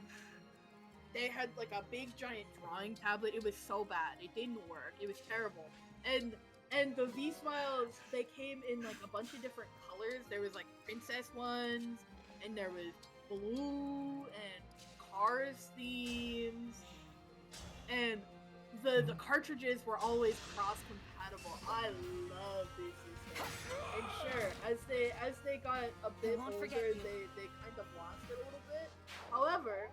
They had like a big giant drawing tablet. It was so bad. It didn't work. It was terrible. And the V-Smiles, they came in like a bunch of different colors. There was like princess ones, and there was blue and Cars themes, and the cartridges were always cross-compatible. I love these systems. And sure, as they got a bit older, they kind of lost it a little bit. However,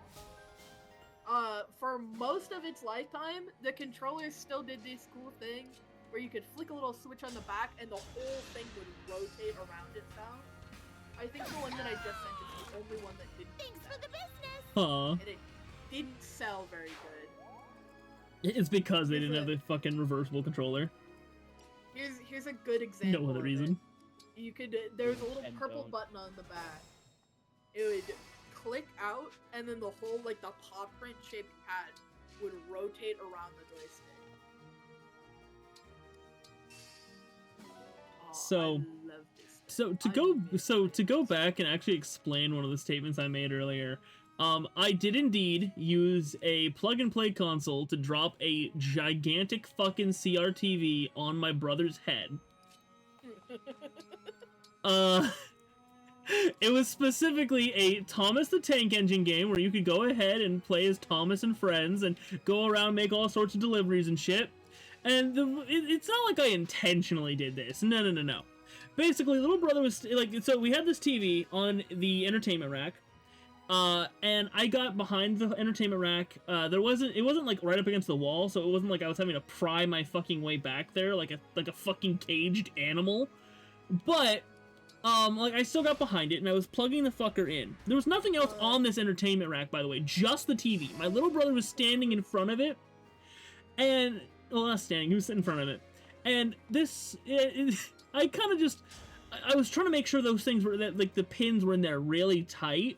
for most of its lifetime, the controllers still did this cool thing where you could flick a little switch on the back and the whole thing would rotate around itself. I think the one that I just sent is the only one that didn't do that. For the business. Huh. And it didn't sell very good. It's because they didn't have the fucking reversible controller. Here's a good example. No other of reason. It. You could there's a little And purple don't. button on the back. It would click out, and then the whole like the paw print shaped pad would rotate around the joystick. Oh, So, I love this. to go back and actually explain one of the statements I made earlier. I did indeed use a plug-and-play console to drop a gigantic fucking CRTV on my brother's head. It was specifically a Thomas the Tank Engine game where you could go ahead and play as Thomas and friends and go around and make all sorts of deliveries and shit. And it's not like I intentionally did this. No. Basically, little brother was like, so we had this TV on the entertainment rack. And I got behind the entertainment rack. It wasn't like right up against the wall, so it wasn't like I was having to pry my fucking way back there like a fucking caged animal. But like I still got behind it and I was plugging the fucker in. There was nothing else on this entertainment rack, by the way, just the TV. My little brother was standing in front of it, and well, not standing, he was sitting in front of it. And this, I kind of just, I was trying to make sure those things were that like the pins were in there really tight.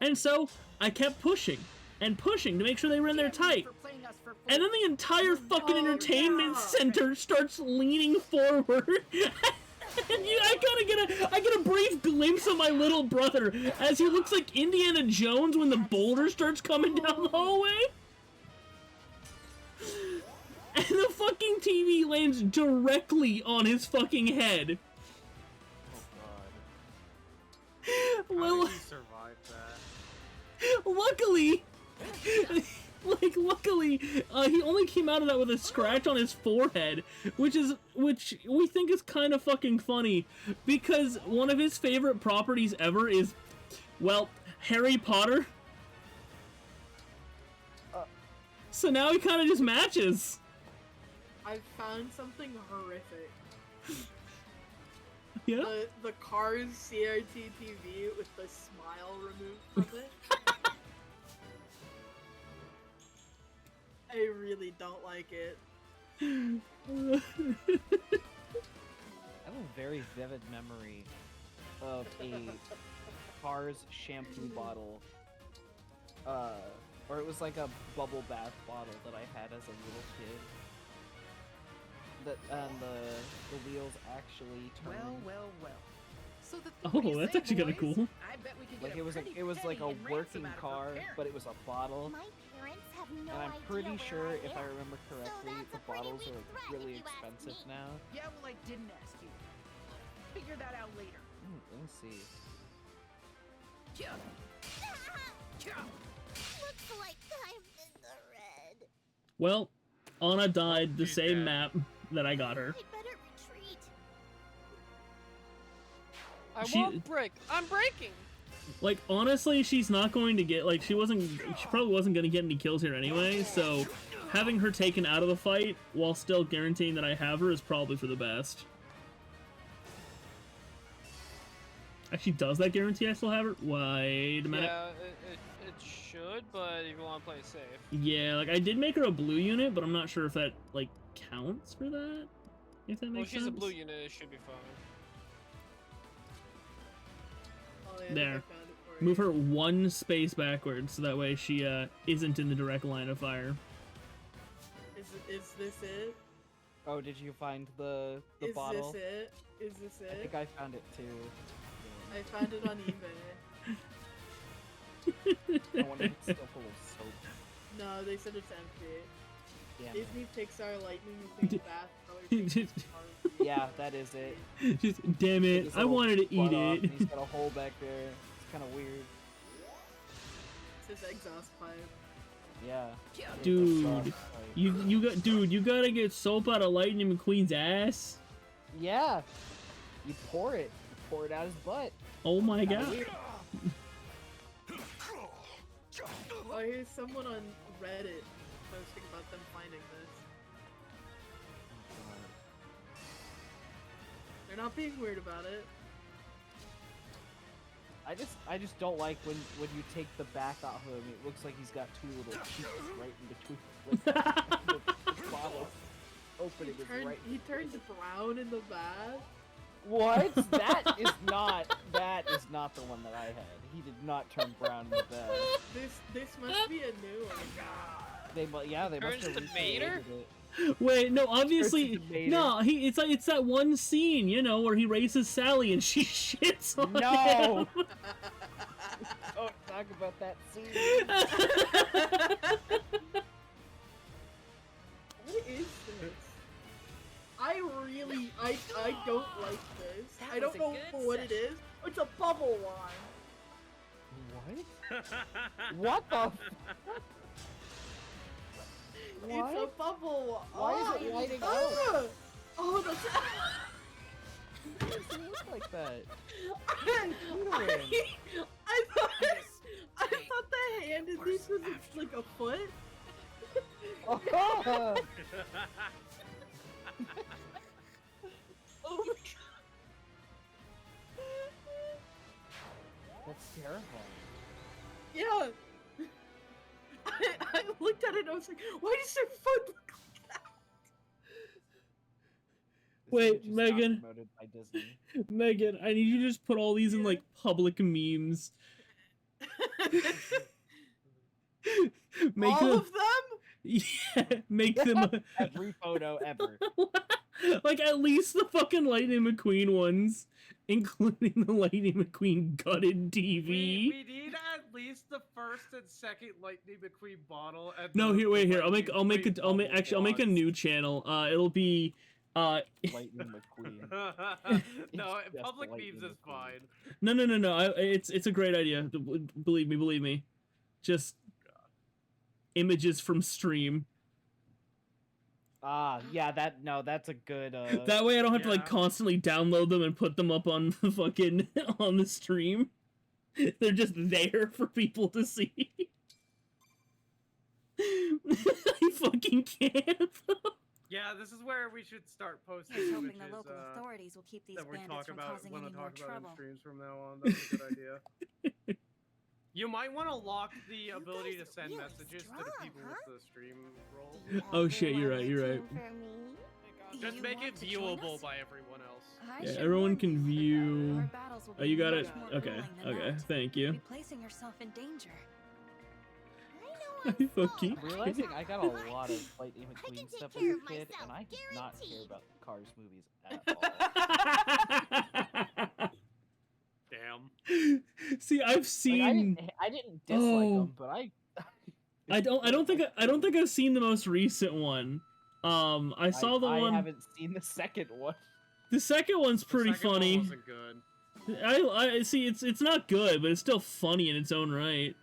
And so, I kept pushing and pushing to make sure they were in there tight. And then the entire fucking entertainment center starts leaning forward. And I get a brief glimpse of my little brother as he looks like Indiana Jones when the boulder starts coming down the hallway. And the fucking TV lands directly on his fucking head. Oh god. Well, How did he survive that? Luckily, he only came out of that with a scratch on his forehead, which we think is kind of fucking funny, because one of his favorite properties ever is, well, Harry Potter. So now he kind of just matches. I found something horrific. Yeah? The Cars CRT TV with the smile removed from it. I really don't like it. I have a very vivid memory of a Cars shampoo bottle, or it was like a bubble bath bottle that I had as a little kid. And the wheels actually turned. Well. So Oh, that's actually kind of cool. I bet we could Like get it was like a working car, but it was a bottle. My parents have no And I'm idea pretty where sure, I if I live. remember correctly, that's the a pretty bottles big are threat really if you ask expensive me. now. Yeah, well, I didn't ask you. Figure that out later. Let me see. Looks like I'm in the red. Well, Anna died the same map that I got her. I better retreat. I She- won't break. I'm breaking. Like, honestly, she's not going to get, like, she probably wasn't going to get any kills here anyway, so having her taken out of the fight while still guaranteeing that I have her is probably for the best. Actually, does that guarantee I still have her? Wait a minute. Yeah, it should, but if you want to play it safe. Yeah, like, I did make her a blue unit, but I'm not sure if that, like, counts for that? If that Well, makes she's sense? a blue unit, it should be fine. Oh, yeah, I think I There. found it for Move you. her one space backwards, so that way she, isn't in the direct line of fire. Is this it? Oh, did you find the Is bottle? this it? Is this it? I think I found it too. I found it on eBay. I wonder if it's still full of soap. No, they said it's empty. Damn it. Disney Pixar Lightning McQueen bath color pink Cars. Yeah, that is it. Just, damn it, His I little wanted to eat butt off, it. and he's got a hole back there. It's kind of weird. his exhaust pipe. Yeah. Dude, you gotta get soap out of Lightning McQueen's ass. Yeah. You pour it out his butt. Oh my Kinda god. weird. Oh, here's someone on Reddit posting about them finding this. They're not being weird about it. I just don't like when you take the back off of him. It looks like he's got two little cheeks right in between. Like, the bottle opening is right. He turned brown in the bath. What? That is not the one that I had. He did not turn brown in the bath. This must be a new one. They must have Mater? recreated it. Wait, no, obviously, no. It's that one scene, you know, where he races Sally and she shits on him. Don't talk about that scene. What is this? I don't like this. That I don't was a know good what it is. It's a bubble wine. What? What the? What? It's a bubble. Why is it lighting up? Oh, that's. It doesn't look like that. I thought the hand in this was like a foot. Oh. Oh my god. That's terrifying. Yeah. I looked at it and I was like, why does their foot look like that? Wait, Megan. Promoted by Disney. Megan, I need you to just put all these in like public memes. Make all them, of them? Yeah, make them every photo ever. like at least the fucking Lightning McQueen ones, including the Lightning McQueen gutted TV. We need at least the first and second Lightning McQueen bottle. And No, the here, wait, here. I'll make Lightning McQueen I'll make a new channel. It'll be Lightning McQueen. No, It's public just memes Lightning is fine. No. It's a great idea. Believe me. Just images from stream. Yeah, that's a good That way I don't have to like constantly download them and put them up on the fucking on the stream. They're just there for people to see. I fucking can't. Yeah, this is where we should start posting Here's hoping images the local authorities will keep these that we bandits talk from about causing when any I more talk about in trouble. streams from now on. That's a good idea. You might want to lock the ability to send messages to the people with the stream role. Oh shit, you're right. Just make it viewable by everyone else. Yeah, everyone can view. Oh, you got it? Okay, thank you. Placing yourself in danger. I fucking I'm realizing I got a lot of Lightning McQueen stuff as a kid, and I did not care about the Cars movies at all. Damn. See, I've seen. Like, I didn't dislike them, but I don't think I've seen the most recent one. I saw the one. I haven't seen the second one. The second one's pretty funny. One wasn't good. I see. It's not good, but it's still funny in its own right.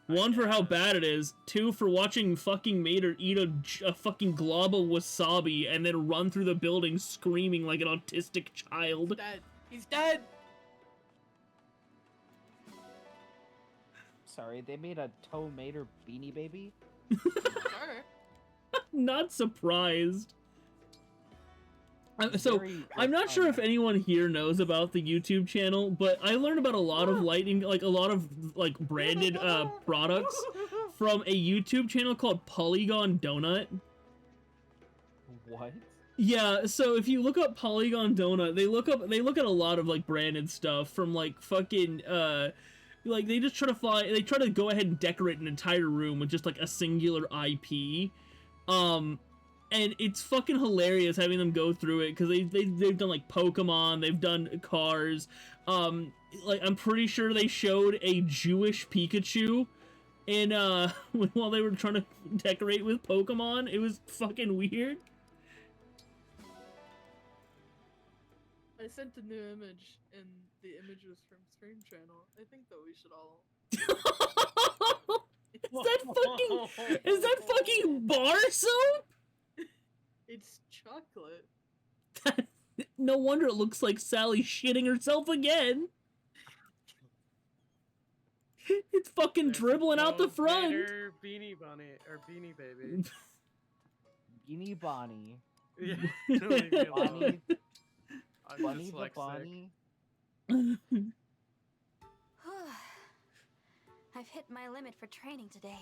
One, for how bad it is. Two, for watching fucking Mater eat a fucking glob of wasabi and then run through the building screaming like an autistic child. He's dead. He's dead. Sorry, they made a Toe Mater Beanie Baby? Sure. Not surprised. So, I'm not sure if anyone here knows about the YouTube channel, but I learned about a lot of lighting, like a lot of like branded products from a YouTube channel called Polygon Donut. What? Yeah, so if you look up Polygon Donut, they look at a lot of like branded stuff from like fucking like they try to go ahead and decorate an entire room with just like a singular IP. And it's fucking hilarious having them go through it because they've done like Pokemon, they've done Cars. Like I'm pretty sure they showed a Jewish Pikachu in while they were trying to decorate with Pokemon. It was fucking weird. I sent a new image, and the image was from Stream Channel. I think that we should all Is that fucking bar soap? It's chocolate. No wonder it looks like Sally shitting herself again. It's fucking dribbling out the front. Vader, Beanie Bunny or Beanie Baby. Beanie Bonnie. Yeah, leave me alone. Bonnie. I'm Bunny the dyslexic. Bonnie. I've hit my limit for training today.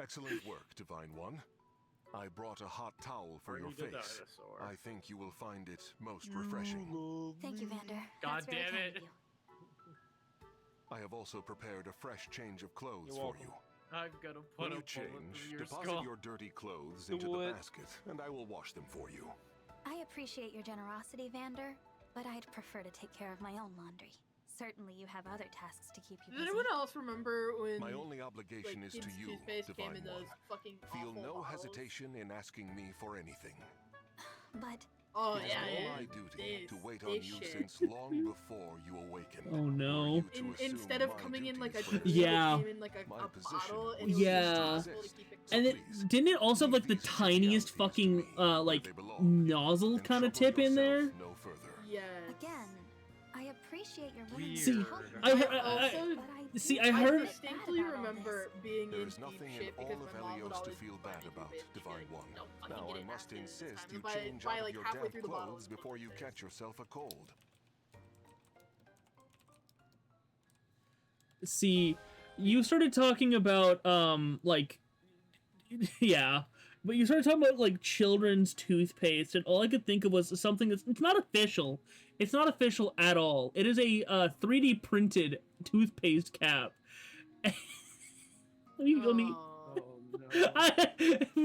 Excellent work, Divine One. I brought a hot towel for your Need a face. dinosaur. I think you will find it most refreshing. Thank you, Vander. God That's very damn kind it. of you. I have also prepared a fresh change of clothes You're for welcome. you. I'm gonna When put a you bullet change, through your deposit skull. your dirty clothes Do into the it. basket, and I will wash them for you. I appreciate your generosity, Vander, but I'd prefer to take care of my own laundry. Certainly you have other tasks to keep you Does busy. anyone else remember when My only obligation like, is to Kids you, Toothpaste came Divine in those One. fucking Feel awful no bottles? hesitation in asking me for anything. But Oh It is yeah, all yeah. my duty to wait on this you shit. since long before you awakened. Oh no. Instead of coming in like a duties tube, Yeah. it came in like a bottle, and it was Yeah. just impossible to keep it And it didn't it also have like the tiniest fucking like nozzle kind of tip in there? No further. Yes. again, I appreciate your willingness See, to help me. I heard- also, but I see, do I feel heard- bad distinctly about all remember being There in is deep nothing in shit all because of my mom would Helios to always feel bad about, Divine One. "Don't fucking Now get I it must after this insist time." you By- change by, out like, of your halfway damp through the bottle, clothes before you catch yourself a cold. See, you started talking about like yeah, but you started talking about like children's toothpaste, and all I could think of was something that's it's not official. It's not official at all. It is a 3D printed toothpaste cap. let me.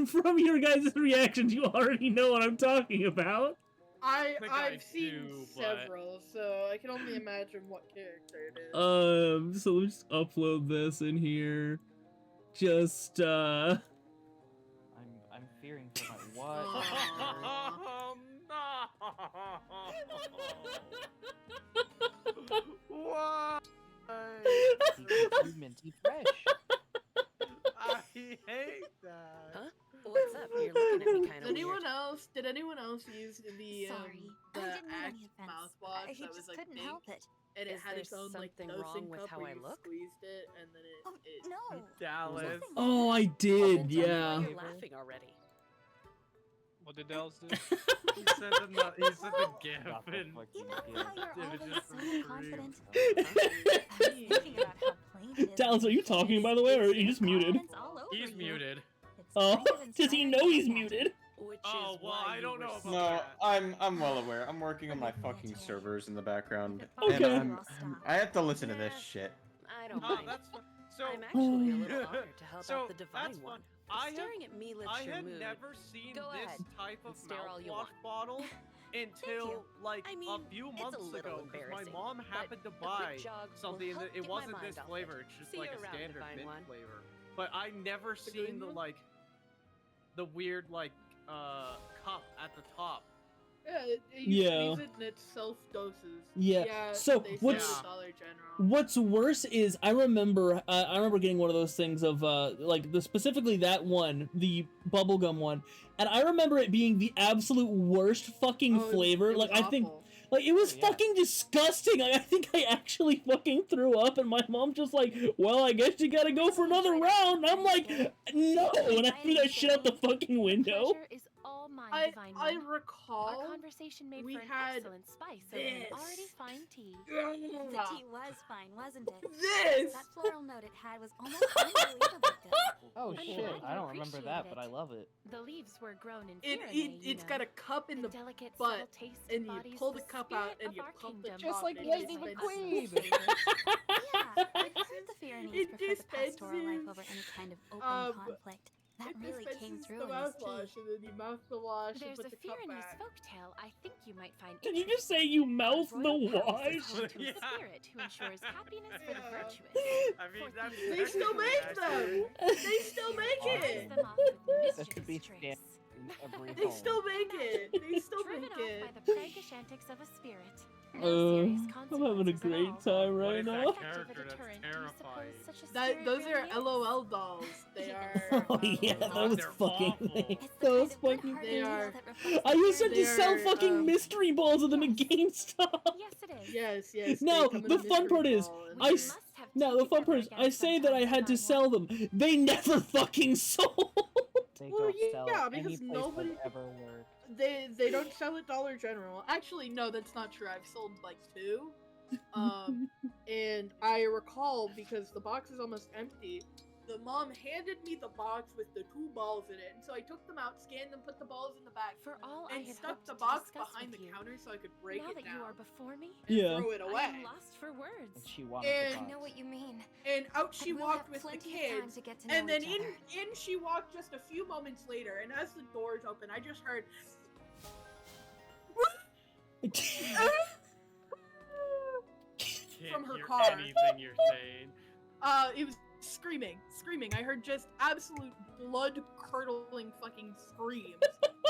From your guys' reactions, you already know what I'm talking about. think I I've seen do, but- several, so I can only imagine what character it is. So let's just upload this in here. Just I'm fearing for my what? Why? You minty fresh. I hate that. Huh? What's up? You're looking at me kind of weird. Did anyone else use the Sorry, the I didn't mean Axe any offense. mouthwash I that was just like couldn't pink, help it. and it Is had there its own like something dosing wrong with cup how where I you look? squeezed it, and then it No. Dallas. Oh, I did, Tell me why yeah. You're laughing already. What did Dallas do? He sent a gif Got the and fucking How you're images always from so Scream. confident. I was thinking about how plain it is. Dallas, are you talking by the way, or are you just muted? Confidence all over He's you. muted. Oh, does he know he's muted? Which Oh is well, why I you don't were know about No, that. I'm well aware. I'm working on my fucking servers in the background, Okay. and I have to listen to this shit. I don't Oh, mind. that's fun. So I'm actually a little honored to help so out the divine that's one. fun. I Staring at me lifts I your had mood. never seen Go this ahead type of and stare all you mouthwash want. bottle until you. like I mean, a few it's a months little ago, because my embarrassing, mom but happened to a quick buy jog will something help that it get my wasn't mind this off it. flavor. It's just See like you a around, standard Divine mint One. flavor. But I never seen the green one? like the weird like cup at the top. Yeah, you Yeah. squeeze it and it self-doses. Yeah, so they say what's- it's Dollar General. What's worse is I remember getting one of those things of like specifically that one, the bubblegum one, and I remember it being the absolute worst fucking flavor. It was Like I think awful. like it was fucking disgusting. Like, I think I actually fucking threw up, and my mom's just like, "Well, I guess you gotta go for another round." And I'm like, "No!" And I threw that shit out the fucking window. Pleasure is all mine, I Divine I One. recall Our conversation made we for an had excellent spice over an this. already fine tea. The tea was fine, wasn't it? This! That floral note it had was almost unbelievably good. Oh I'm shit, glad I you don't remember that, appreciated but I it. love it. The leaves were grown in It, Pyrenees, it you it's know. got a cup in the delicate, butt, subtle taste and you embodies pull the the cup out spirit and of you our pump the kingdom. top Just like and it Lightning dispenses McQueen. Yeah, I've heard the Pyrenees It prefer the pastoral life dispenses, over any kind of open conflict. That it really came dispenses through the in this mouthwash, tea. and then you mouth the wash and There's put a the cup Pyrenees back. folktale I think you might find Did you just say you mouth the Royal Palace is wash? home to a Yeah. spirit who ensures happiness for the Yeah. virtuous. I mean, that's They still make them. They still make Warns it. them off with That could be mischievous tricks. in every They home. still make it. They still Driven make off it. by the prankish antics of a spirit. I'm having a great time right now. Character that's terrifying. Those are LOL dolls. They are. Oh yeah, those they're fucking awful. those fucking. They are. I used to They sell are, fucking mystery balls of them in GameStop. Yes, it is. Yes. No, they come in the a fun mystery part is, ball, and I they're- s- no, the fun part is, I say that I had to sell them. They never fucking sold. They Well, don't sell yeah, any because place nobody. I've ever worked. They don't sell at Dollar General. Actually, no, that's not true. I've sold like 2. And I recall because the box is almost empty. The mom handed me the box with the 2 balls in it, and so I took them out, scanned them, put the balls in the back, For all I and had stuck hoped the to box discuss behind with the you, counter so I could break now it that down you are before me, and Yeah. throw it I away. am lost for words. And she wanted And- the I box. know what you mean. And out she And we'll walked have with the plenty of time kids, to get to know and then each in other. she walked just a few moments later, and as the doors opened, I just heard. Can't From her hear car. anything you're saying. It was screaming. I heard just absolute blood-curdling fucking screams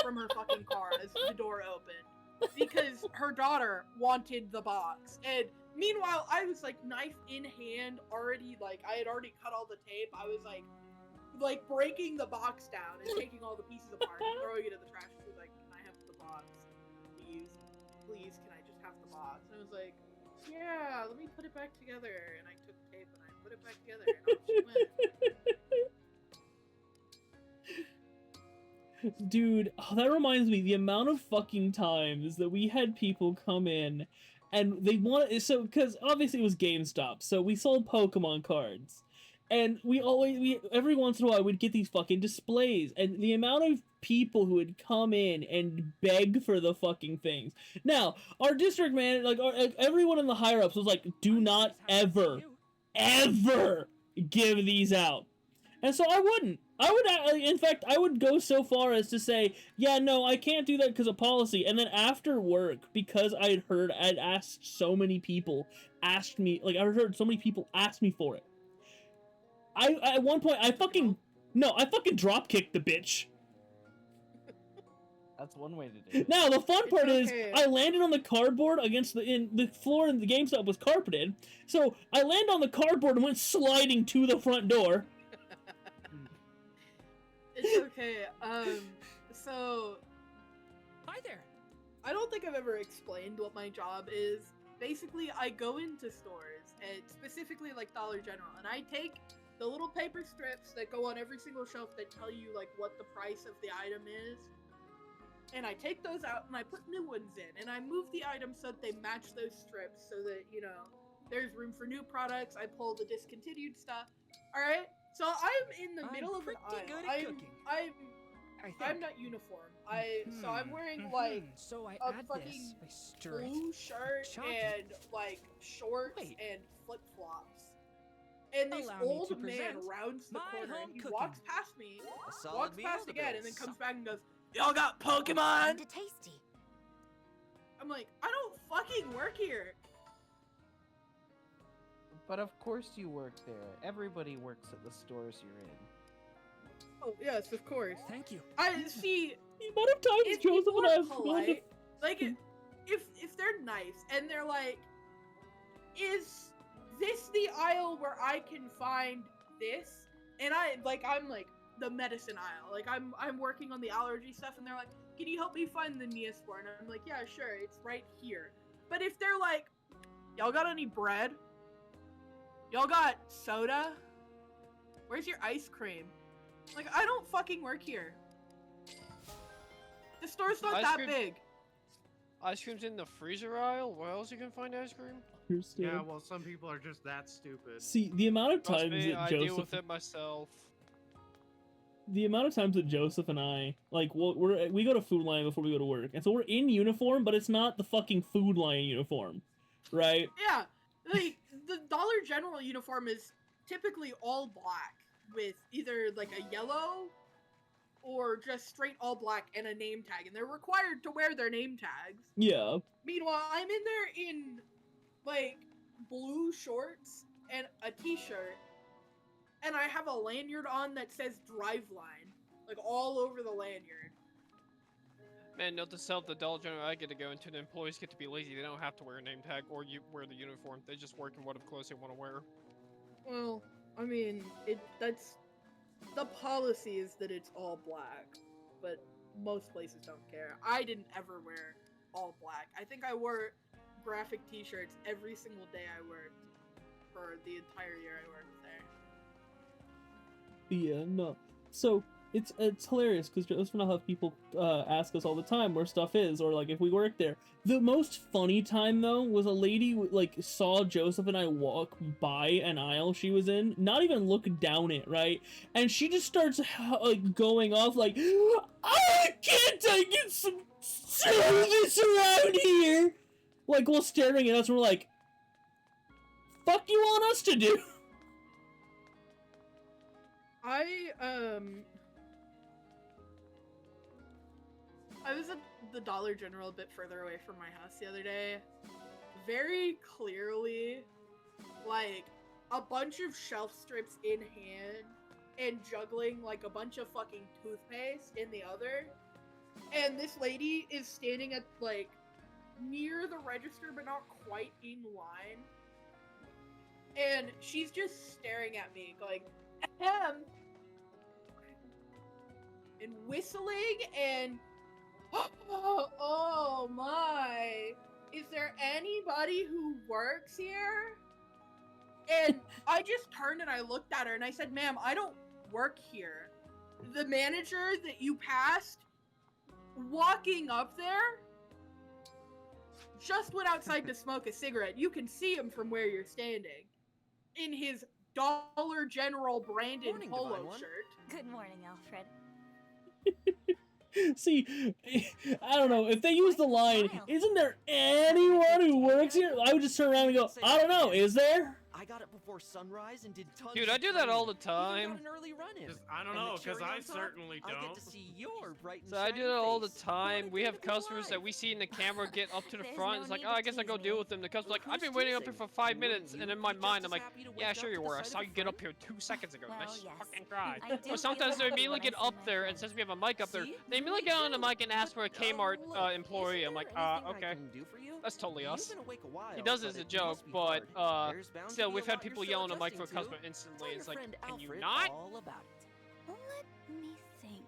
from her fucking car as the door opened. Because her daughter wanted the box. And meanwhile, I was like knife in hand, already like I had already cut all the tape. I was like breaking the box down and taking all the pieces apart and throwing it in the trash. She was like, "Can I have the box? Please, can I just have the box?" And I was like, "Yeah, let me put it back together." And I took tape and I put it back together and off she went. Dude, oh, that reminds me, the amount of fucking times that we had people come in and they want, so, because obviously it was GameStop, so we sold Pokemon cards. And every once in a while, we'd get these fucking displays, and the amount of people who would come in and beg for the fucking things. Now, our district man, like everyone in the higher ups was like, do not ever give these out. And so I wouldn't. In fact, I would go so far as to say, yeah, no, I can't do that because of policy. And then after work, because I'd asked so many people asked me, like I heard so many people ask me for it. At one point, I fucking drop kicked the bitch. That's one way to do it. Now the fun part is okay. I landed on the cardboard in the floor in the GameStop was carpeted, so I landed on the cardboard and went sliding to the front door. It's okay. So Hi there. I don't think I've ever explained what my job is. Basically, I go into stores, and specifically like Dollar General, and I take the little paper strips that go on every single shelf that tell you like what the price of the item is. And I take those out and I put new ones in, and I move the items so that they match those strips so that, you know, there's room for new products. I pull the discontinued stuff. Alright? So I'm in the middle of an aisle. Good at cooking. I'm not uniform. So I'm wearing like so I a add fucking this. I stir it. blue shirt chop it. and like shorts Wait. and flip flops. And this Allow me to old man present rounds the my corner home and he cooking. walks past me, A solid walks meal past to again, build and then comes some- back and goes, "Y'all got Pokemon?" Kinda tasty. I'm like, I don't fucking work here. But of course you work there. Everybody works at the stores you're in. Oh yes, of course. Thank you. I see. The amount of times If Joseph people and I are have gone to polite, like if they're nice and they're like, "Is this the aisle where I can find this?" And I'm like the medicine aisle. Like I'm working on the allergy stuff, and they're like, "Can you help me find the Neospore?" And I'm like, "Yeah, sure, it's right here." But if they're like, "Y'all got any bread? Y'all got soda? Where's your ice cream?" Like, I don't fucking work here. The store's not Ice that cream- big. Ice cream's in the freezer aisle. Where else you can find ice cream? Understand. Yeah, well, some people are just that stupid. See, the amount of Trust times me, that I Joseph, deal with it myself. the amount of times that Joseph and I, like, we go to Food Line before we go to work, and so we're in uniform, but it's not the fucking Food Line uniform, right? Yeah, like, the Dollar General uniform is typically all black with either, like, a yellow or just straight all black and a name tag, and they're required to wear their name tags. Yeah. Meanwhile, I'm in there in, like, blue shorts and a t-shirt, and I have a lanyard on that says Drive Line, like, all over the lanyard. Man, note to self: the Dollar General I get to go into, the employees get to be lazy. They don't have to wear a name tag or wear the uniform. They just work in whatever clothes they want to wear. Well, I mean, that's the policy is that it's all black, but most places don't care. I didn't ever wear all black. I think I wore graphic T-shirts every single day I worked for the entire year I worked there. Yeah, no. So it's hilarious because Joseph and I'll have people ask us all the time where stuff is, or like if we work there. The most funny time though was a lady like saw Joseph and I walk by an aisle she was in, not even look down it, right? And she just starts like going off like, I can't get some service around here, like while staring at us. We're like, fuck you want us to do? I was at the Dollar General a bit further away from my house the other day. Very clearly, like, a bunch of shelf strips in hand and juggling, like, a bunch of fucking toothpaste in the other. And this lady is standing at, like, near the register but not quite in line. And she's just staring at me, going, ahem! And whistling and... Oh my! Is there anybody who works here? And I just turned and I looked at her and I said, ma'am, I don't work here. The manager that you passed walking up there just went outside to smoke a cigarette. You can see him from where you're standing. In his Dollar General branded polo shirt. Good morning, Alfred. See, I don't know, if they use the line, isn't there anyone who works here? I would just turn around and go, I don't know, is there? I got it before sunrise and did tons Dude, I do that all the time. I don't know, because I certainly I get don't. to see your bright and So I do shiny that all the face. time. We have Look at the customers that we see in the camera get up to the front. no It's like, need oh, to I guess I go tease deal me. with them. The customer's like, Well, I've been who's waiting up here teasing? for 5 Wouldn't minutes. you And in my be mind, just I'm like, as happy to yeah, wake sure up you to the were. I sight saw of you a get up friend? here 2 seconds ago. Well, Nice yes. fucking try. I do But sometimes feel they happy immediately when I get see up my there, friend. and since we have a mic up there, See? they immediately get on the mic and ask for a Kmart Look, employee. I'm isn't like, there anything I okay. can do for you? That's totally You've us. been awake a while, He does it but as a it joke, must be but hard. There's bound to still, be we've a had lot you're people so yell on the mic for a adjusting customer to. instantly. Tell It's your like, friend can you Alfred not? all about it. Let me think.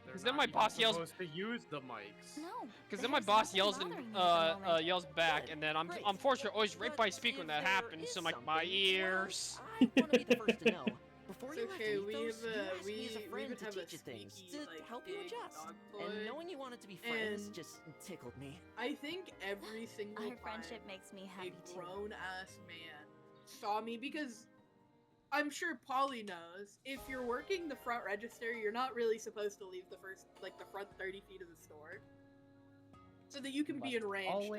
They're then not my even boss yells- supposed to use the mics. No. Because then my there's boss nothing yells and bothering me at the moment. yells back, Good, and then I'm great. unfortunately always right But by speaker when if that there happens. is So I'm like, my something, ears. well, I want to be the first to know. Before It's you left okay, we Ethos, have you a- asked me as a we friend would to have a teach you things, sneaky, to like, help you big adjust. dog And toy, knowing you wanted to be friends and just tickled me. I think every single Our time friendship makes me happy a too. grown-ass man saw me, because I'm sure Polly knows, if you're working the front register, you're not really supposed to leave the front 30 feet of the store. So that you can be in range.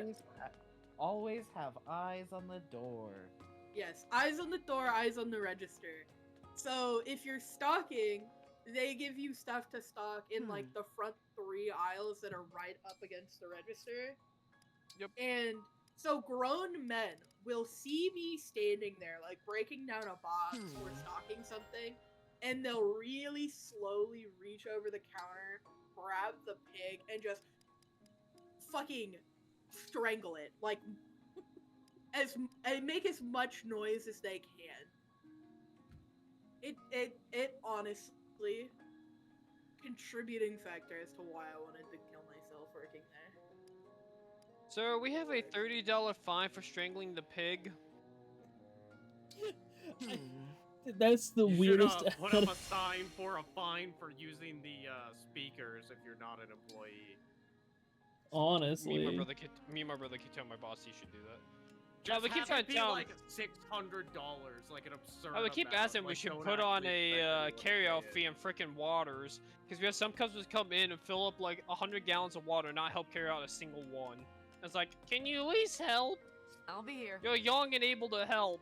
Always have eyes on the door. Yes, eyes on the door, eyes on the register. So if you're stocking, they give you stuff to stock in like the front 3 aisles that are right up against the register. Yep. And so grown men will see me standing there, like breaking down a box or stocking something, and they'll really slowly reach over the counter, grab the pig, and just fucking strangle it. Like, and make as much noise as they can. It honestly contributing factor as to why I wanted to kill myself working there. So we have a $30 fine for strangling the pig. That's the You weirdest. should put up a sign for a fine for using the speakers if you're not an employee. Honestly. Me and my brother keep telling my boss he should do that. Just we keep have trying it to be tell him. like $600, like an absurd. Oh, we keep amount, asking like, we should don't put on actually expect a anyone to carryout pay it. fee on frickin' waters. Because we have some customers come in and fill up like 100 gallons of water and not help carry out a single one. It's like, can you at least help? I'll be here. You're young and able to help.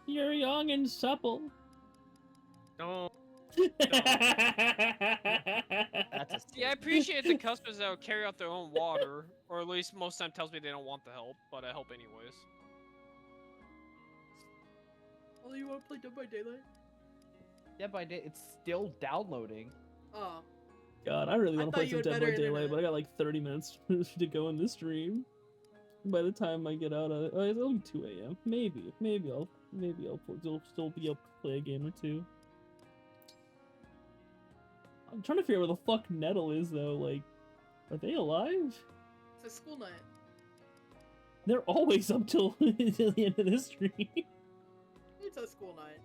You're young and supple. Don't. Yeah, I appreciate the customers that will carry out their own water, or at least most time tells me they don't want the help, but I help anyways. Oh, you want to play Dead by Daylight? Dead by Day, it's still downloading. Oh. God, I really want to thought play you some had Dead by better Daylight, internet. but I got like 30 minutes to go in this stream. By the time I get out, it's only 2 a.m. Maybe I'll still be able to play a game or two. I'm trying to figure out where the fuck Nettle is though. Like, are they alive? It's a school night. They're always up till the end of this stream. It's a school night.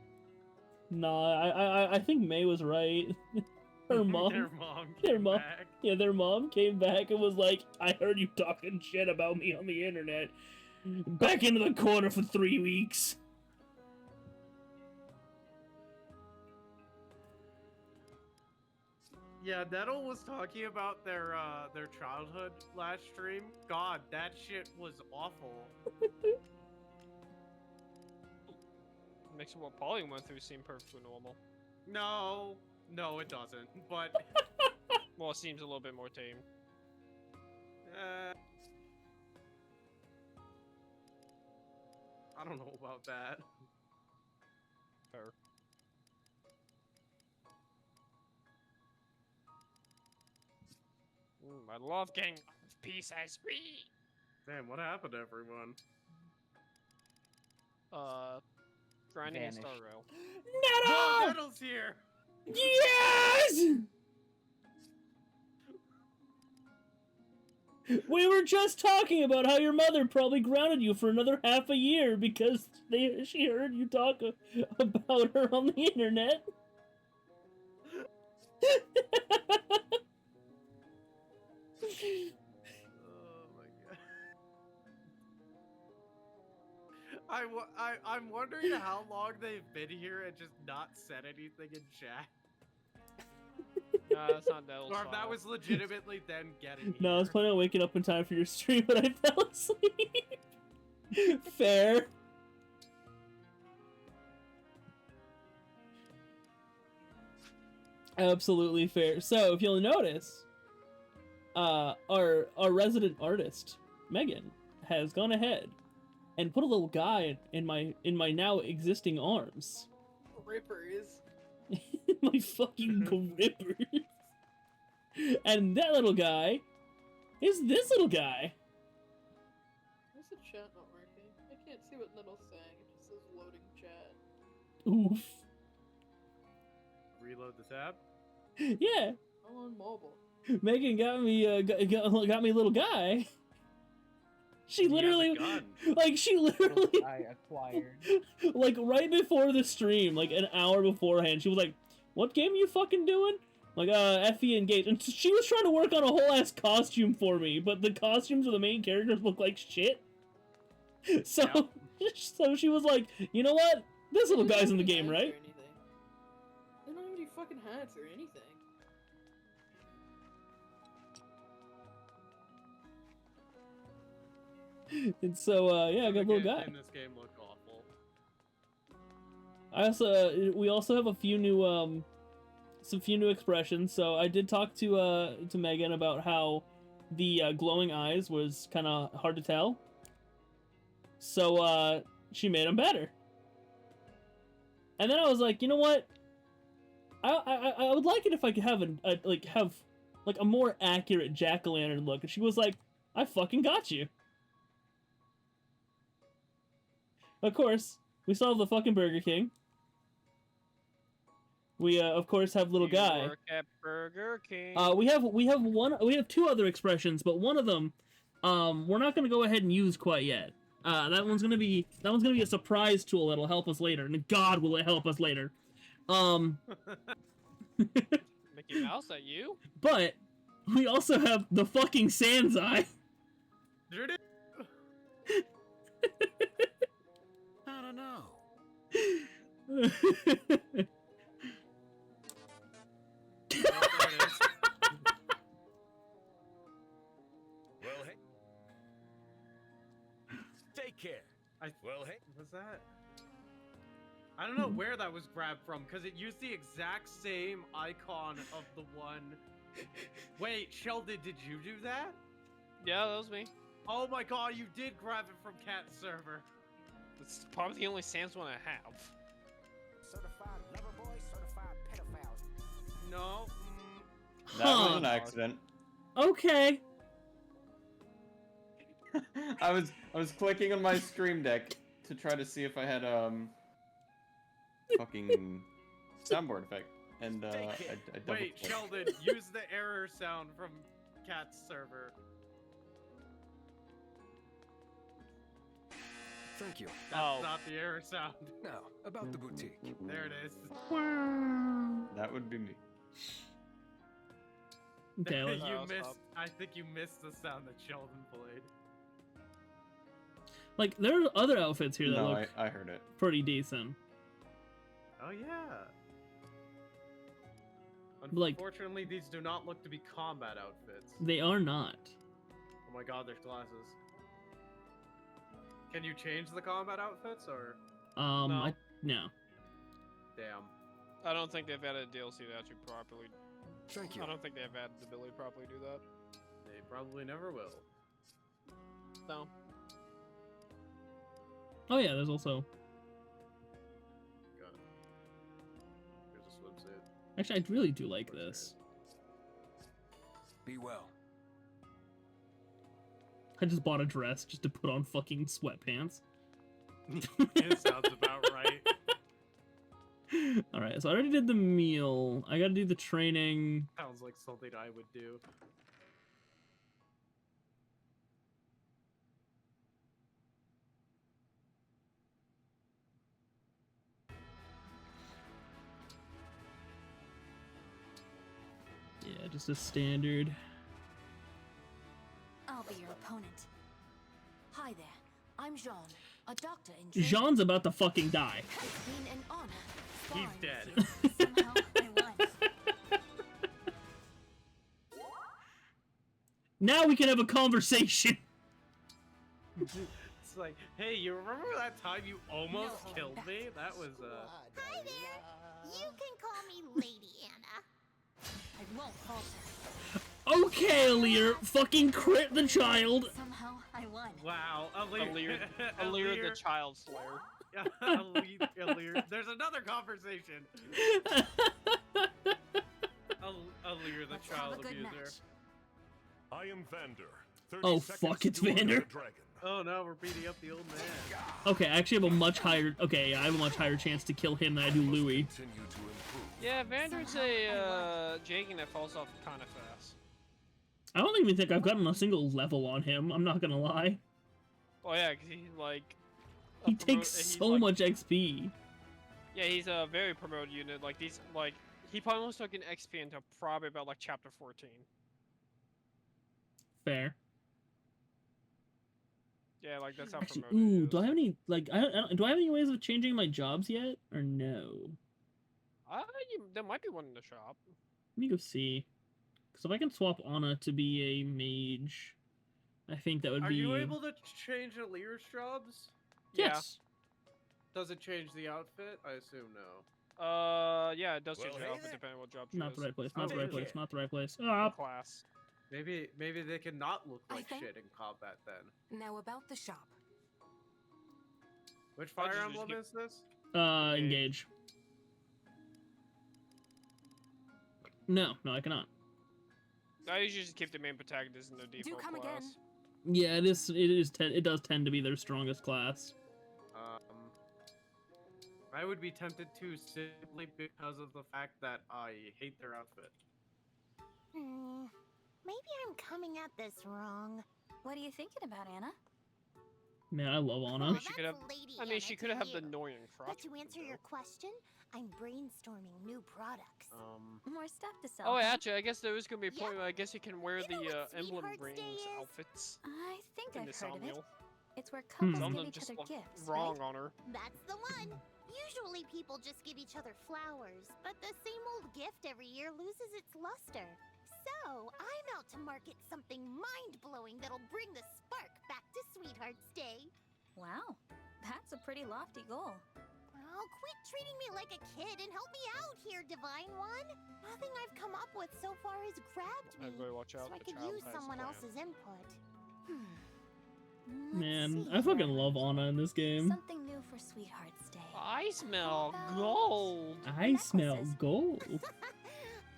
Nah, I think May was right. Her mom. Their mom came back. Yeah, their mom came back and was like, "I heard you talking shit about me on the internet. Back into the corner for 3 weeks." Yeah, Nettle was talking about their childhood last stream. God, that shit was awful. Makes what Polly went through seem perfectly normal. No, it doesn't. But well, it seems a little bit more tame. I don't know about that. Fair. I love getting peace as we. Damn, what happened to everyone? Grinding in Vanished. Star Rail. Oh, Nettle's here! Yes! We were just talking about how your mother probably grounded you for another half a year because she heard you talk about her on the internet. Oh my god. I'm wondering how long they've been here and just not said anything in chat. Nah, that's not Nettle's Or if that fault. was legitimately them getting No, I was planning on waking up in time for your stream, but I fell asleep. Fair. Absolutely fair. So, if you'll notice, our resident artist, Megan, has gone ahead and put a little guy in my now existing arms. Rippers. My fucking grippers. And that little guy is this little guy. Where's the chat not working? I can't see what Nettle's saying. It just says loading chat. Oof. Reload the tab? Yeah. I'm on mobile. Megan got me a little guy. She literally, I acquired. like right before the stream, like an hour beforehand, she was like, "What game are you fucking doing?" Like, Effie Engage. And she was trying to work on a whole ass costume for me, but the costumes of the main characters look like shit. So, so she was like, "You know what? This little guy's in the game, right?" They don't have any fucking hats or anything. And so, yeah, I got a little guy. In this game look awful. I also, we also have a few new, some few new expressions. So I did talk to Megan about how the glowing eyes was kind of hard to tell. So she made them better. And then I was like, you know what? I would like it if I could have a more accurate jack-o'-lantern look. And she was like, I fucking got you. Of course, we still have the fucking Burger King. We of course have little guy. Work at Burger King. We have two other expressions, but one of them, we're not gonna go ahead and use quite yet. That one's gonna be a surprise tool that'll help us later, and God will it help us later. Mickey Mouse, that you? But we also have the fucking Sans Eye. I don't know. Well, hey. Take care. Well, hey. Was that? I don't know where that was grabbed from, because it used the exact same icon of the one. Wait, Sheldon, did you do that? Yeah, that was me. Oh my god, you did grab it from Cat Server. It's probably the only Sans one I have. Certified lover boy, certified pedophile. No. That was an accident. Okay. I was clicking on my Stream Deck to try to see if I had fucking soundboard effect, and I double Wait, clicked. Sheldon, use the error sound from Cat's server. Thank you. That's not the error sound. Now, about the boutique. There it is. That would be me. Okay, I think you missed the sound that Sheldon played. like there are other outfits here that No, look I heard it. pretty decent. Oh yeah. Like- Unfortunately, these do not look to be combat outfits. They are not. Oh my god, there's glasses. Can you change the combat outfits or? No. No. Damn. I don't think they've added DLC to actually properly. Thank you. I don't think they've added the ability to properly do that. They probably never will. No. Oh yeah, there's also. Got it. Here's a swimsuit. Actually, I really do like this. Be well. I just bought a dress just to put on fucking sweatpants. It sounds about right. Alright, so I already did the meal. I gotta do the training. Sounds like something I would do. Yeah, just a standard. I'll be your opponent. Hi there, I'm Jean, a doctor in training. Jean's about to fucking die. It's been an honor. He's sparring dead. with you. Somehow I won. Now we can have a conversation. It's like, hey, you remember that time you almost killed me? That was Hi there. You can call me Lady Anna. I won't falter. Okay, Alir, fucking crit the child. Somehow I won. Wow, Alir the child slayer. Alir. There's another conversation. Alir, the Let's child have a good abuser. match. I am Vander. 30 Oh, seconds fuck, it's to order Vander. the dragon. Oh no, we're beating up the old man. Okay, I actually have a much higher. Okay, yeah, I have a much higher chance to kill him than I do Louis. Continue to improve. Yeah, Vander's a Jagan that falls off kind of fast. I don't even think I've gotten a single level on him. I'm not gonna lie. Oh yeah, 'cause he like. He takes so much XP. Yeah, he's a very promoted unit. Like these, like he probably almost took an XP until probably about like chapter 14. Fair. Yeah, like that's how Actually, promoted. he ooh, is. do I have any like do I have any ways of changing my jobs yet or no? There might be one in the shop. Let me go see. Because if I can swap Anna to be a mage, I think that would Are be. you able to change Alir's jobs? Yes. Does it change the outfit? I assume no. Yeah, it does change Well, your hey outfit there. depending on what job she Not is. the right place. Not the Oh, right really? place. Not the right place. Or Ah, class. Maybe they can not look I like think- shit in combat then. Now about the shop. Which Why'd Fire you just Emblem keep- is this? engage. No, I cannot. I usually just keep the main protagonist in their default come class. again. Yeah, it does tend to be their strongest class. I would be tempted to simply because of the fact that I hate their outfit. Maybe I'm coming at this wrong. What are you thinking about, Anna? Man, I love Anna. Well, She could have. that's Lady I mean, she Anna could to have the you. annoying But crotch. to answer your question, I'm brainstorming new products. More stuff to sell. Oh, huh? actually, I guess there is gonna be a point where I guess you can wear You know the what emblem Sweetheart's rings Day is? outfits I think in I've the heard of it. sawmill. It's where couples Some of give them each just other look gifts, wrong right? on her. That's the one. Usually people just give each other flowers, but the same old gift every year loses its luster. So, I'm out to market something mind-blowing that'll bring the spark back to Sweetheart's Day. Wow, that's a pretty lofty goal. Oh, quit treating me like a kid and help me out here, Divine One. Nothing I've come up with so far has grabbed me, Everybody watch out, so I the could child use has a someone plan. else's input. Man, I fucking love Anna in this game. Something new for Sweetheart's Day. I smell gold. I smell gold.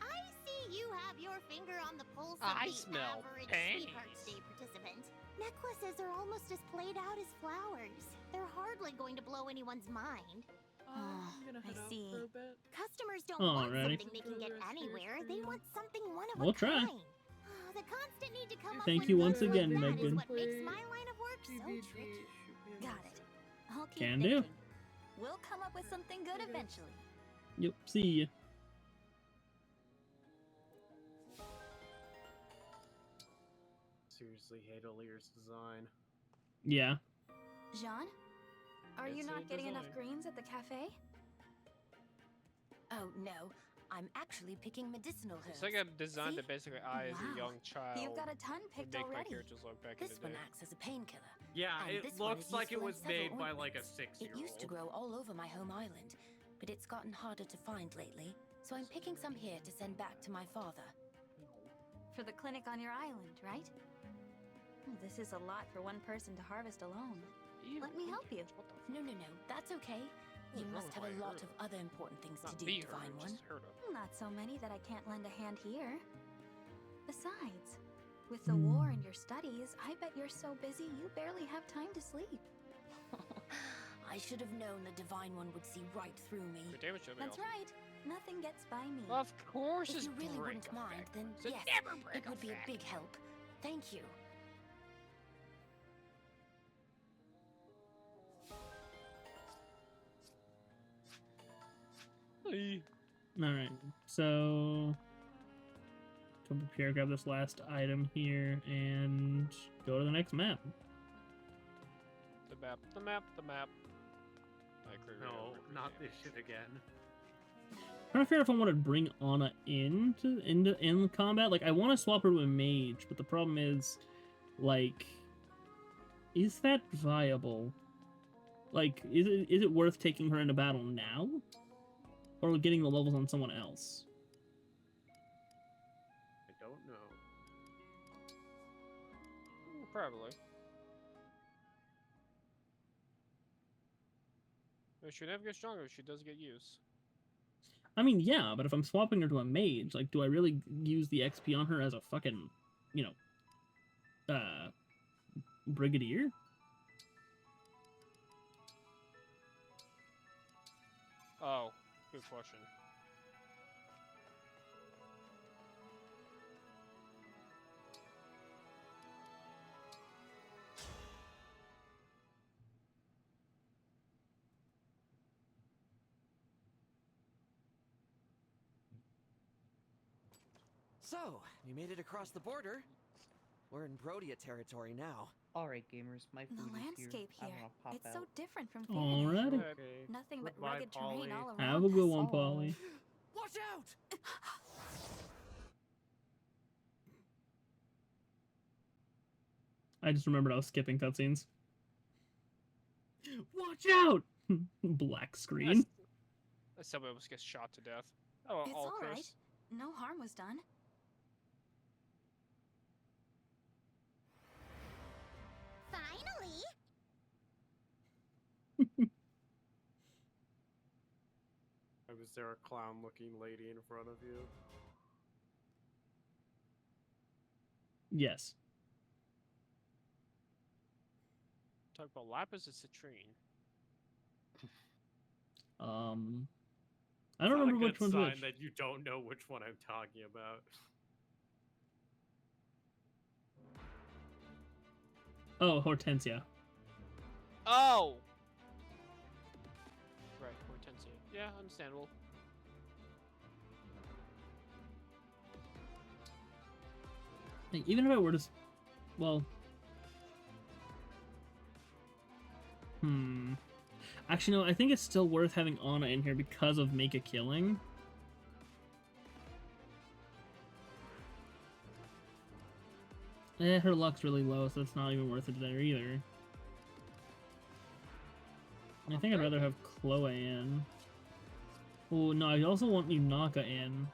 I see you have your finger on the pulse I of the smell average pain. Sweethearts Day participant. Necklaces are almost as played out as flowers. They're hardly going to blow anyone's mind. I'm gonna I head out see. for a bit. Customers don't want Alrighty. something they can get anywhere. They want something one of We'll a try. kind. The constant need to come up Thank with you once things like again, that is Megan. what makes my line of work so tricky. Got it. I'll keep Can do. thinking. We'll come up with something good eventually. Yep, see ya. Seriously hate Alir's design. Yeah. Jean, are you It's not a getting enough design. greens at the cafe? Oh no, I'm actually picking medicinal herbs. It's like a design See? that basically I, as a Wow. young child, You've got a ton would picked make my already. characters look back This in the one day. acts as a painkiller. Yeah, And it this one looks is like it useful in was several made by like a ointments. 6-year-old. It used to grow all over my home island, but it's gotten harder to find lately, so I'm picking some here to send back to my father. For the clinic on your island, right? This is a lot for one person to harvest alone. Let me help you. No, that's okay. You What's must have wrong a with lot her? of other important things to Not do, me, Divine her, One. just her. Not so many that I can't lend a hand here. Besides, with the war and your studies, I bet you're so busy you barely have time to sleep. I should have known the Divine One would see right through me. Good damage should be That's awesome. right. Nothing gets by me. Of course, If it's you really break wouldn't mind, effect. then It's a yes, never break it would be a effect. big help. Thank you. Alright, so come up here, grab this last item here, and go to the next map. The map, the map, the map. I agree. No, not this shit again. I'm trying to figure out if I want to bring Anna in combat. Like, I want to swap her to a mage, but the problem is, like, is that viable? Like, is it worth taking her into battle now? Or getting the levels on someone else? I don't know. Probably. If she never gets stronger, she does get use. I mean, yeah, but if I'm swapping her to a mage, like, do I really use the XP on her as a fucking, you know, brigadier? Oh, good question. So, you made it across the border. We're in Brodia territory now. Alright, gamers, my food The is here. landscape I'm here, gonna pop it's out. so different from Alrighty. Theoden. Okay. Nothing but Goodbye, rugged terrain Polly. all around Have a good us. one, Polly. Watch out! I just remembered I was skipping cutscenes. Watch out! Black screen. Somebody almost gets shot to death. Oh, It's all all right. Chris. No harm was done. Finally! Was there a clown-looking lady in front of you? Yes. Talk about lapis or citrine. I don't Not a remember good which one's sign which. that you don't know which one I'm talking about. Oh, Hortensia. Oh! Right, Hortensia. Yeah, understandable. Like, even if I were to, well, actually no, I think it's still worth having Anna in here because of Make a Killing. Her luck's really low, so it's not even worth it there either. I think I'd rather have Chloe in. Oh no, I also want Yunaka in.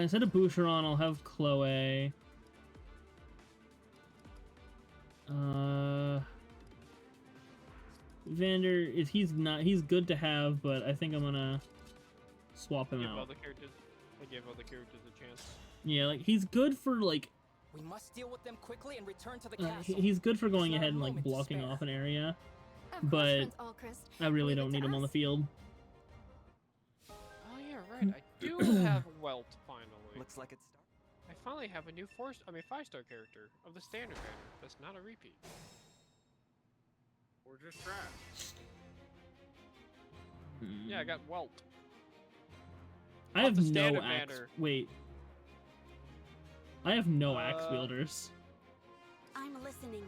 Instead of Boucheron, I'll have Chloe. Vander is he's good to have, but I think I'm gonna swap him Give out. other characters. I give other characters a chance. Yeah, like he's good for like. We must deal with them quickly and return to the castle. He's good for going There's not ahead a and like moment to blocking spare. off an area, Of course, but Prince Alchrist. I really Leave it don't to need him on the us. field. Oh yeah, right. I do have Welt finally. Looks like it's I finally have a new 5-star character of the standard banner. That's not a repeat. Or just trash. Yeah, I got Welt. I Off have the no standard axe. banner. Wait. I have no axe wielders. I'm listening.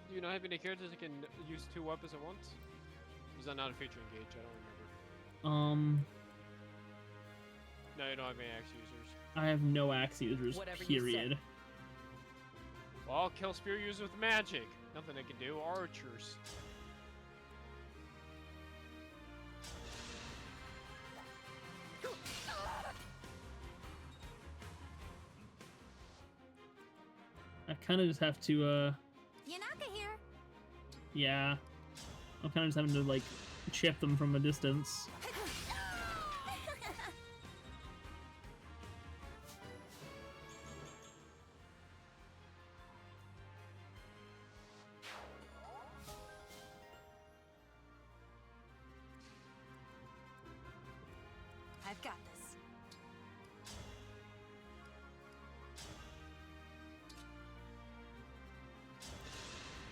Do you not have any characters that can use 2 weapons at once? Is that not a feature engage? I don't remember. No, you don't have any axe users. I have no axe users. Whatever you Period. Well, I'll kill spear users with magic. Nothing they can do. Archers. I kind of just have to. Yanaka here. Yeah. I'm kind of just having to like chip them from a distance. I've got this.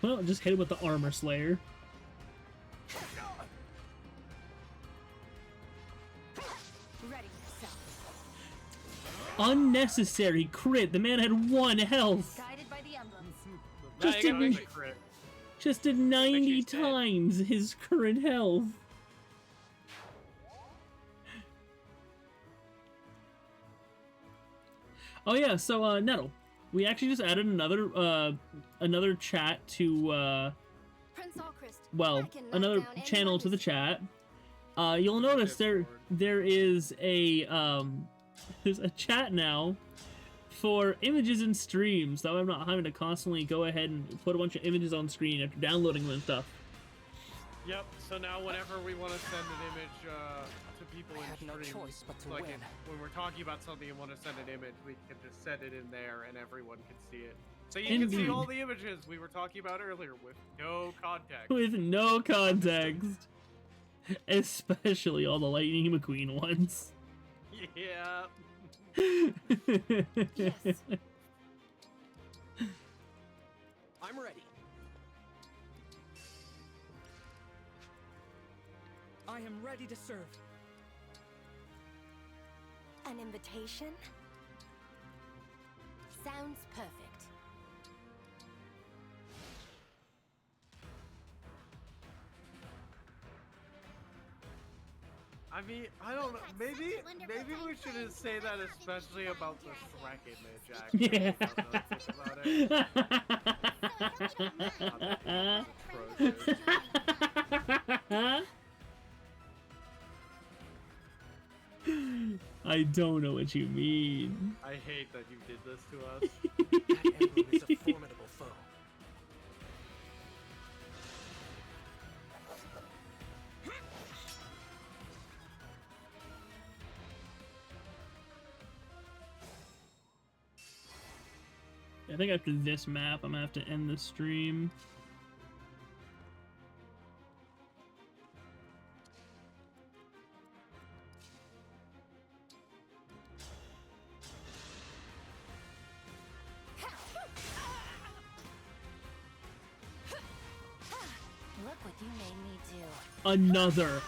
Well, just hit it with the armor slayer. Ready yourself. Unnecessary crit. The man had 1 health. Guided by the emblems. Just did 90 times his current health. Oh yeah, so Nettle, we actually just added another chat to Prince Alchrist. well, another channel to the chat. You'll notice there is a there's a chat now for images and streams, so I'm not having to constantly go ahead and put a bunch of images on screen after downloading them and stuff. Yep. So now, whenever we want to send an image to people in streams, like when we're talking about something and want to send an image, we can just send it in there and everyone can see it. So you can see all the images we were talking about earlier with no context. With no context. Especially all the Lightning McQueen ones. Yeah. Yes. I'm ready. I am ready to serve. An invitation? Sounds perfect. I mean, I don't know. Maybe we shouldn't say that, especially about the Shrek image. Actually, Yeah. I don't know what you mean. I hate that you did this to us. That emblem is a formidable foe. I think after this map, I'm gonna have to end the stream. Look what you made me do. Another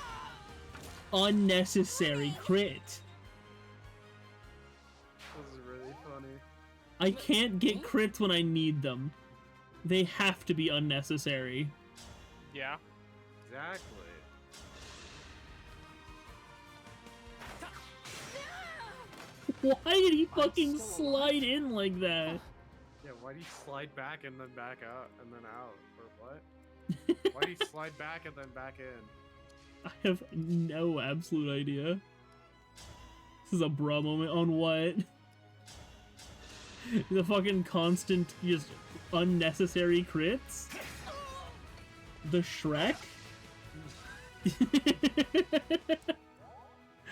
unnecessary crit. This is really funny. I can't get crits when I need them. They have to be unnecessary. Yeah. Exactly. Why did he fucking slide in like that? Yeah, why do you slide back and then back out and then out? Or what? Why do you slide back and then back in? I have no absolute idea. This is a bra moment on what? The fucking constant, just unnecessary crits? The Shrek?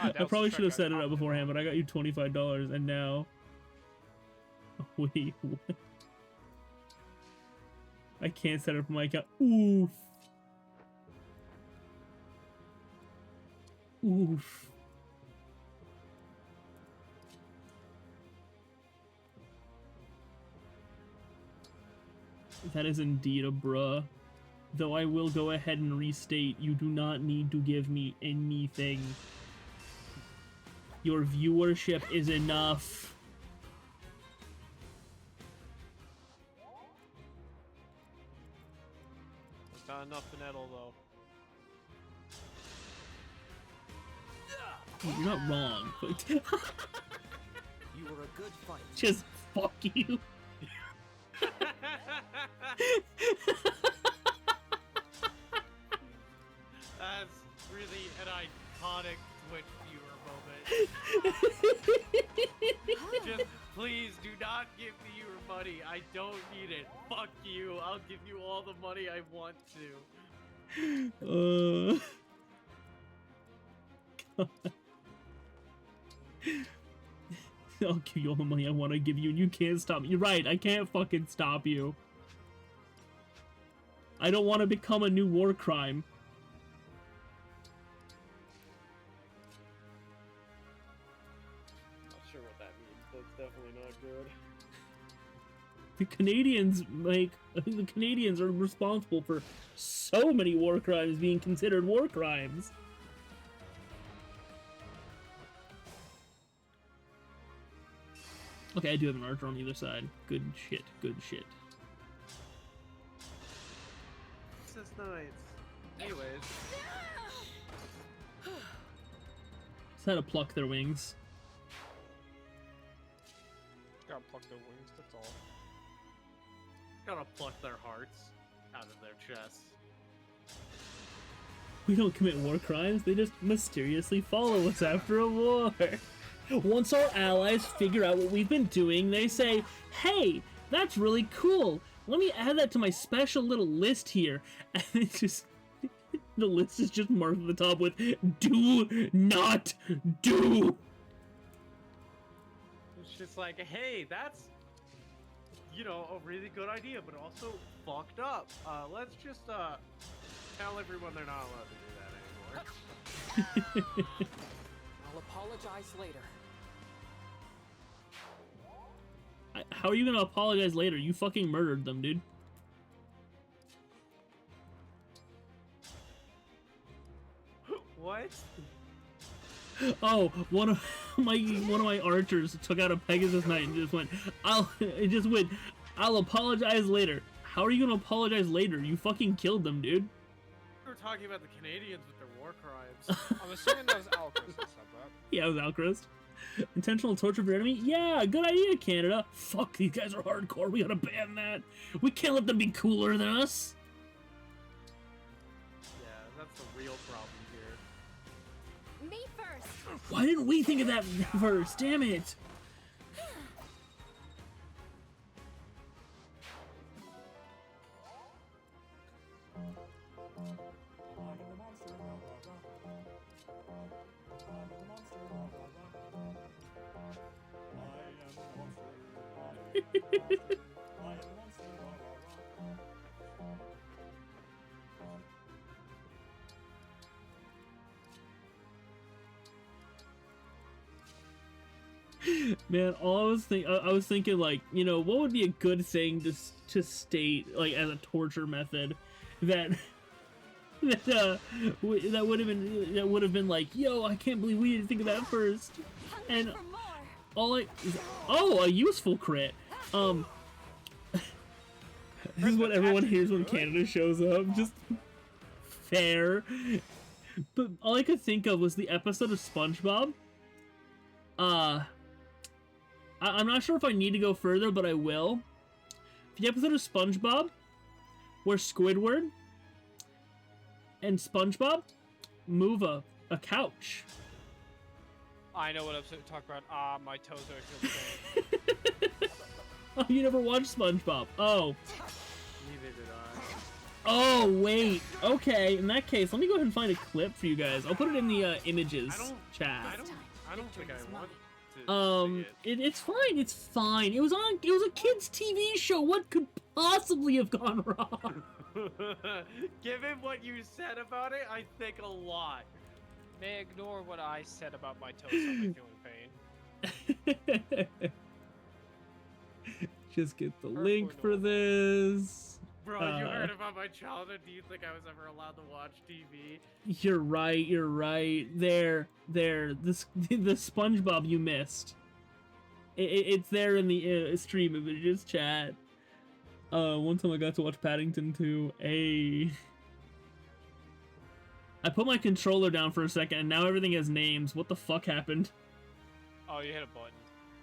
I probably should have set it up beforehand, but I got you $25, and now... Wait, what? I can't set up my account. Oof. Oof. That is indeed a bruh. Though I will go ahead and restate, you do not need to give me anything. Your viewership is enough. It's not enough to nettle, though. You're not wrong, but... You were a good fight. Just fuck you. That's really an iconic Twitch viewer moment. Just please do not give me your money. I don't need it. Fuck you. I'll give you all the money I want to. I'll give you all the money I want to give you, and you can't stop me. You're right, I can't fucking stop you. I don't want to become a new war crime. Not sure what that means, but it's definitely not good. The Canadians the Canadians are responsible for so many war crimes being considered war crimes. Okay, I do have an archer on either side. Good shit, good shit. This is nice. Anyways. Just had to pluck their wings. Gotta pluck their wings, that's all. Gotta pluck their hearts out of their chests. We don't commit war crimes, they just mysteriously follow us after a war. Once our allies figure out what we've been doing, they say, hey, that's really cool. Let me add that to my special little list here. And it's just, the list is just marked at the top with, do not do. It's just like, hey, that's, you know, a really good idea, but also fucked up. Let's just, tell everyone they're not allowed to do that anymore. I'll apologize later. How are you gonna apologize later? You fucking murdered them, dude. What? Oh, one of my archers took out a Pegasus Knight and just went, I'll apologize later. How are you gonna apologize later? You fucking killed them, dude. We were talking about the Canadians with their war crimes. I'm assuming that was Alchrist that said that. Yeah, it was Alchrist. Intentional torture of your enemy? Yeah, good idea, Canada. Fuck, these guys are hardcore. We gotta ban that. We can't let them be cooler than us. Yeah, that's the real problem here. Me first. Why didn't we think of that first? Damn it. Man, all I was thinking, like, you know, what would be a good thing to state, like, as a torture method that would have been like, yo, I can't believe we didn't think of that first. And a useful crit. This is what everyone hears when Canada shows up. Just fair. But all I could think of was the episode of SpongeBob. I'm not sure if I need to go further, but I will. The episode of SpongeBob where Squidward and SpongeBob move a couch. I know what episode to talk about. Ah, my toes are feel the same. Oh, you never watched SpongeBob? Oh. Neither did I. Oh, wait. Okay, in that case, let me go ahead and find a clip for you guys. I'll put it in the images chat. I don't think I want to It's fine. It's fine. It was a kids' TV show. What could possibly have gone wrong? Given what you said about it, I think a lot. May ignore what I said about my toes. I'm feeling pain. Just get the link for this. Bro, you heard about my childhood. Do you think I was ever allowed to watch TV? You're right. You're right. There. The SpongeBob you missed. It's there in the stream images chat. One time I got to watch Paddington 2. I put my controller down for a second, and now everything has names. What the fuck happened? Oh, you hit a button.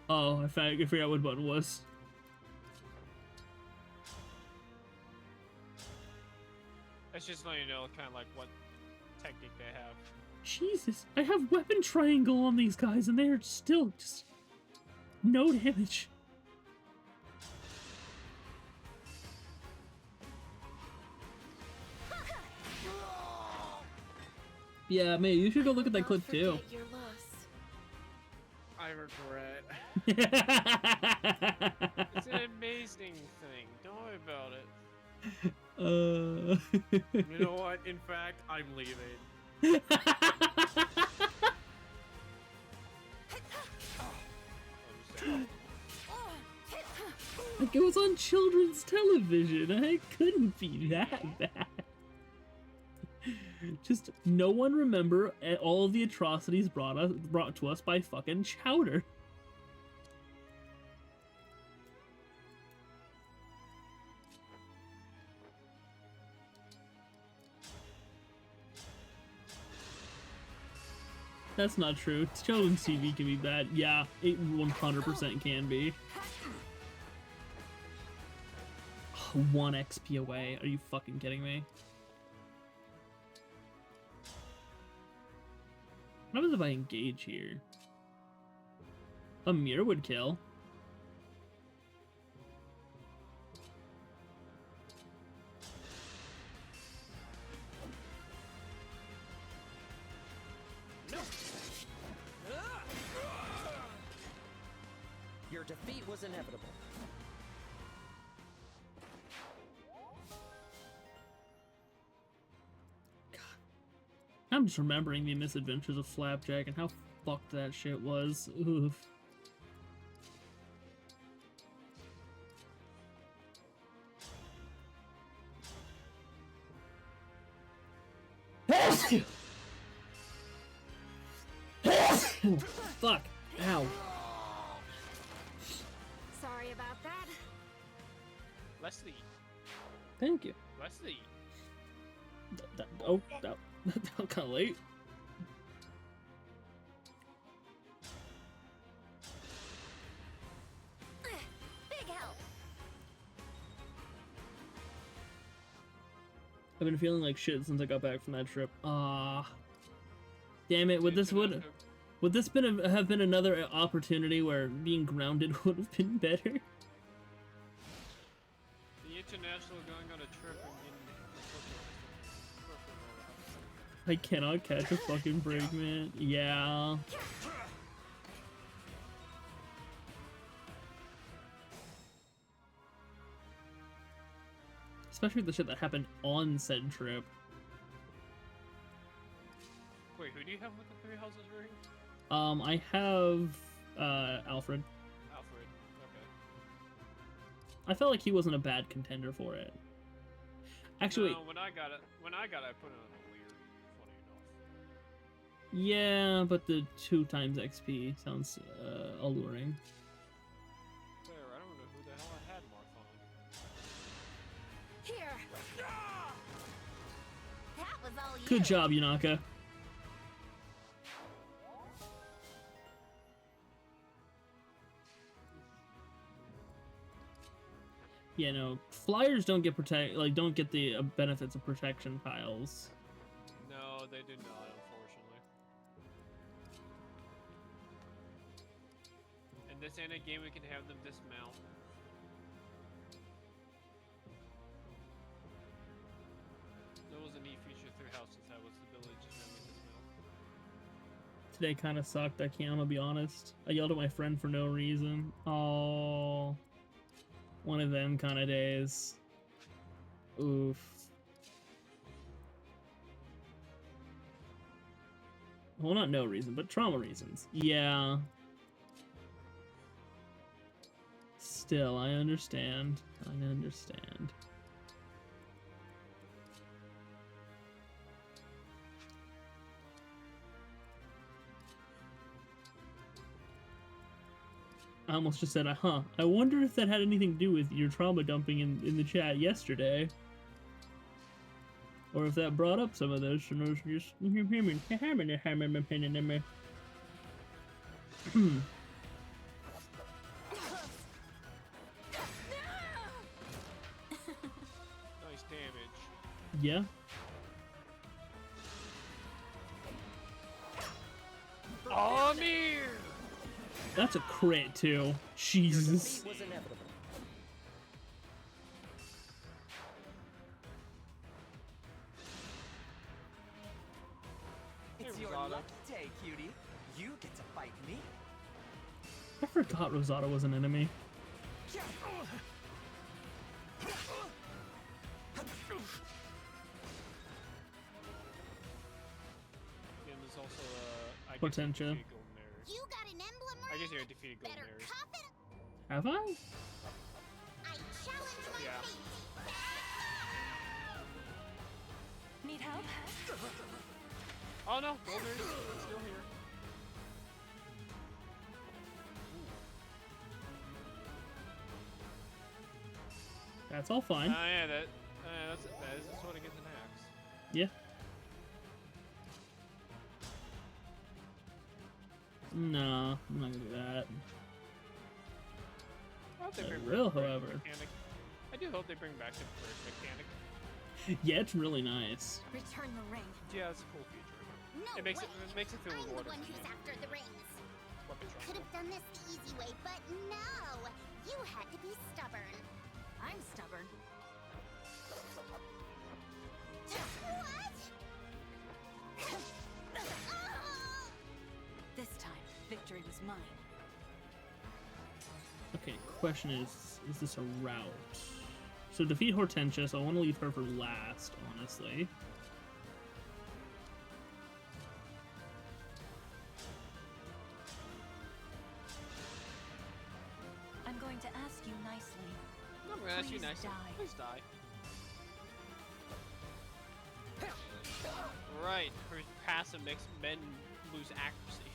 Oh, I forgot what button was. It's just letting you know kind of like what technique they have. Jesus, I have weapon triangle on these guys, and they are still just no damage. Yeah, man, you should go look at that clip too. I regret. It's an amazing thing. Don't worry about it. You know what? In fact, I'm leaving. Like it was on children's television. I couldn't be that bad. Just no one remember all of the atrocities brought to us by fucking Chowder. That's not true. Children's TV can be bad. Yeah, it 100% can be. 1 XP away. Are you fucking kidding me? What happens if I engage here? A mirror would kill. Your defeat was inevitable. I'm just remembering the misadventures of Flapjack and how fucked that shit was. Oof. Fuck. Ow. Sorry about that. Leslie. Thank you. Leslie. Oh, that was kind of late. Big help. I've been feeling like shit since I got back from that trip. Damn it! Would this have been another opportunity where being grounded would have been better? The international going on a trip and I cannot catch a fucking break, man. Yeah. Especially the shit that happened on said trip. Wait, who do you have with the 3 houses ring? I have Alfred. Alfred. Okay. I felt like he wasn't a bad contender for it. Actually, no, when I got it, I put it on a weird. Funny enough. yeah, but the 2 times XP sounds alluring. Fair. I don't know who the hell I had Marth on. Here. That was all you. Good job, Yunaka. Yeah, no, flyers don't get don't get the benefits of protection tiles. No, they do not, unfortunately. In this end game, we can have them dismount. Today kind of sucked. I'm gonna be honest. I yelled at my friend for no reason. Oh, one of them kind of days. Oof. Well, not no reason, but trauma reasons. Yeah. Still, I understand. I understand. I almost just said, huh. I wonder if that had anything to do with your trauma dumping in the chat yesterday. Or if that brought up some of those. Nice damage. Yeah. Oh, Amir! That's a crit too. Jesus. Was inevitable. It's your lucky day, cutie. You get to fight me. I forgot Rosado was an enemy. And there's also I guess Potential. You got an emblem, I guess you're a defeated golden better Aries. cuff it. Have I? I challenge my Yeah. fate. Need help? Oh no, golden Aries is still here. That's all fine. Yeah, that is the sort of gets an axe. Yeah. Nah, I'm not gonna do that. I hope they I bring will, back the however. mechanic. I do hope they bring back the bird mechanic. Yeah, it's really nice. Return the ring. Yeah, it's a cool feature. No It makes way. it makes it feel I'm the rewarding. one who's after the rings. Weapon Could have done this the easy way, but no. You had to be stubborn. I'm stubborn. What? This time, victory was mine. Okay, question is this a route? So defeat Hortensia, so I want to leave her for last, honestly. I'm going to ask you nicely. I'm gonna ask you Please nicely. die. Please die. Right, her passive makes men lose accuracy.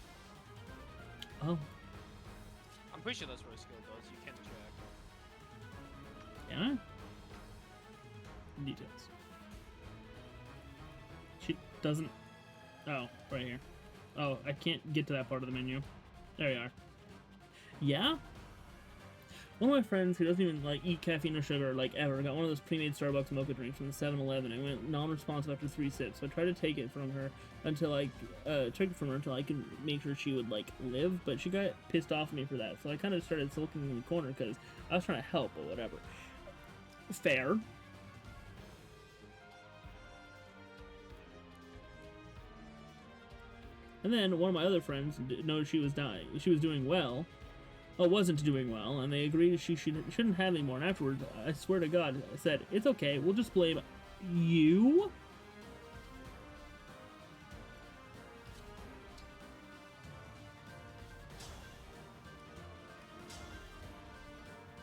Oh, I'm pretty sure that's what her skill does. You can check. yeah. Details. She doesn't. Oh, right here. Oh, I can't get to that part of the menu. There you are. Yeah? One of my friends who doesn't even like eat caffeine or sugar like ever got one of those pre-made Starbucks mocha drinks from the 7-Eleven and went non-responsive after 3 sips. So I tried to take it from her until I could make sure she would like live, but she got pissed off at me for that. So I kind of started sulking in the corner because I was trying to help, but whatever. Fair. And then one of my other friends noticed she was dying. She was doing well. Wasn't doing well, and they agreed she shouldn't have any more. And afterwards, I swear to God, I said, "It's okay. We'll just blame you."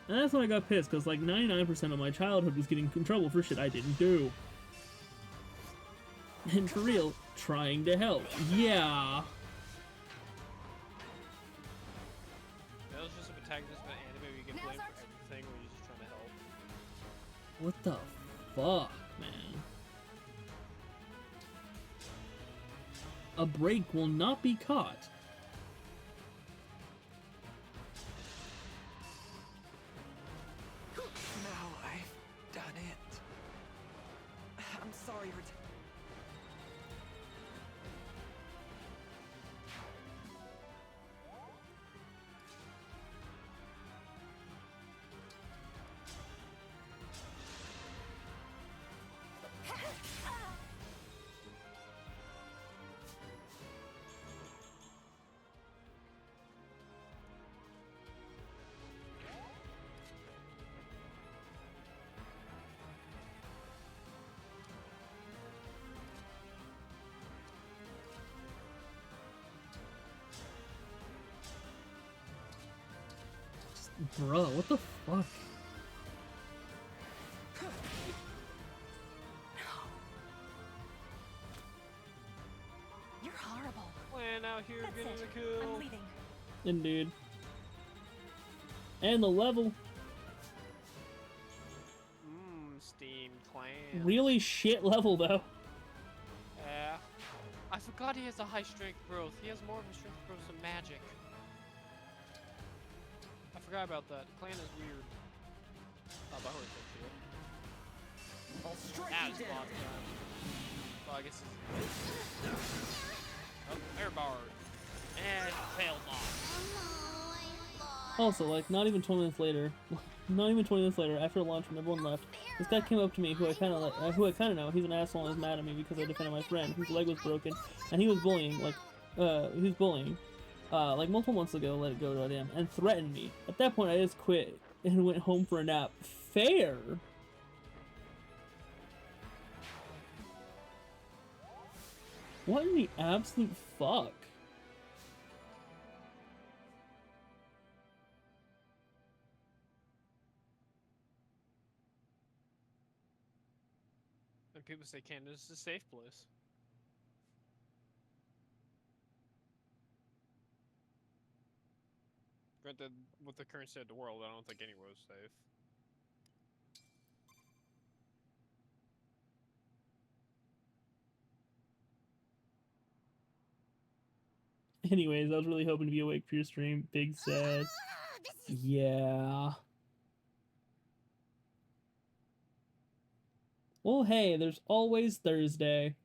And that's when I got pissed, because like 99% of my childhood was getting in trouble for shit I didn't do. And for real, trying to help. Yeah. That was just a protagonist of an anime where you get blamed for everything when you're just trying to help. What the fuck, man? A break will not be caught. Now I've done it. I'm sorry, Bruh, what the fuck? You're horrible. Plan out here That's getting it. the kill. I'm leaving. Indeed. And the level. Steam clan. Really shit level, though. Yeah. I forgot he has a high strength growth. He has more of a strength growth than magic. I forgot about that. Clan is weird. Oh, but I I'll strike that you is down. boss time. Well, I guess it's... Oh, air bar. And tail boss. Also, like, not even 20 minutes later, after launch when everyone left, this guy came up to me who I kind of know. He's an asshole and is mad at me because I defended my friend whose leg was broken, and he was bullying, like multiple months ago, let it go, goddamn, and threatened me. At that point, I just quit and went home for a nap. Fair. What in the absolute fuck? And people say Canada's a safe place. Granted, with the current state of the world, I don't think anywhere is safe. Anyways, I was really hoping to be awake for your stream. Big sad. Yeah. Well, hey, there's always Thursday.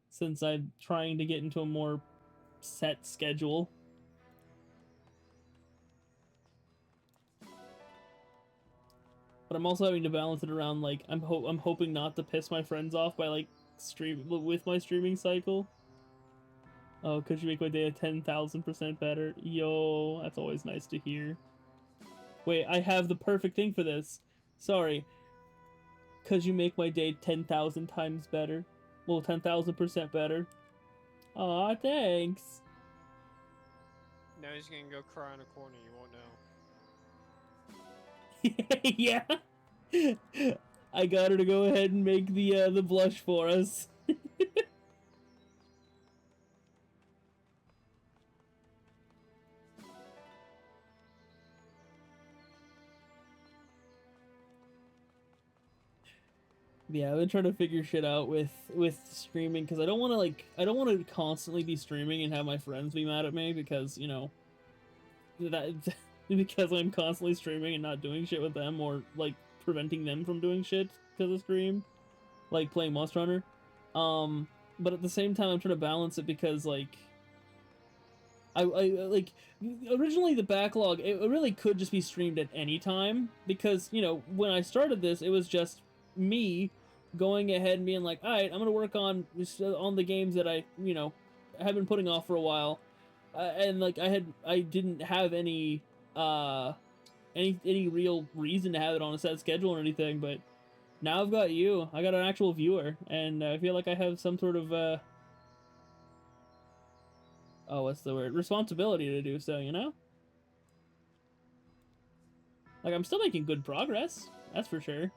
Since I'm trying to get into a more set schedule. But I'm also having to balance it around, like, I'm hoping not to piss my friends off by, like, with my streaming cycle. Oh, could you make my day 10,000% better? Yo, that's always nice to hear. Wait, I have the perfect thing for this. Sorry. Could you make my day 10,000 times better? Well, 10,000% better. Aw, thanks. Now he's gonna go cry in a corner, you won't know. Yeah. I got her to go ahead and make the blush for us. Yeah, I've been trying to figure shit out with streaming because I don't want to constantly be streaming and have my friends be mad at me because, you know, that because I'm constantly streaming and not doing shit with them or like preventing them from doing shit because of stream, like playing Monster Hunter. But at the same time, I'm trying to balance it because like I like originally the backlog it really could just be streamed at any time because, you know, when I started this, it was just me going ahead and being like, all right, I'm gonna work on the games that I, you know, have been putting off for a while, and like I didn't have any real reason to have it on a set schedule or anything, but now I've got you. I got an actual viewer, and I feel like I have some sort of oh, what's the word? Responsibility to do so, you know? Like, I'm still making good progress, that's for sure.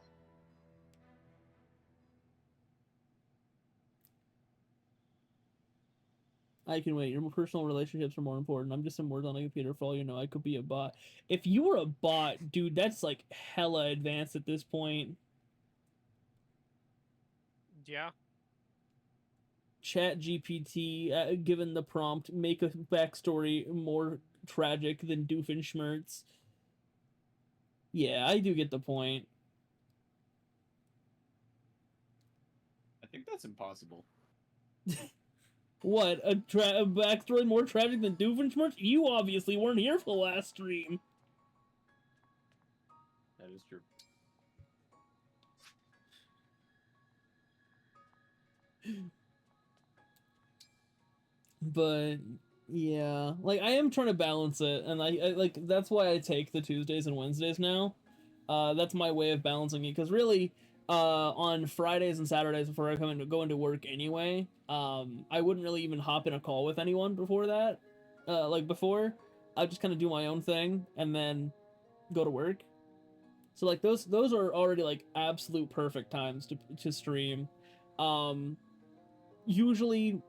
I can wait. Your personal relationships are more important. I'm just some words on a computer. For all you know, I could be a bot. If you were a bot, dude, that's like hella advanced at this point. Yeah. Chat GPT, given the prompt, make a backstory more tragic than Doofenshmirtz. Yeah, I do get the point. I think that's impossible. What? A backstory more tragic than Doofenshmirtz? You obviously weren't here for the last stream. That is true. But yeah, like I am trying to balance it, and I like that's why I take the Tuesdays and Wednesdays now. That's my way of balancing it, because really, on Fridays and Saturdays before I go into work anyway, I wouldn't really even hop in a call with anyone before that, like before, I just kind of do my own thing and then go to work. So like those are already like absolute perfect times to stream. Usually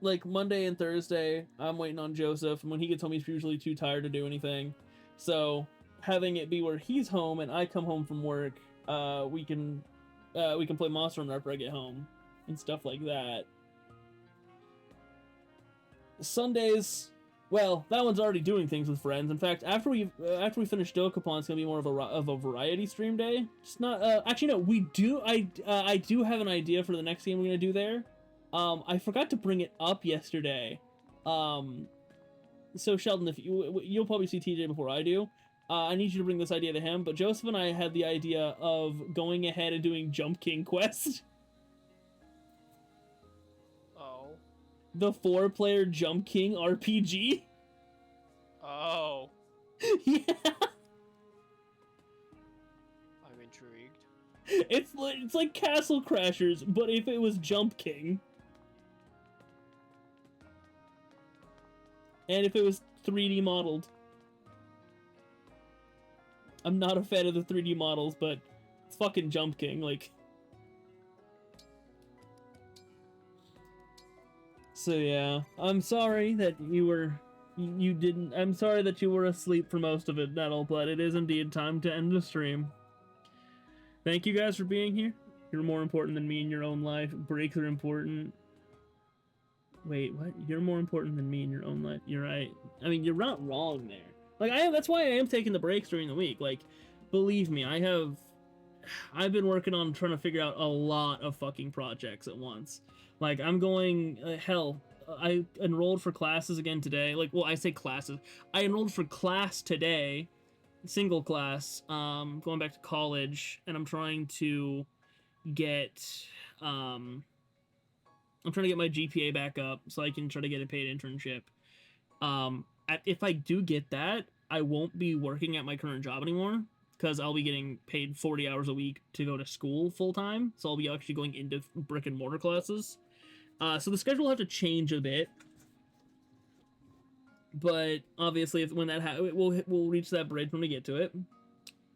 like Monday and Thursday, I'm waiting on Joseph, and when he gets home, he's usually too tired to do anything. So having it be where he's home and I come home from work, we can play Monster Hunter after I get home and stuff like that. Sundays, well, that one's already doing things with friends. In fact, after we finish Dokapon, it's gonna be more of a variety stream day. It's not actually no, we do I do have an idea for the next game we're gonna do there. I forgot to bring it up yesterday. So Sheldon, if you'll probably see TJ before I do. I need you to bring this idea to him, but Joseph and I had the idea of going ahead and doing Jump King Quest. Oh. The 4-player Jump King RPG. Oh. Yeah. I'm intrigued. It's like Castle Crashers, but if it was Jump King. And if it was 3D modeled. I'm not a fan of the 3D models, but it's fucking Jump King, like. So yeah, I'm sorry that I'm sorry that you were asleep for most of it, Nettle, but it is indeed time to end the stream. Thank you guys for being here. You're more important than me in your own life. Breaks are important. Wait, what? You're more important than me in your own life. You're right. I mean, you're not wrong there. Like, that's why I am taking the breaks during the week. Like, believe me, I've been working on trying to figure out a lot of fucking projects at once. Like, I'm going, hell, I enrolled for classes again today. Like, well, I say classes. I enrolled for class today, single class, going back to college, and I'm trying to get, I'm trying to get my GPA back up so I can try to get a paid internship. If I do get that, I won't be working at my current job anymore because I'll be getting paid 40 hours a week to go to school full time. So I'll be actually going into brick and mortar classes. So the schedule will have to change a bit. But obviously, when that we'll reach that bridge when we get to it.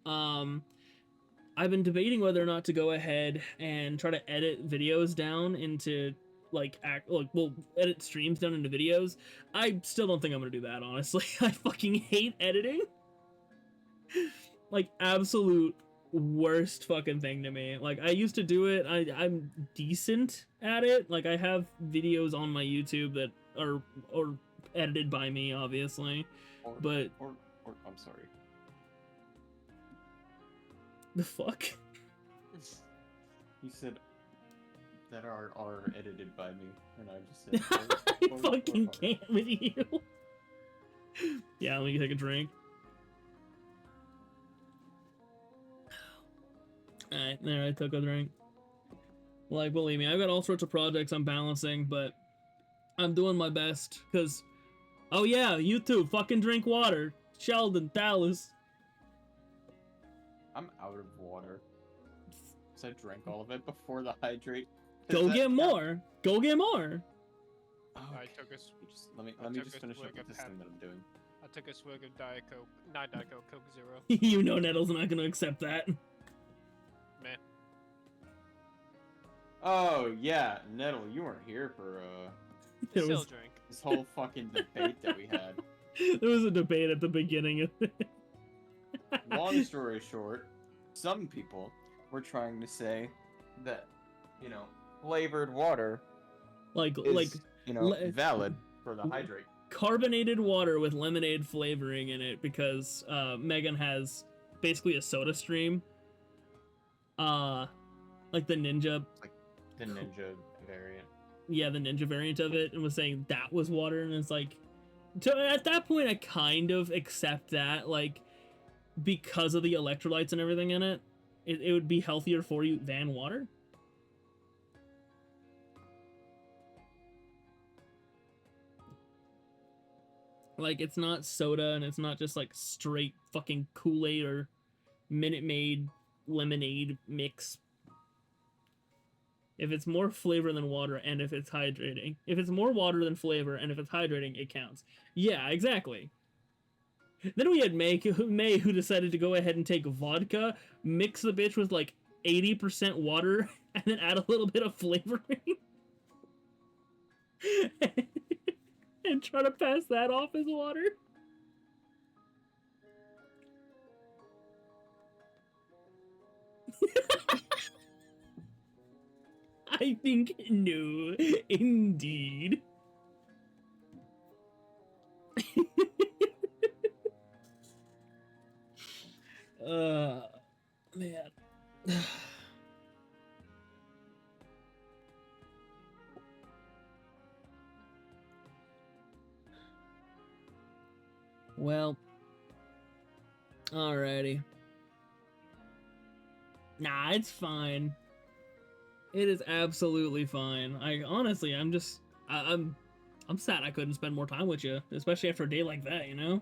I've been debating whether or not to go ahead and try to edit videos down into we'll edit streams down into videos. I still don't think I'm gonna do that, honestly. I fucking hate editing. Like, absolute worst fucking thing to me. Like, I used to do it. I'm decent at it. Like, I have videos on my YouTube that are edited by me, obviously. But I'm sorry. The fuck? You said that are edited by me, and I just said I fucking can't with you. Yeah, let me take a drink. Alright, there, I took a drink. Like, believe me, I've got all sorts of projects I'm balancing, but I'm doing my best, because... Oh yeah, you too, fucking drink water. Sheldon, Dallas. I'm out of water. So I drank all of it before the hydrate. Go get more! Go get more! Oh, I took a let me just finish up with this thing that I'm doing. I took a swig of Diet Coke. Not Diet Coke, Coke Zero. You know Nettle's not gonna accept that. Man. Oh, yeah, Nettle, you weren't here for, Still drink. This whole fucking debate that we had. There was a debate at the beginning of it. Long story short, some people were trying to say that, you know, flavored water is, valid for the hydrate. Carbonated water with lemonade flavoring in it because Megan has basically a soda stream. Like the Ninja. Like the Ninja variant. Yeah, the Ninja variant of it, and was saying that was water, and it's like, so at that point I kind of accept that, like, because of the electrolytes and everything in it, it would be healthier for you than water. Like, it's not soda, and it's not just like straight fucking Kool-Aid or Minute Maid lemonade mix. If it's more flavor than water, and if it's hydrating. If it's more water than flavor, and if it's hydrating, it counts. Yeah, exactly. Then we had May, who decided to go ahead and take vodka, mix the bitch with like 80% water, and then add a little bit of flavoring. And try to pass that off as water. I think no, indeed. Man. Well. Alrighty. Nah, it's fine. It is absolutely fine. Honestly, I'm sad I couldn't spend more time with you, especially after a day like that, you know?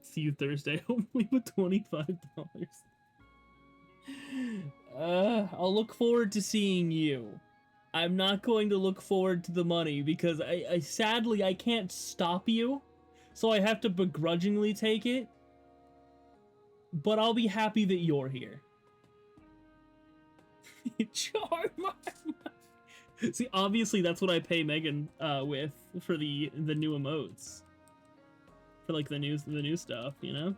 See you Thursday, hopefully with $25. I'll look forward to seeing you. I'm not going to look forward to the money because I sadly I can't stop you, so I have to begrudgingly take it. But I'll be happy that you're here. Charm. See, obviously that's what I pay Megan with for the new emotes. For like the new stuff, you know?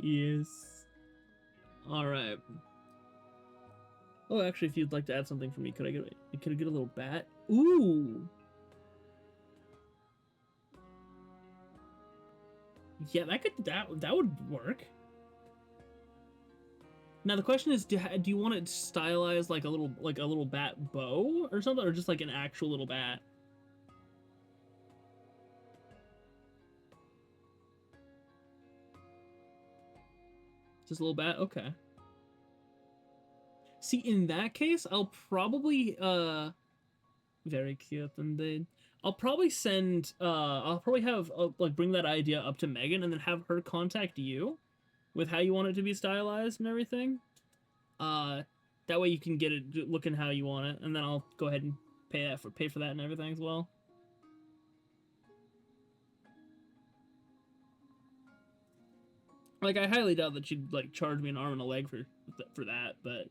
Yes. Alright. Oh, actually, if you'd like to add something for me, could I get a little bat? Ooh! Yeah, that would work. Now the question is, do you want it stylized like a little bat bow or something, or just like an actual little bat? Just a little bat? Okay. See, in that case, I'll probably, very cute indeed. I'll probably have, like, bring that idea up to Megan and then have her contact you with how you want it to be stylized and everything. That way you can get it looking how you want it, and then I'll go ahead and pay for that and everything as well. Like, I highly doubt that she'd, like, charge me an arm and a leg for that, but...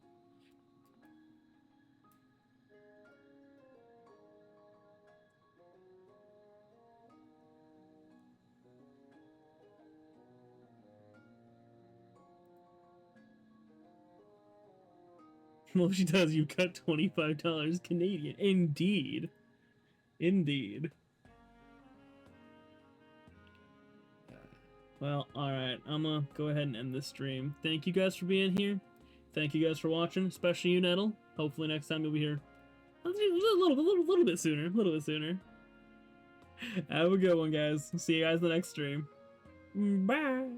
Well, if she does, you've got $25 Canadian. Indeed. Indeed. Well, alright. I'm gonna go ahead and end this stream. Thank you guys for being here. Thank you guys for watching, especially you, Nettle. Hopefully next time you'll be here a little bit sooner. A little bit sooner. Have a good one, guys. See you guys in the next stream. Bye!